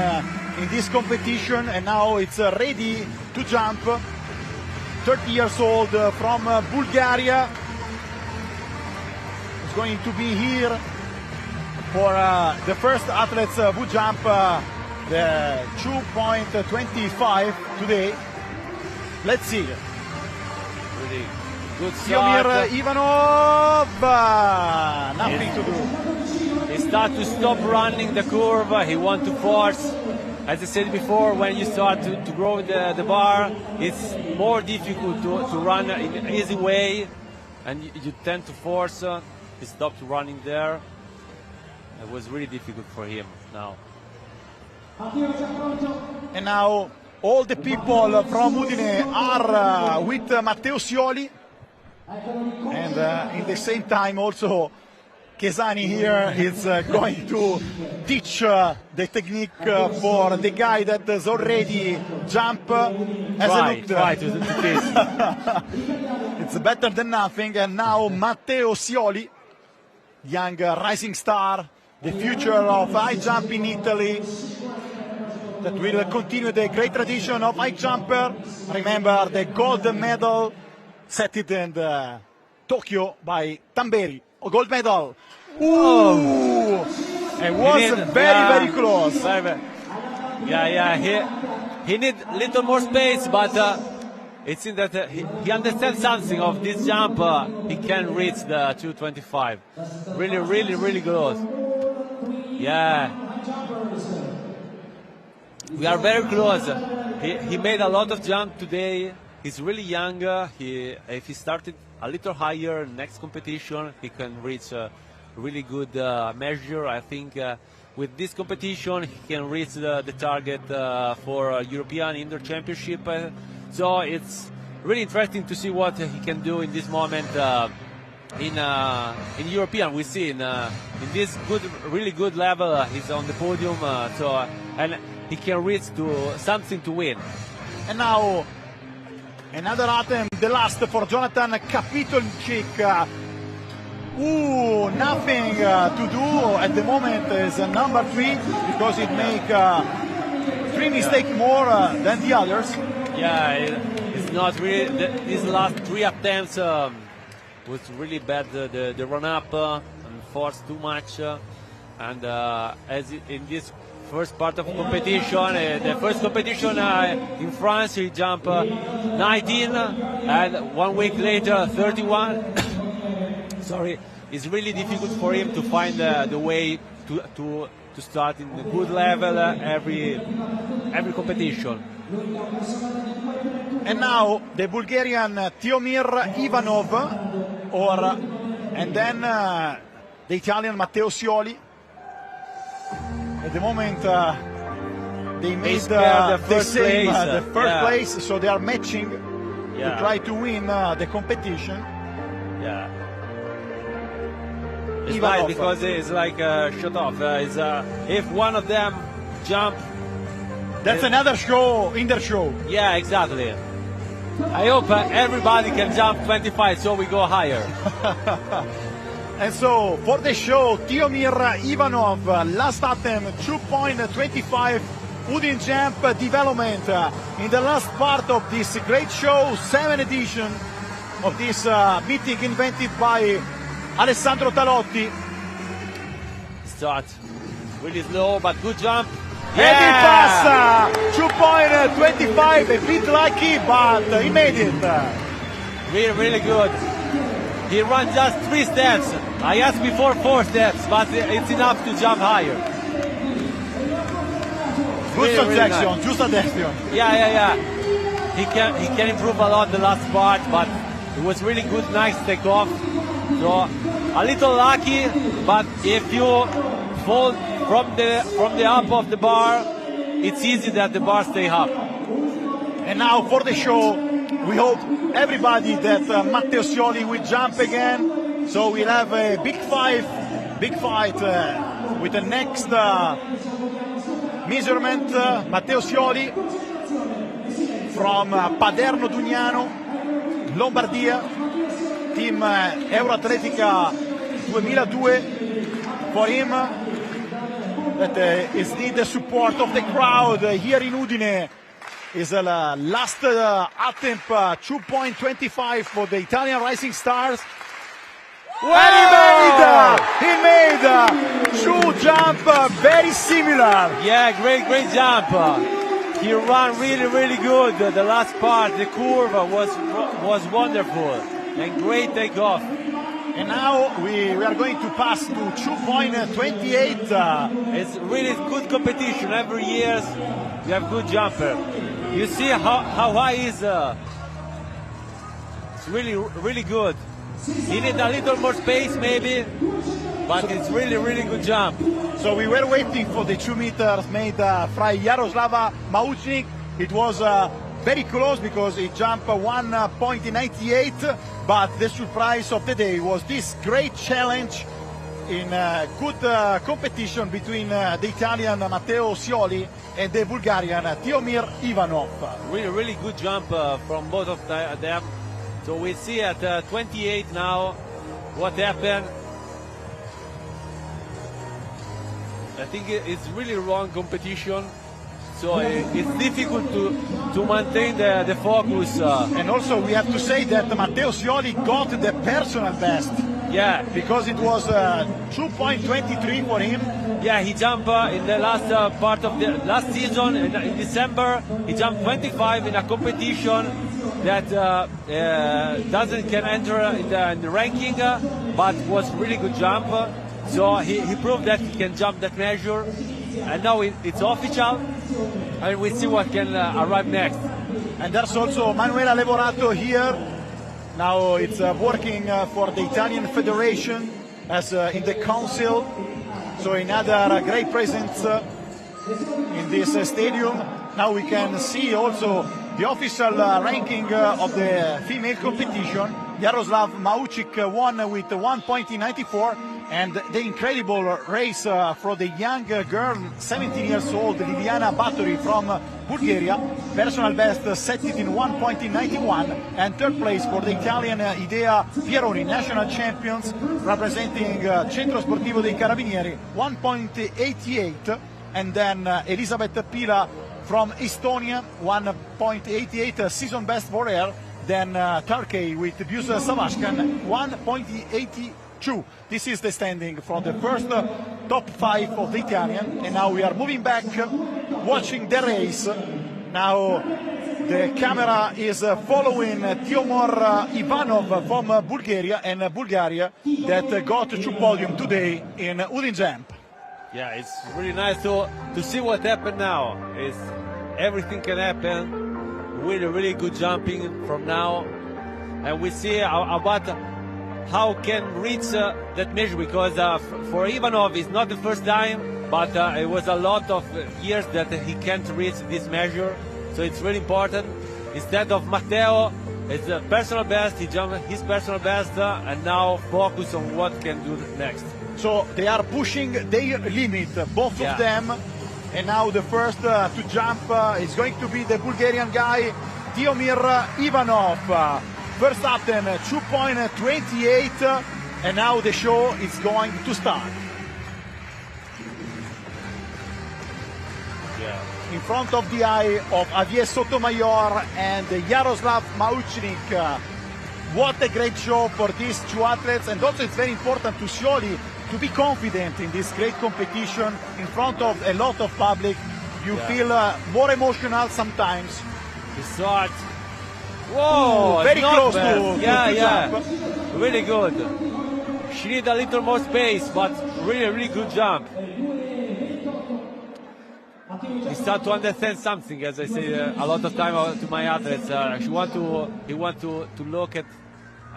in this competition, and now it's ready to jump. 30 years old from Bulgaria. It's going to be here for the first athletes who jump the 2.25 today. Let's see. Really good Tihomir start. Ivanov, nothing to do. He starts to stop running the curve. He wants to force. As I said before, when you start to grow the bar, it's more difficult to run in an easy way, and you tend to force. He stopped running there. It was really difficult for him now. And now all the people from Udine are with Matteo Sioli. And in the same time also Kesani here is going to teach the technique for the guy that has already jumped. Try to taste. It's better than nothing. And now Matteo Sioli, young rising star, the future of high jump in Italy, that will continue the great tradition of high jumper. Remember the gold medal set it in Tokyo by Tamberi. A gold medal. Ooh! It was very close. He needs a little more space, but it seems that he understands something of this jump. He can reach the 225. Really close. Yeah. We are very close. He made a lot of jump today. He's really young. If he started a little higher next competition, he can reach a really good measure. I think with this competition, he can reach the target for European Indoor Championship. So it's really interesting to see what he can do in this moment in European. We see in this really good level, he's on the podium. And he can reach to something to win. And now another attempt, the last for Yonathan Kapitolinik. Nothing to do at the moment is number 3 because it make 3 mistakes more than the others. Yeah, it's not really. His last 3 attempts was really bad. The run-up and forced too much. And as in this first part of competition, the first competition in France, he jumped 19, and 1 week later 31. Sorry, it's really difficult for him to find the way to start in a good level every competition. And now the Bulgarian Tihomir Ivanov, and then the Italian Matteo Sioli. At the moment, they made the first place, so they are matching to try to win the competition. Yeah. It's right, because it's like a shut off. If one of them jump, that's another show in their show. Yeah, exactly. I hope everybody can jump 25, so we go higher. And so for the show, Tihomir Ivanov, last attempt 2.25, UdinJump Development. In the last part of this great show, 7th edition of this meeting invented by Alessandro Talotti. Start really slow, but good jump. Heavy pass, 2.25, a bit lucky, but he made it. Really, really good. He ran just 3 steps. I asked before 4 steps, but it's enough to jump higher. Good suggestion, just suggestion. Yeah. He can improve a lot the last part, but it was really good, nice takeoff. So a little lucky, but if you fall from the up of the bar, it's easy that the bar stay up. And now for the show, we hope everybody that Matteo Sioli will jump again. So we'll have a big fight with the next measurement. Matteo Sioli from Paderno Dugnano, Lombardia, team Euroatletica 2002. For him, that is need the support of the crowd here in Udine. Is the last attempt, 2.25 for the Italian Rising Stars. And he made 2 jump very similar. Yeah, great jump. He ran really good. The last part, the curve was wonderful and great takeoff. And now we are going to pass to 2.28. It's really good competition. Every year you have good jumper. You see how high is. It's really good. He needs a little more space maybe, but it's really good jump. So we were waiting for the 2 meters made by Yaroslava Mahuchikh. It was very close because he jumped 1.98, but the surprise of the day was this great challenge in good competition between the Italian Matteo Sioli and the Bulgarian Tihomir Ivanov. Really good jump from both of them. So we see at 28 now what happened. I think it's really wrong competition. So it's difficult to maintain the focus. And also we have to say that Matteo Sioli got the personal best. Yeah, because it was 2.23 for him. Yeah, he jumped in the last part of the last season in December. He jumped 25 in a competition that can enter in the ranking, but was really good jump. So he proved that he can jump that measure, and now it's official. and we see what can arrive next. And there's also Manuela Levorato here. Now it's working for the Italian Federation as in the council. So another great presence in this stadium. Now we can see also the official ranking of the female competition. Yaroslava Mahuchikh won with 1.94, and the incredible race for the young girl, 17 years old, Liliana Batori from Bulgaria. Personal best set it in 1.91, and third place for the Italian Idea Pieroni, national champions, representing Centro Sportivo dei Carabinieri, 1.88, and then Elisabeth Pila from Estonia, 1.88 season best for her. Then Turkey with Buse Savashkan, 1.82. This is the standing from the first top 5 of the Italian. And now we are moving back, watching the race. Now the camera is following Tihomir Ivanov from Bulgaria, and Bulgaria that got to podium today in UdinJump. Yeah, it's really nice to see what happened now. Everything can happen. Really good jumping from now, and we see about how can reach that measure, because for Ivanov it's not the first time, but it was a lot of years that he can't reach this measure, so it's really important. Instead of Matteo, it's a personal best, he jumped his personal best, and now focus on what can do next. So they are pushing their limit, both of them. And now the first to jump is going to be the Bulgarian guy, Tihomir Ivanov. First attempt, 2.28, and now the show is going to start. Yeah. In front of the eye of Javier Sotomayor and Yaroslava Mahuchikh. What a great show for these two athletes, and also it's very important to Sioli to be confident in this great competition in front of a lot of public. You feel more emotional sometimes. The start. Whoa! Very close bad. to jump. Really good. She needs a little more space, but really good jump. He start to understand something, as I say a lot of time to my athletes. He want to look at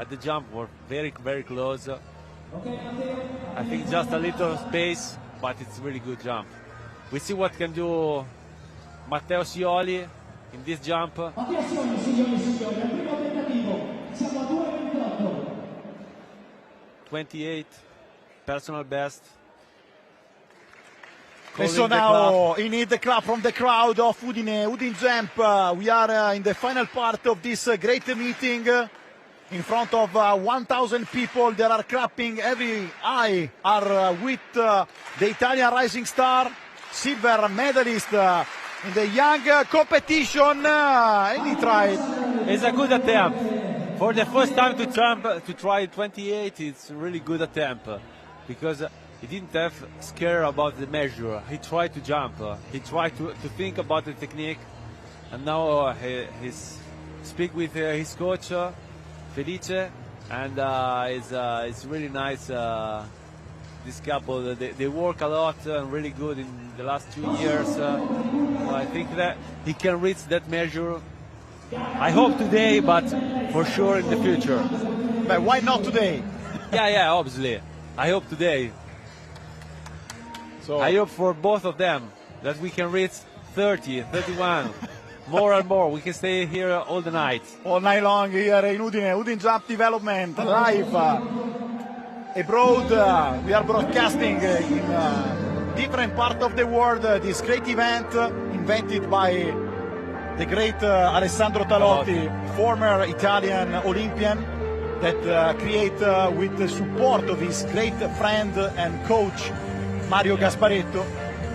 the jump. We're very close. I think just a little space, but it's really good jump. We see what can do Matteo Sioli in this jump. 28, personal best. And so now he needs the clap from the crowd of Udine, UdinJump. We are in the final part of this great meeting. In front of 1,000 people, there are clapping. Every eye are with the Italian rising star, silver medalist in the young competition. And he tried. It's a good attempt. For the first time to try 28, it's a really good attempt, because he didn't have scare about the measure. He tried to jump. He tried to think about the technique, and now he's speak with his coach, Felice, and it's really nice. This couple, they work a lot and really good in the last 2 years. So I think that he can reach that measure. I hope today, but for sure in the future. But why not today? Yeah, obviously. I hope today. So I hope for both of them that we can reach 30, 31. More and more. We can stay here all the night. All night long here in Udine. UdinJump Development live abroad. We are broadcasting in different parts of the world. This great event invented by the great Alessandro Talotti, former Italian Olympian, that create with the support of his great friend and coach Mario Gasparetto.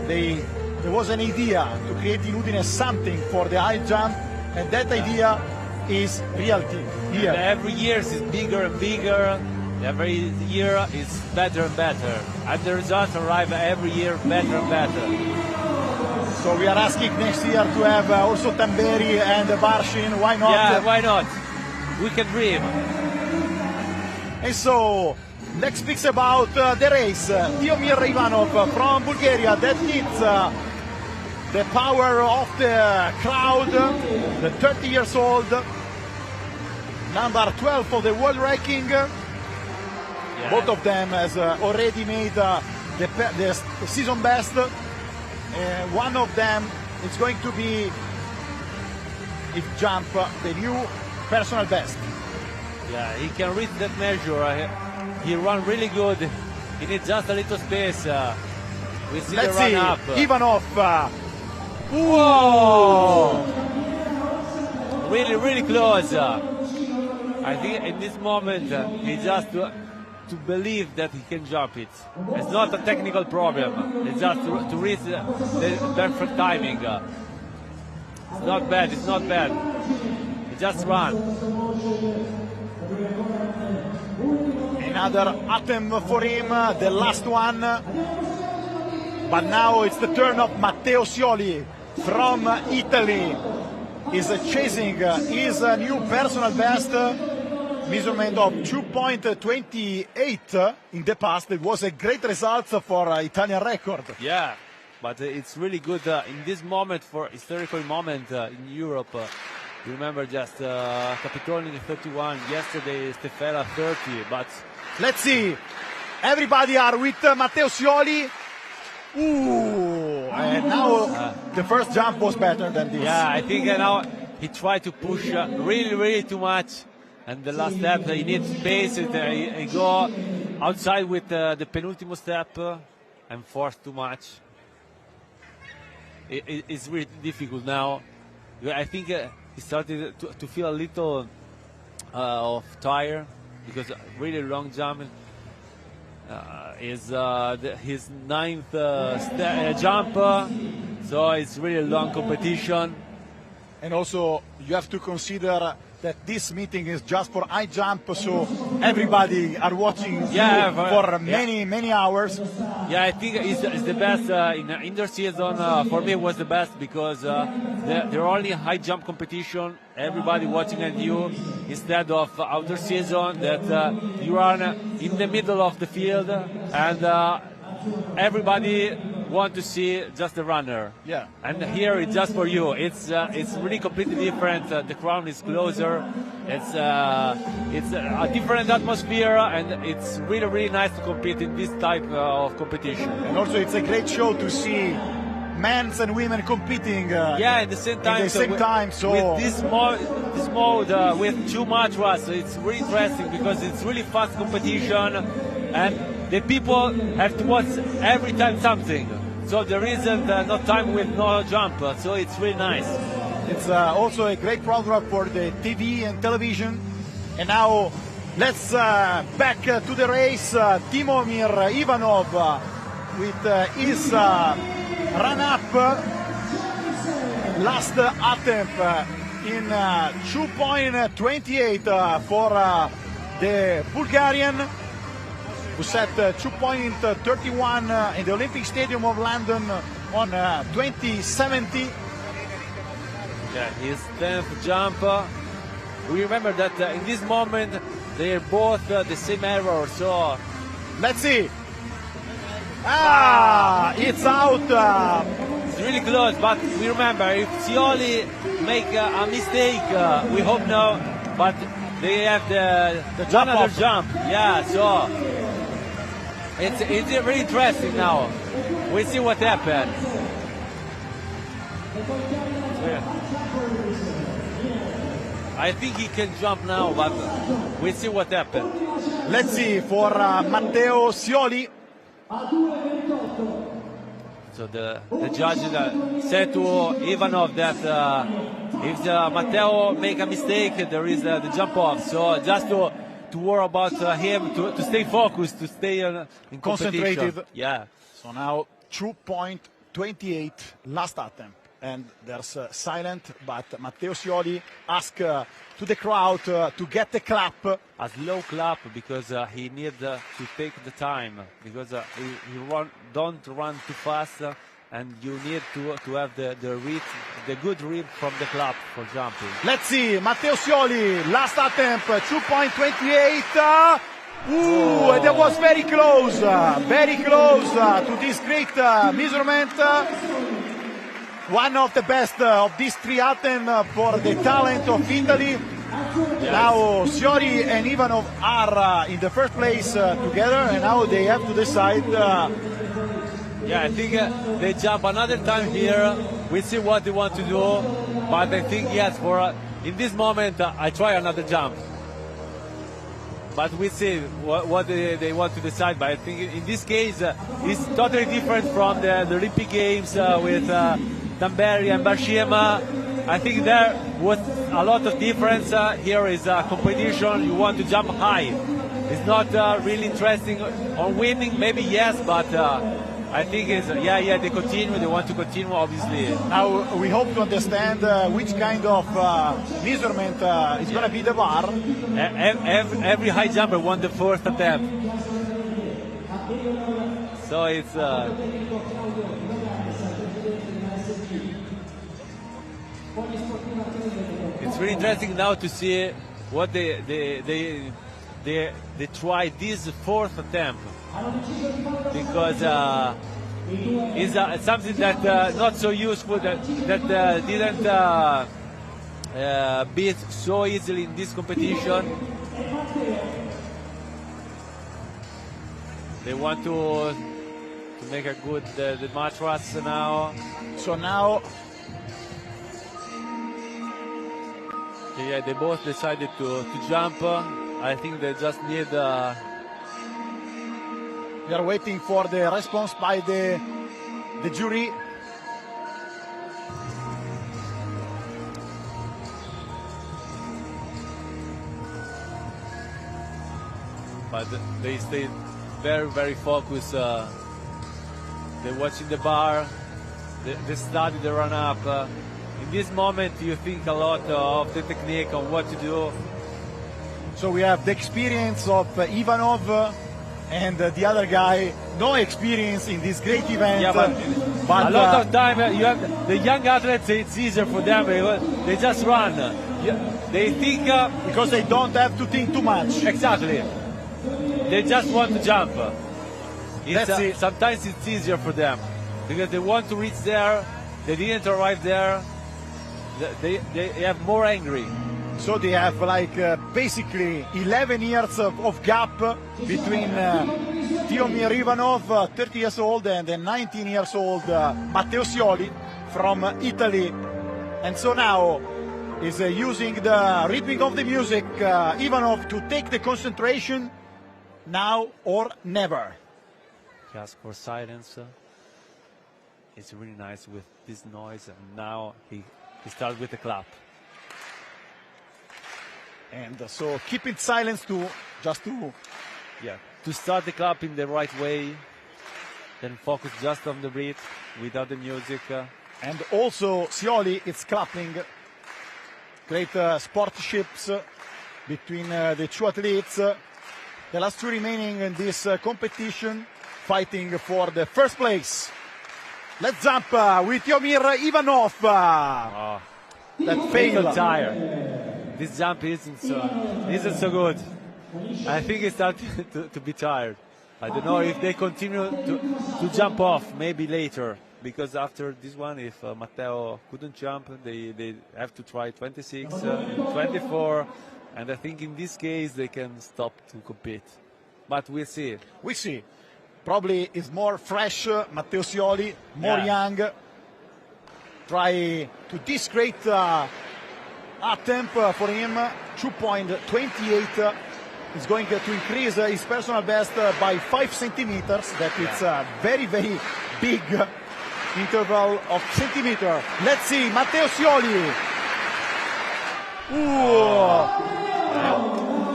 There was an idea to create in Udine something for the high jump, and that idea is reality here. And every year is bigger and bigger. Every year is better and better. And the results arrive every year better and better. So we are asking next year to have also Tamberi and Barshin. Why not? Yeah, why not? We can dream. And so let's speak about the race. Tihomir Ivanov from Bulgaria that needs the power of the crowd, the 30 years old, number 12 of the world ranking. Yeah. Both of them has already made the season best. One of them is going to be, if jump, the new personal best. Yeah, he can reach that measure. He run really good. He needs just a little space. We see Let's the run see, up. Ivanov. Whoa! Really, really close. I think in this moment he just to believe that he can jump it. It's not a technical problem. It's just to reach the perfect timing. It's not bad. It's not bad. He just run. Another attempt for him, the last one. But now it's the turn of Matteo Sioli from Italy. He's chasing his new personal best, measurement of 2.28 in the past. It was a great result for Italian record. Yeah, but it's really good in this moment, for historical moment in Europe. Remember just Kapitolinik 31, yesterday Stefela 30, but... Let's see, everybody are with Matteo Sioli. Ooh, and now the first jump was better than this. Yeah, I think now he tried to push really, really too much. And the last step, he needs space. He go outside with the penultimate step and force too much. It's really difficult now. I think he started to feel a little of tired because really long jump is his ninth jump, so it's really a long competition. And also you have to consider that this meeting is just for high jump, so everybody are watching for many hours. Yeah, I think it's the best in indoor season. For me, it was the best because they're only high jump competition. Everybody watching at you instead of outdoor season that you are in the middle of the field and everybody want to see just the runner. Yeah. And here it's just for you. It's really completely different. The crowd is closer. It's a different atmosphere, and it's really, really nice to compete in this type of competition. And also it's a great show to see men and women competing. At the same time. So with this mode with two matras, it's really interesting because it's really fast competition, and the people have to watch every time something. So there isn't no time with no jump. So it's really nice. It's also a great program for the TV and television. And now let's back to the race. Tihomir Ivanov with his run-up. Last attempt in 2.28 for the Bulgarian, who set 2.31 in the Olympic Stadium of London on 2070. Yeah, his 10th jump. We remember that in this moment they're both the same error. So let's see. It's out. It's really close, but we remember if Sioli make a mistake, we hope no, but they have the another jump. Yeah, so it's very interesting now. We'll see what happens. I think he can jump now, but we'll see what happens. Let's see for Matteo Sioli. So the judge said to Ivanov that if Matteo make a mistake, there is the jump off. So just to worry about him, to stay focused, to stay in concentrated. Yeah. So now 2.28 last attempt. And there's silent, but Matteo Sioli asked to the crowd to get the clap. A slow clap because he needs to take the time, because don't run too fast, and you need to have the good read from the clap for jumping. Let's see, Matteo Sioli, last attempt, 2.28. That was very close to this great measurement. one of the best of these three athletes for the talent of Italy. Yes. Now Sioli and Ivanov are in the first place together, and now they have to decide. Yeah, I think they jump another time here. We see what they want to do, but I think yes, for in this moment I try another jump. But we see what they want to decide. But I think in this case it's totally different from the Olympic Games with Tamberi and Barshima. I think there was a lot of difference. Here is a competition. You want to jump high. It's not really interesting on winning. Maybe yes, but I think it's they continue. They want to continue, obviously. Now we hope to understand which kind of measurement is going to be the bar. Every high jumper won the first attempt, so it's. It's really interesting now to see what they try this fourth attempt, because it's something that not so useful, that didn't beat so easily in this competition. They want to make a good the mattress now. So now. Yeah, they both decided to jump. I think they just need. We are waiting for the response by the jury. But they stayed very, very focused. They're watching the bar. They study the run-up. In this moment, you think a lot of the technique, on what to do. So we have the experience of Ivanov and the other guy, no experience in this great event. Yeah, but a lot of time, you have the young athletes, it's easier for them. They just run. They think... because they don't have to think too much. Exactly. They just want to jump. That's it. Sometimes it's easier for them, because they want to reach there. They didn't arrive there. They have more angry. So they have like basically 11 years of gap between Tihomir Ivanov, 30 years old, and the 19 years old Matteo Sioli from Italy. And so now is using the rhythm of the music, Ivanov, to take the concentration, now or never. He asked for silence. It's really nice with this noise, and now he starts with the clap. And so keep it silence to start the clap in the right way, then focus just on the beat without the music. And also Sioli is clapping. Great sportships between the two athletes. The last two remaining in this competition, fighting for the first place. Let's jump with Tihomir Ivanov. That failed. Tired. This jump isn't so good. I think he started to be tired. I don't know if they continue to jump off, maybe later, because after this one, if Matteo couldn't jump, they have to try 26, 24, and I think in this case they can stop to compete. But we'll see. We see. Probably is more fresh, Matteo Sioli, more young. Try to this great attempt for him, 2.28. He's going to increase his personal best by 5 centimeters. That is a very, very big interval of centimeter. Let's see, Matteo Sioli.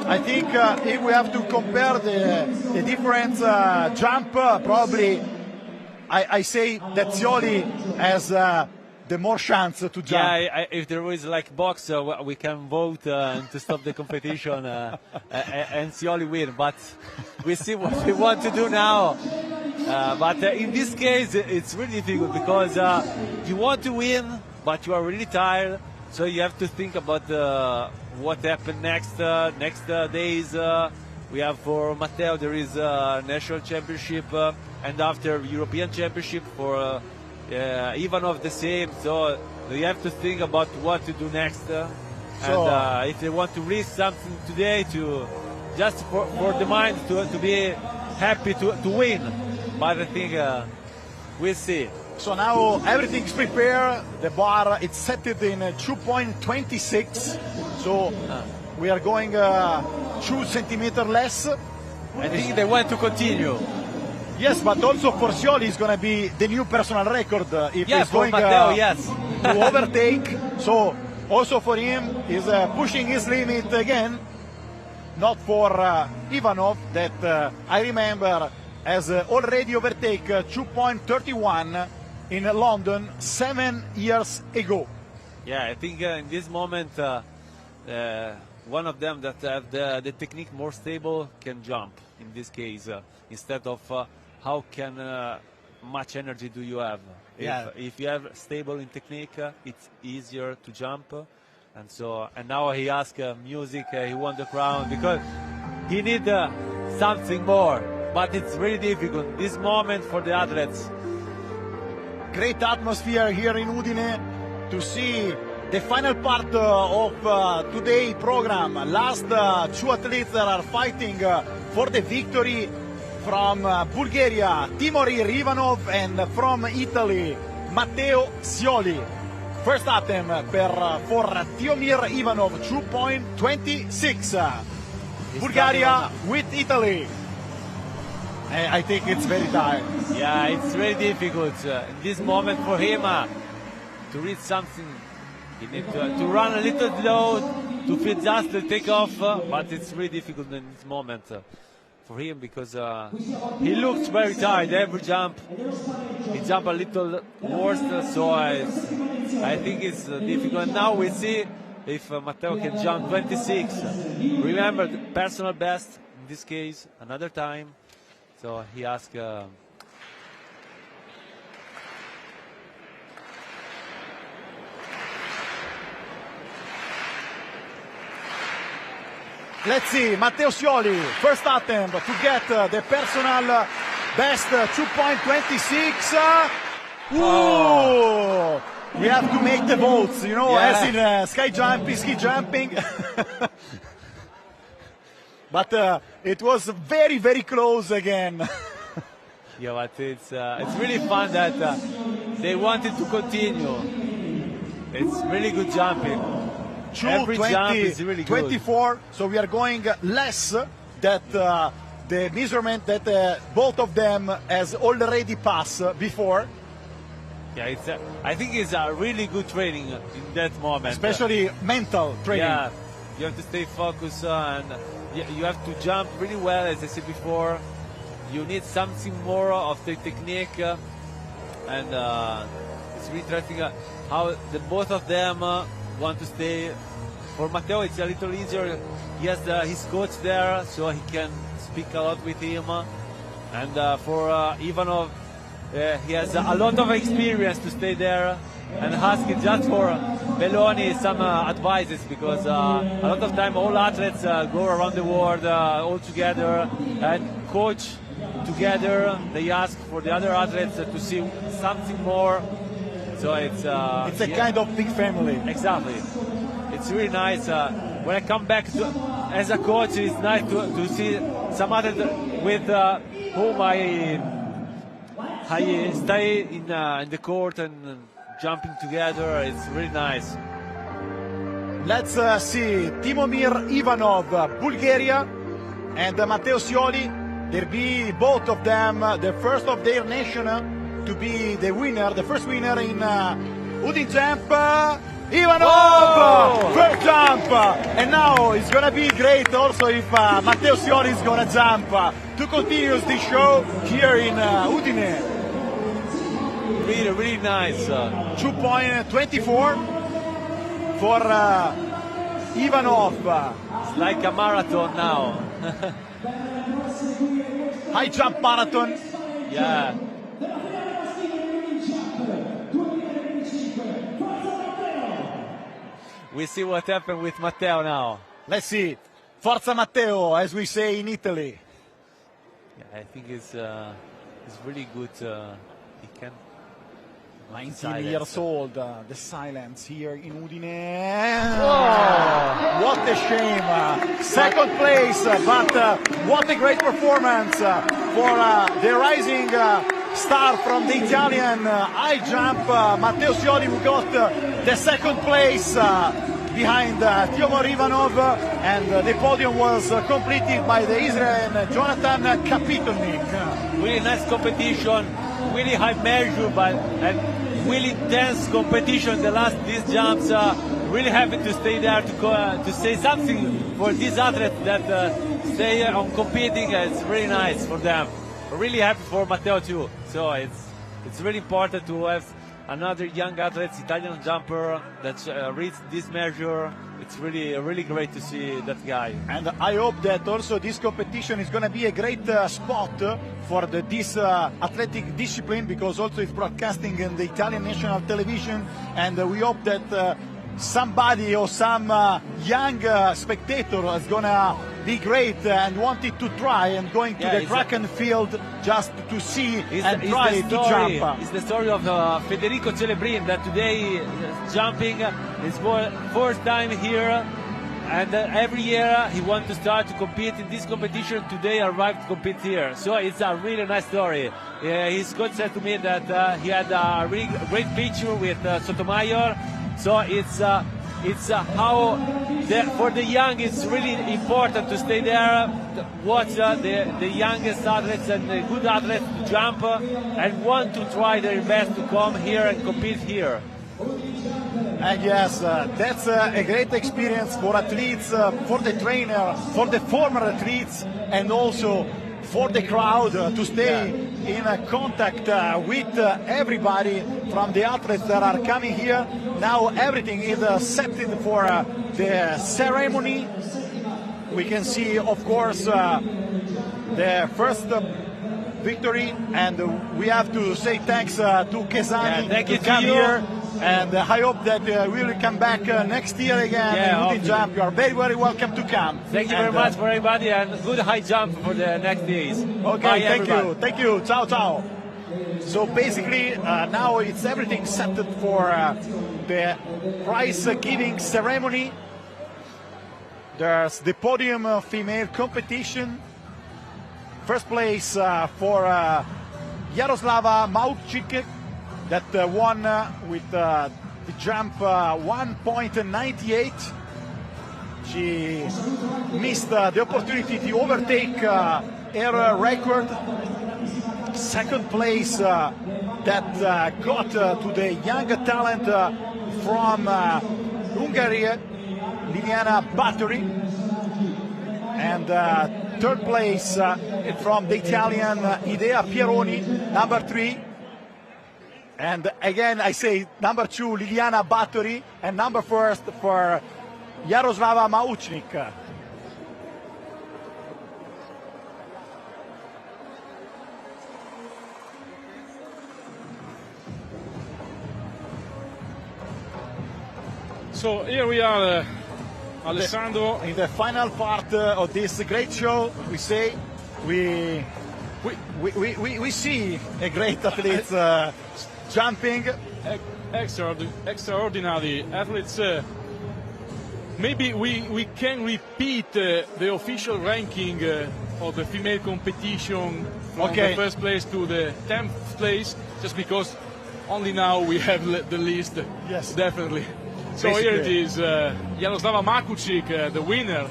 I think if we have to compare the different jump, probably I say that Sioli has the more chance to jump. Yeah, if there is like box, we can vote to stop the competition and Sioli win. But we see what we want to do now. But in this case, it's really difficult because you want to win, but you are really tired. So you have to think about what happened next days. We have for Matteo, there is a national championship, and after European championship for Ivanov the same. So you have to think about what to do next. And if they want to risk something today, to just for the mind to be happy to win. But I think we'll see. So now everything's prepared. The bar it's set it in 2.26. So we are going 2 centimeters less. I think they want to continue. Yes, but also for Sioli is going to be the new personal record if he's going Matteo, yes. to overtake. So also for him, he's pushing his limit again. Not for Ivanov, that I remember has already overtake 2.31 in London 7 years ago. Yeah, I think in this moment, one of them that have the technique more stable can jump. In this case, instead of how much energy do you have? Yeah. If you have stable in technique, it's easier to jump. And now he asked music. He won the crown because he need something more. But it's really difficult this moment for the athletes. Great atmosphere here in Udine to see the final part of today's program. Last 2 athletes that are fighting for the victory from Bulgaria, Tihomir Ivanov, and from Italy, Matteo Sioli. First attempt for Tihomir Ivanov, 2.26. Bulgaria with Italy. I think it's very tired. Yeah, it's very difficult in this moment for him to reach something. He needs to run a little low to feel just the takeoff, but it's really difficult in this moment for him because he looks very tired. Every jump, he jumps a little worse, so I think it's difficult. And now we see if Matteo can jump 26. Remember, the personal best in this case, another time. So he asked. Let's see, Matteo Sioli, first attempt to get the personal best 2.26. Ooh! We have to make the votes, you know, as in ski jumping. But it was very, very close again. Yeah, but it's really fun that they wanted to continue. It's really good jumping. Every jump is really good. 24, so we are going less that the measurement that both of them has already passed before. Yeah, I think it's a really good training in that moment. Especially mental training. Yeah, you have to stay focused and you have to jump really well, as I said before. You need something more of the technique, and it's really interesting how the both of them want to stay. For Matteo, it's a little easier. He has his coach there, so he can speak a lot with him. And for Ivanov, he has a lot of experience to stay there and ask just for Pieroni some advices, because a lot of time all athletes go around the world all together and coach together. They ask for the other athletes to see something more. So it's a kind of big family. Exactly. It's really nice. When I come back as a coach, it's nice to see some others with whom I stay in the court and jumping together. It's really nice. Let's see Tihomir Ivanov, Bulgaria, and Matteo Sioli. They'll be both of them the first of their nation to be the winner, the first winner in UdinJump. Ivanov, whoa! First jump, and now it's gonna be great also if Matteo Sioli is gonna jump to continue the show here in Udine. Really, really nice. 2.24 for Ivanov. It's like a marathon now. High jump marathon. Yeah. We see what happened with Matteo now. Let's see. Forza Matteo, as we say in Italy. Yeah, I think it's really good. He can 19 years old, the silence here in Udine. Oh, what a shame. Second place, but what a great performance for the rising star from the Italian high jump, Matteo Sioli, who got the second place behind Tihomir Ivanov, and the podium was completed by the Israeli Yonathan Kapitolinik. Really nice competition, really high measure, but and really intense competition. These jumps. Really happy to stay there to say something for these athletes that stay on competing. It's really nice for them. Really happy for Matteo too. So it's really important to have another young athlete, Italian jumper that reads this measure. It's really great to see that guy. And I hope that also this competition is going to be a great spot for this athletic discipline, because also it's broadcasting in the Italian national television, and we hope that somebody or some young spectator is going to be great and wanted to try and going to the track and field just to see and try to jump. It's the story of Federico Celebrin that today is jumping his first time here, and every year he wants to start to compete in this competition. Today arrived to compete here, so it's a really nice story. His coach said to me that he had a really great picture with Sotomayor. So it's how for the young it's really important to stay there, watch the youngest athletes and the good athletes to jump and want to try their best to come here and compete here. And yes, that's a great experience for athletes, for the trainer, for the former athletes, and also for the crowd to stay in contact with everybody from the athletes that are coming here. Now everything is set for the ceremony. We can see, of course, the first victory, and we have to say thanks to Kesani to come here. And I hope that we will come back next year again in UdinJump. You are very, very welcome to come. Thank you very much for everybody, and good high jump for the next days. Okay, bye, thank everybody. you. Thank you. Ciao, ciao. So basically, now it's everything set for the prize giving ceremony. There's the podium female competition. First place for Yaroslava Mahuchikh, that won with the jump 1.98. She missed the opportunity to overtake her record. Second place that got to the young talent from Hungary, Liliana Batori. And third place from the Italian Idea Pieroni, number 3. And again, I say number 2, Liliana Batori, and number 1 for Yaroslava Mahuchikh. So here we are, Alessandro. In the final part of this great show, we say we see a great athlete jumping. Extraordinary athletes. Maybe we can repeat the official ranking of the female competition from the first place to the 10th place, just because only now we have the list. Yes, definitely. So here it is, Yaroslava Mahuchikh, the winner.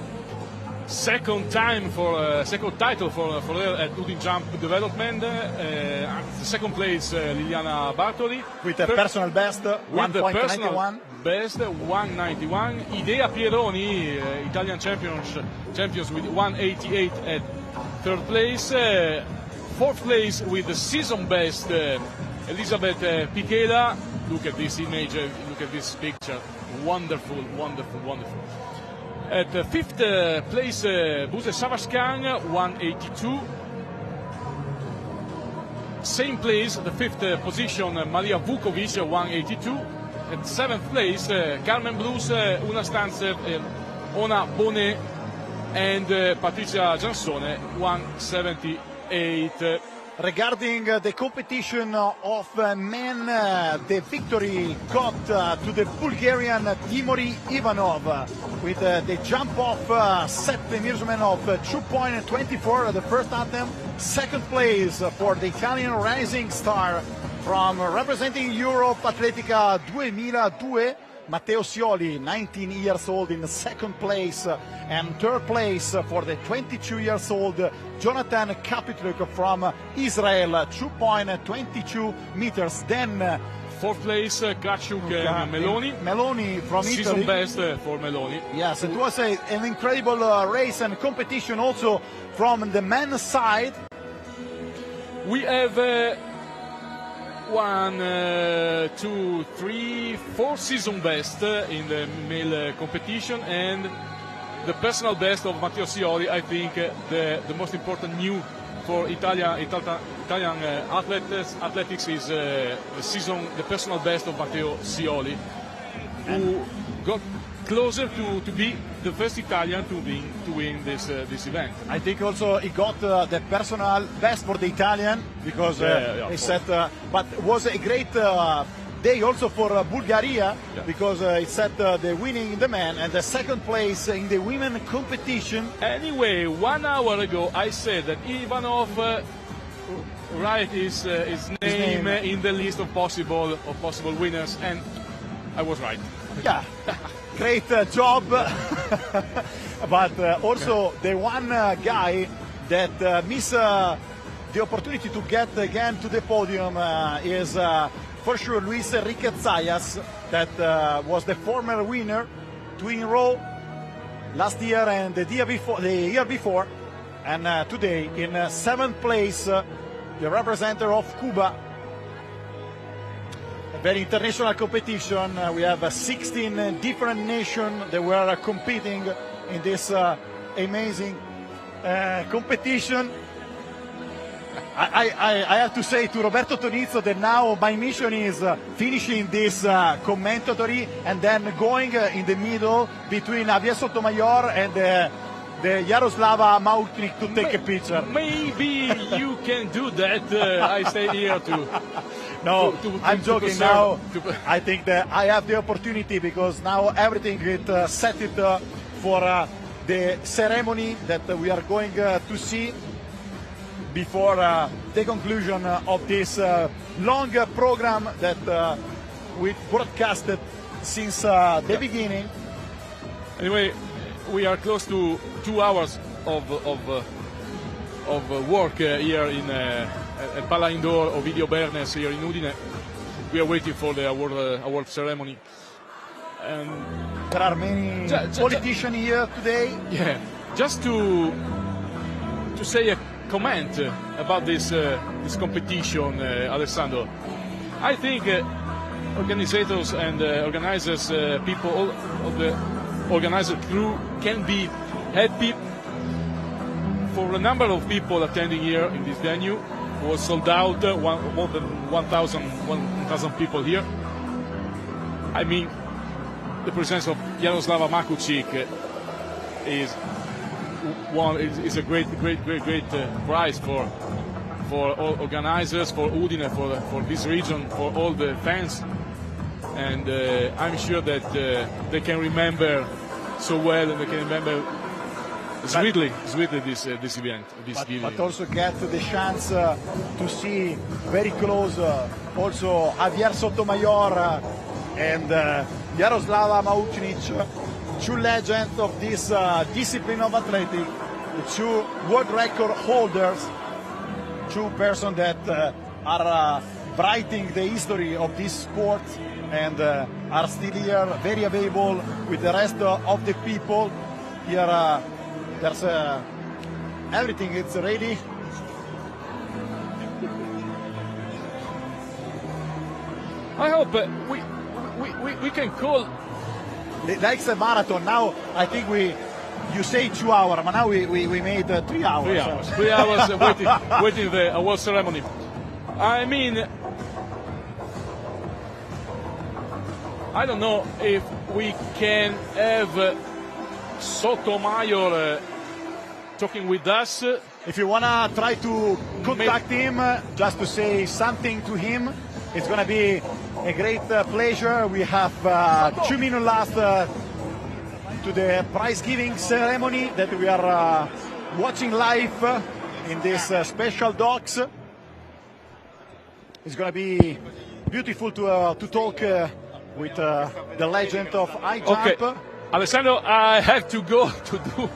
Second title for her at UdinJump Development. The second place, Liliana Batori. With a personal best, 1.91. Best, 191. Idea Pieroni, Italian champions with 188 at third place. Fourth place with the season best, Elisabeth Pichela. Look at this image, look at this picture. Wonderful, wonderful, wonderful. At the fifth place, Buse Savaskan, 182. Same place, the fifth position, Maria Vukovic, 182. At seventh place, Carmen Blues, Una Stanzev, Ona Bonet, and Patricia Jansone, 178. regarding the competition of men, the victory got to the Bulgarian Tihomir Ivanov with the jump off Tihomir Ivanov 2.24 the first attempt. Second place for the Italian rising star from representing Europe Atletica 2002, Matteo Sioli, 19 years old, in second place, and third place for the 22 years old Yonathan Kapitolinik from Israel, 2.22 meters. Then fourth place, Kachuk and Meloni from Italy. Season best for Meloni. Yes, it was an incredible race and competition also from the men's side. We have 1, 2, 3, 4 season best in the male competition, and the personal best of Matteo Sioli. I think the most important news for Italian athletics is the personal best of Matteo Sioli, who got closer to be the first Italian to win this event. I think also he got the personal best for the Italian because he said, but it was a great day also for Bulgaria because it set the winning in the men and the second place in the women competition. Anyway, 1 hour ago I said that Ivanov write his name in the list of possible winners, and I was right. Yeah. Great job, but also the one guy that missed the opportunity to get again to the podium is for sure Luis Enrique Zayas, that was the former winner 2 in a row last year and the year before, and today in 7th place, the representative of Cuba. Very international competition. We have 16 different nations that were competing in this amazing competition. I have to say to Roberto Tonizzo that now my mission is finishing this commentatory and then going in the middle between Javier Sotomayor and the Yaroslava Mahuchikh to take a picture. Maybe you can do that. I stay here to. No, I'm joking now. I think that I have the opportunity because now everything is set for the ceremony that we are going to see before the conclusion of this long program that we broadcasted since the beginning. Anyway, we are close to 2 hours of work here in at Pala Indoor Ovidio Bernes here in Udine. We are waiting for the award ceremony. And there are many politicians here today. Yeah, just to say a comment about this competition, Alessandro. I think organizers and organizers, people, all of the organizer crew can be happy for a number of people attending here in this venue. It was sold out, more than 1,000 people here. I mean, the presence of Yaroslava Mahuchikh is a great prize for all organizers, for Udine, for this region, for all the fans, and I'm sure that they can remember so well, and they can remember sweetly this event, this video. But also get the chance to see very close also Javier Sotomayor and Yaroslava Mahuchikh, two legends of this discipline of athletics, two world record holders, two persons that are writing the history of this sport and are still here, very available with the rest of the people. Here there's everything, it's ready. I hope we can call. Like the marathon, now I think you say 2 hours, but now we made 3 hours. 3 hours. 3 hours waiting the award ceremony. I mean, I don't know if we can have Sotomayor talking with us. If you wanna try to contact him, just to say something to him, it's gonna be a great pleasure. We have 2 minutes left to the prize giving ceremony that we are watching live in this special docks. It's gonna be beautiful to talk with the legend of high jump. Okay, Alessandro, I have to go to do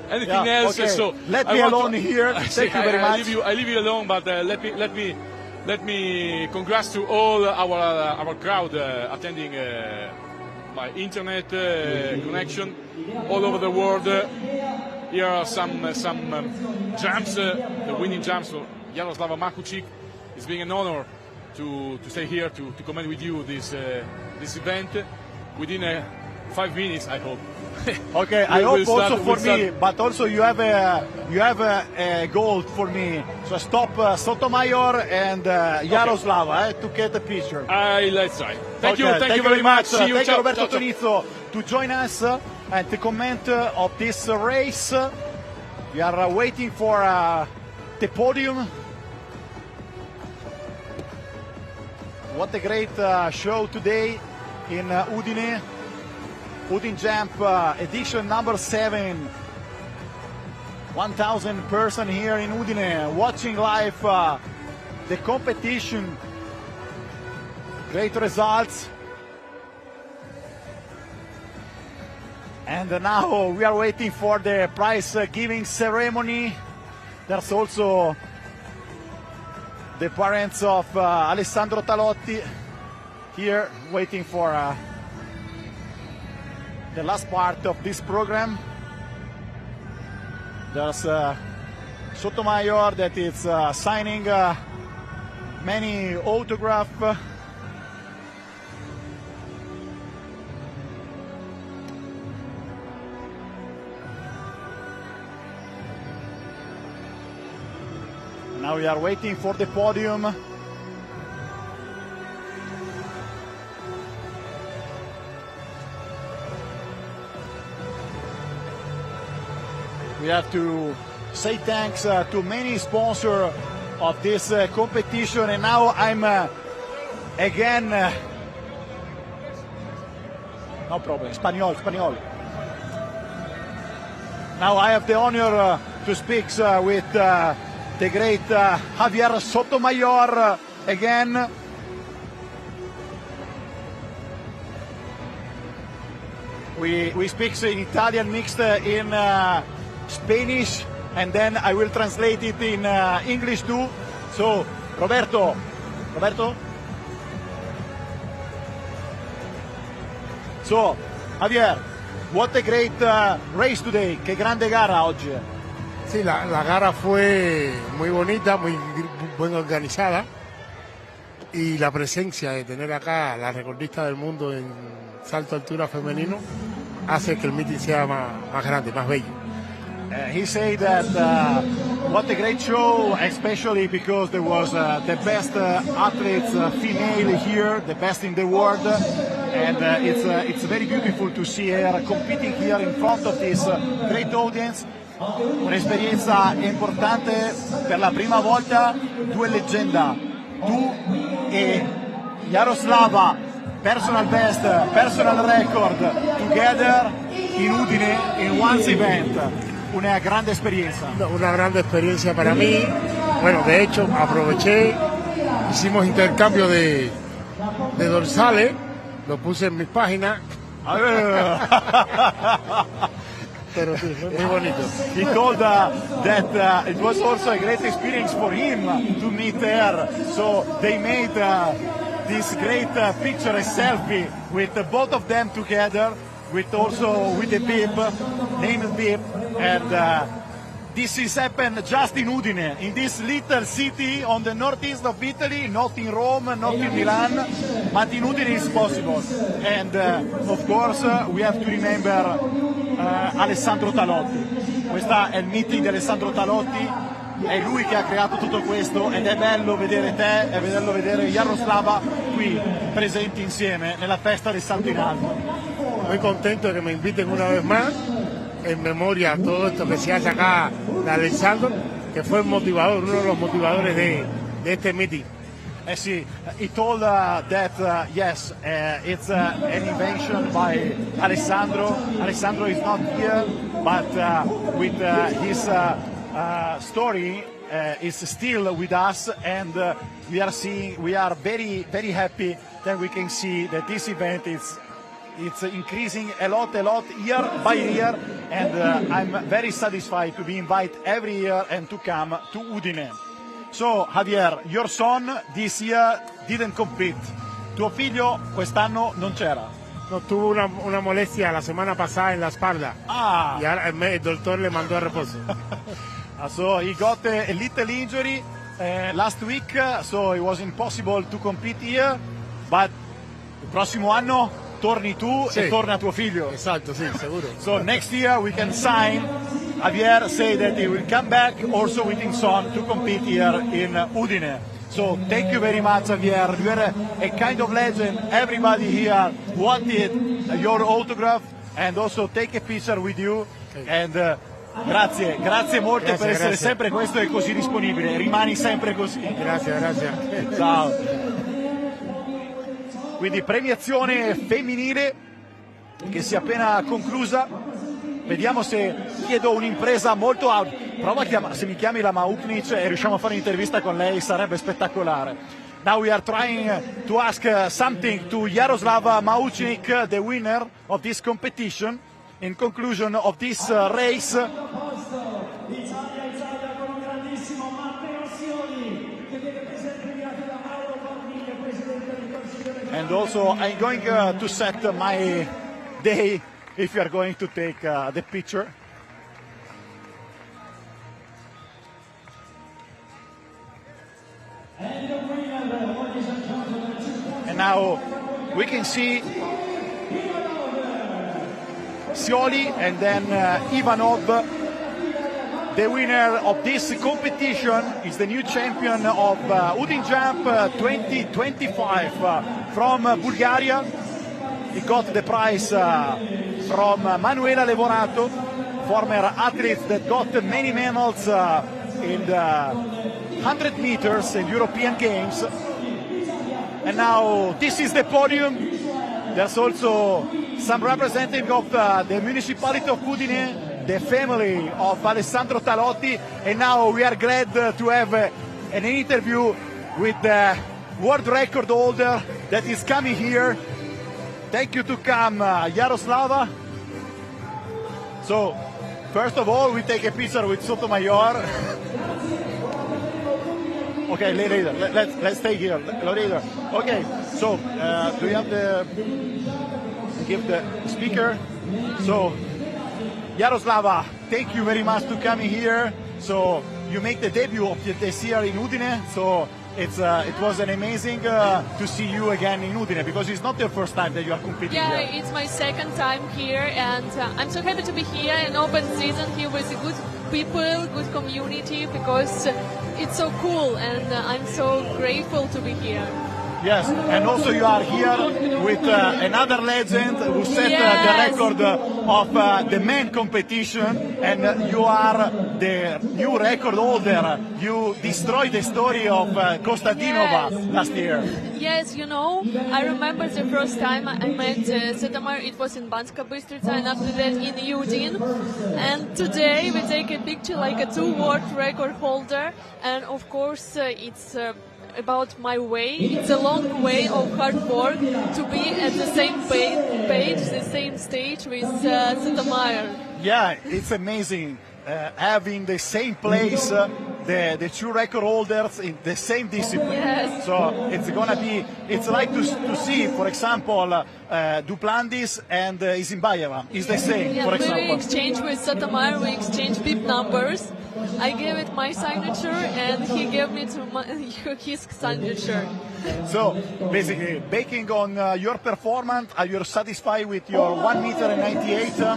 anything else. Okay. So let me alone here. Thank you very much. I leave you alone, but let me congrats to all our crowd attending my internet connection all over the world. Here are some jumps, the winning jumps for Yaroslava Mahuchikh. It's been an honor to stay here to comment with you this event within 5 minutes, I hope. Okay, I hope also for me, but also you have a goal for me. So stop Sotomayor and Yaroslava to get the picture. Let's try. Thank you very much. See you. Thank Ciao, you, Roberto ciao, ciao. Tonizzo, to join us and to comment of this race. We are waiting for the podium. What a great show today in Udine. UdinJump edition number 7. 1,000 person here in Udine watching live the competition. Great results. And now we are waiting for the prize giving ceremony. There's also the parents of Alessandro Talotti here waiting for the last part of this program. There's Sotomayor that is signing many autographs. Now we are waiting for the podium. We have to say thanks to many sponsors of this competition, and now I'm again no problem, Spaniol. Now I have the honor to speak with the great Javier Sotomayor again. We speak in Italian mixed in Spanish, and then I will translate it in English too. So, Roberto. So, Javier, what a great race today. Qué grande gara oggi. Sí, la gara fue muy bonita, muy bien organizada, y la presencia de tener acá la recordista del mundo en salto altura femenino hace que el meeting sea más grande, más bello. He said that what a great show, especially because there was the best athletes female here, the best in the world, and it's very beautiful to see her competing here in front of this great audience. Un'esperienza importante, per la prima volta due leggenda, tu e Yaroslava, personal best, personal record together in Udine in one event. Una grande experiencia. Una grande experiencia para mí. Bueno, de hecho, aproveché, hicimos intercambio de dorsales, lo puse en mis páginas. Pero sí, muy bonito. He told that it was also a great experience for him to meet her. So they made this great picture, a selfie with both of them together, with the bib, named bib, and this is happened just in Udine, in this little city on the northeast of Italy, not in Rome, not in Milan, but in Udine is possible. And of course we have to remember Alessandro Talotti. Questo è il meeting di Alessandro Talotti, è lui che ha creato tutto questo, ed è bello vedere te e bello vedere Yaroslava qui presenti insieme nella festa del salto in alto. Muy contento de que me inviten una vez más, en memoria a todo esto que se hace acá de Alessandro, que fue el motivador, uno de los motivadores de este meeting. See, he told that yes, it's an invention by Alessandro. Alessandro is not here, but with his story is still with us, and we are very, very happy that we can see that this event it's increasing a lot year by year, and I'm very satisfied to be invited every year and to come to Udine. So, Javier, your son this year didn't compete. Tuo figlio quest'anno non c'era. No, tuvo una molestia la semana pasada en la espalda. Y ahora el doctor le mandó a reposo. So he got a little injury last week, so it was impossible to compete here, but il prossimo anno torni tu e torna tuo figlio. Esatto, sì, sicuro. So next year we can sign. Javier say that he will come back also with his son to compete here in Udine. So thank you very much, Javier. You are a kind of legend. Everybody here wanted your autograph and also take a picture with you. And grazie molte per essere sempre questo e così disponibile. Rimani sempre così. Grazie. Ciao. Quindi premiazione femminile che si è appena conclusa. Vediamo se chiedo un'impresa molto alta. Prova se mi chiami la Mahuchikh e riusciamo a fare un'intervista con lei, sarebbe spettacolare. Now we are trying to ask something to Yaroslava Mahuchikh, the winner of this competition. In conclusion of this race. And also I'm going to set my day if you are going to take the picture. And now we can see Sioli and then Ivanov. The winner of this competition is the new champion of UdinJump 2025 from Bulgaria. He got the prize from Manuela Levorato, former athlete that got many medals in the 100 meters in European Games. And now this is the podium. There's also some representative of the municipality of Udine, the family of Alessandro Talotti, and now we are glad to have an interview with the world record holder that is coming here. Thank you to come, Yaroslava. So, first of all, we take a picture with Sotomayor. Okay, later. Let's stay here. Later. Okay. So, do you have give the speaker? So, Yaroslava, thank you very much to coming here. So, you make the debut of this year in Udine. So, it was an amazing to see you again in Udine, because it's not the first time that you are competing here. Yeah, it's my second time here, and I'm so happy to be here in open season here with good people, good community, because it's so cool, and I'm so grateful to be here. Yes, and also you are here with another legend who set the record of the men competition, and you are the new record holder. You destroyed the story of Konstantinova last year. Yes, you know, I remember the first time I met Sotomayor, it was in Banska Bystrica, and after that in Udine. And today we take a picture like a two world record holder, and of course it's about my way. It's a long way of hard work to be at the same page, the same stage with Sotomayor. Yeah, it's amazing having the same place, the two record holders in the same discipline. Yes. So it's like to see, for example, Duplantis and Isinbayeva. It's the same, yeah, for example. We exchange with Sotomayor, we exchange bib numbers. I gave it my signature, and he gave me his signature. So, basically, basing on your performance, are you satisfied with your 1.98 meter?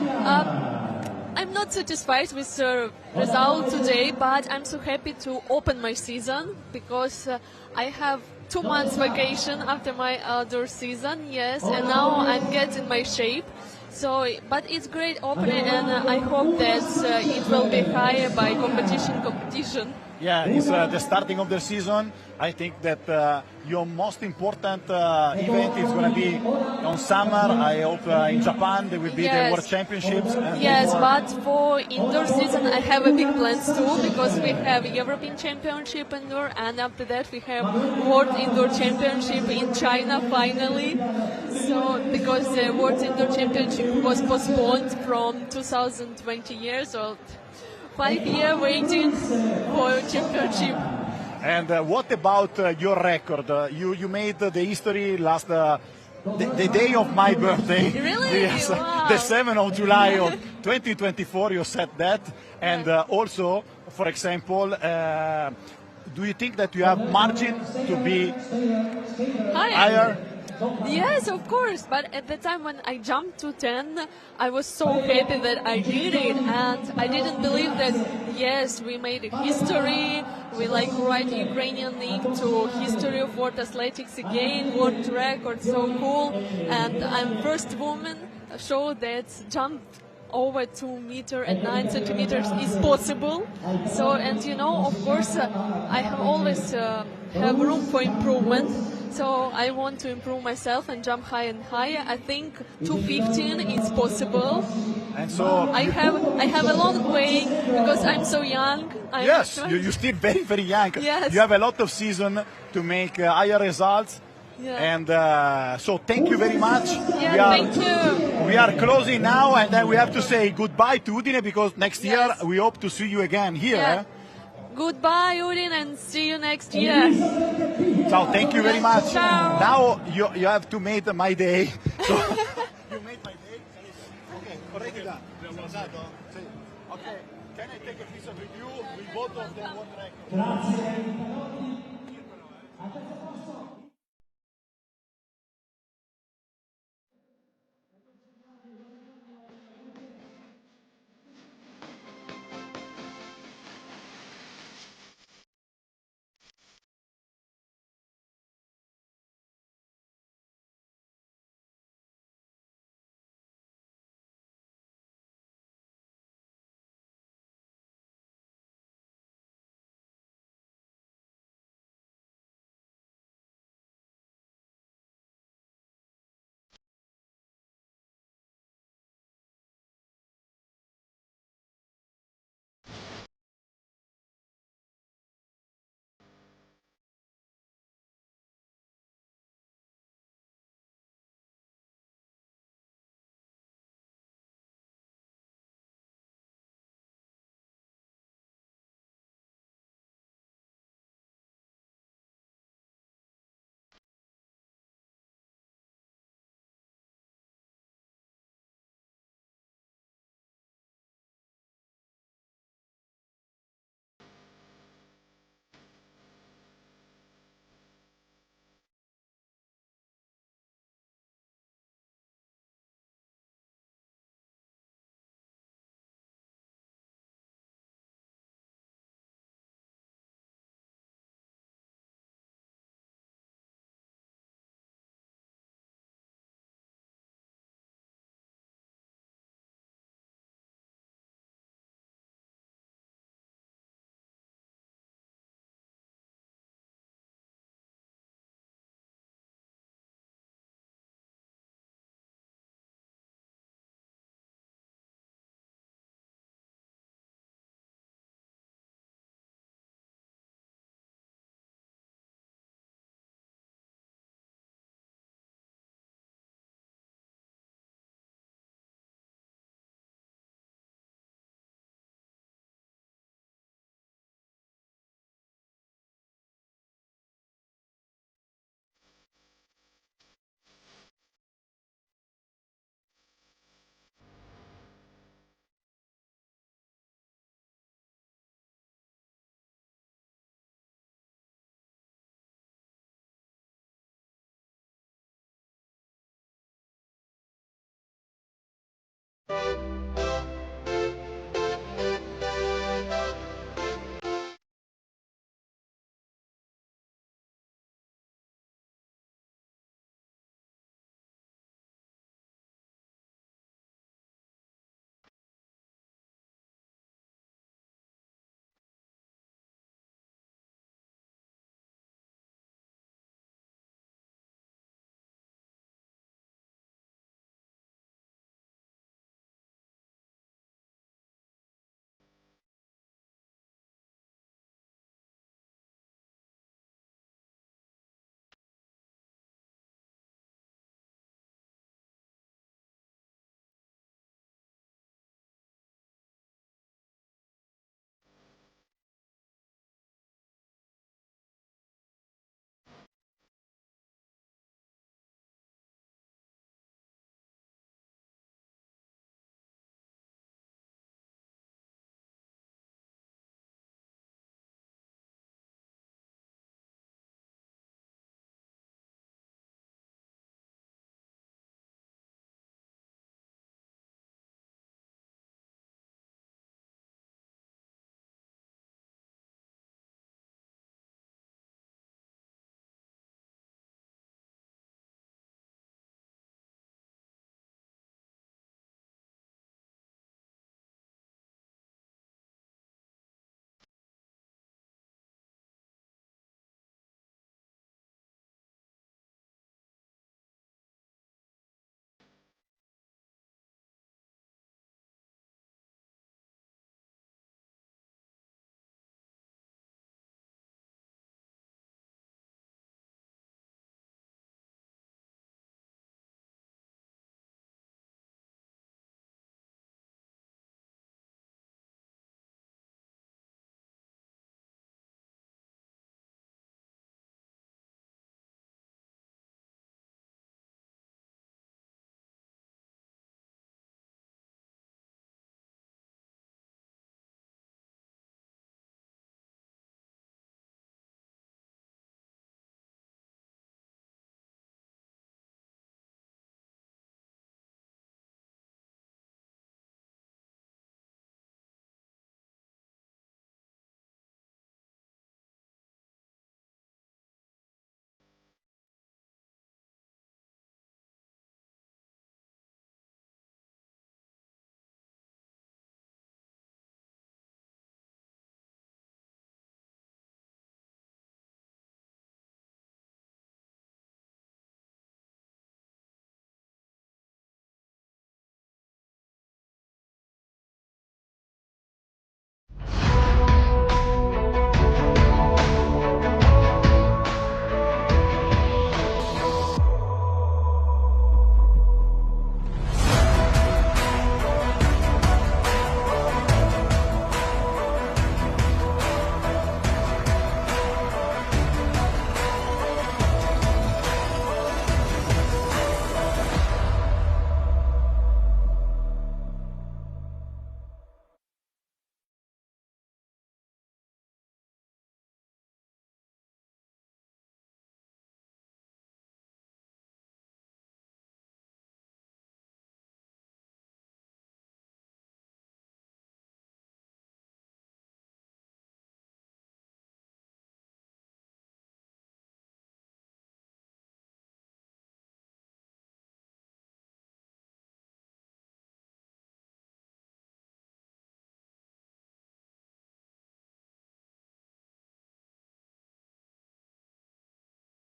I'm not satisfied with the result today, but I'm so happy to open my season, because I have 2 months vacation after my outdoor season, yes, and now I'm getting my shape. So, but it's great opening, and I hope that it will be higher by competition. Yeah, it's the starting of the season. I think that your most important event is going to be on summer. I hope in Japan there will be the World Championships. And yes, but for indoor season I have a big plans too, because we have European Championship indoor, and after that we have World Indoor Championship in China finally. So because the World Indoor Championship was postponed from 2020 years old. 5 years waiting for championship. And what about your record? You made the history last the day of my birthday. Really? Yes, Wow. the 7th of July of 2024. You said that, and also, for example, do you think that you have margin to be higher? Yes, of course. But at the time when I jumped to 10, I was so happy that I did it, and I didn't believe that. Yes, we made history. We write Ukrainian link to history of world athletics again, world record, so cool. And I'm first woman show that jumped over 2 meters and 9 centimeters is possible. So, and of course, I have always have room for improvement. So I want to improve myself and jump higher and higher. I think 215 is possible. And so I have a long way because I'm so young. Yes, you're still very, very young. Yes. You have a lot of season to make higher results. Yeah. And so thank you very much. Yeah, thank you. We are closing now, and then we have to say goodbye to Udine, because next year we hope to see you again here. Yeah. Goodbye, Udine, and see you next year. So thank you very much. Ciao. Now you have to make my day. So you made my day. Okay, already done. Sì. Okay, can I take a picture with you? We both of them want record.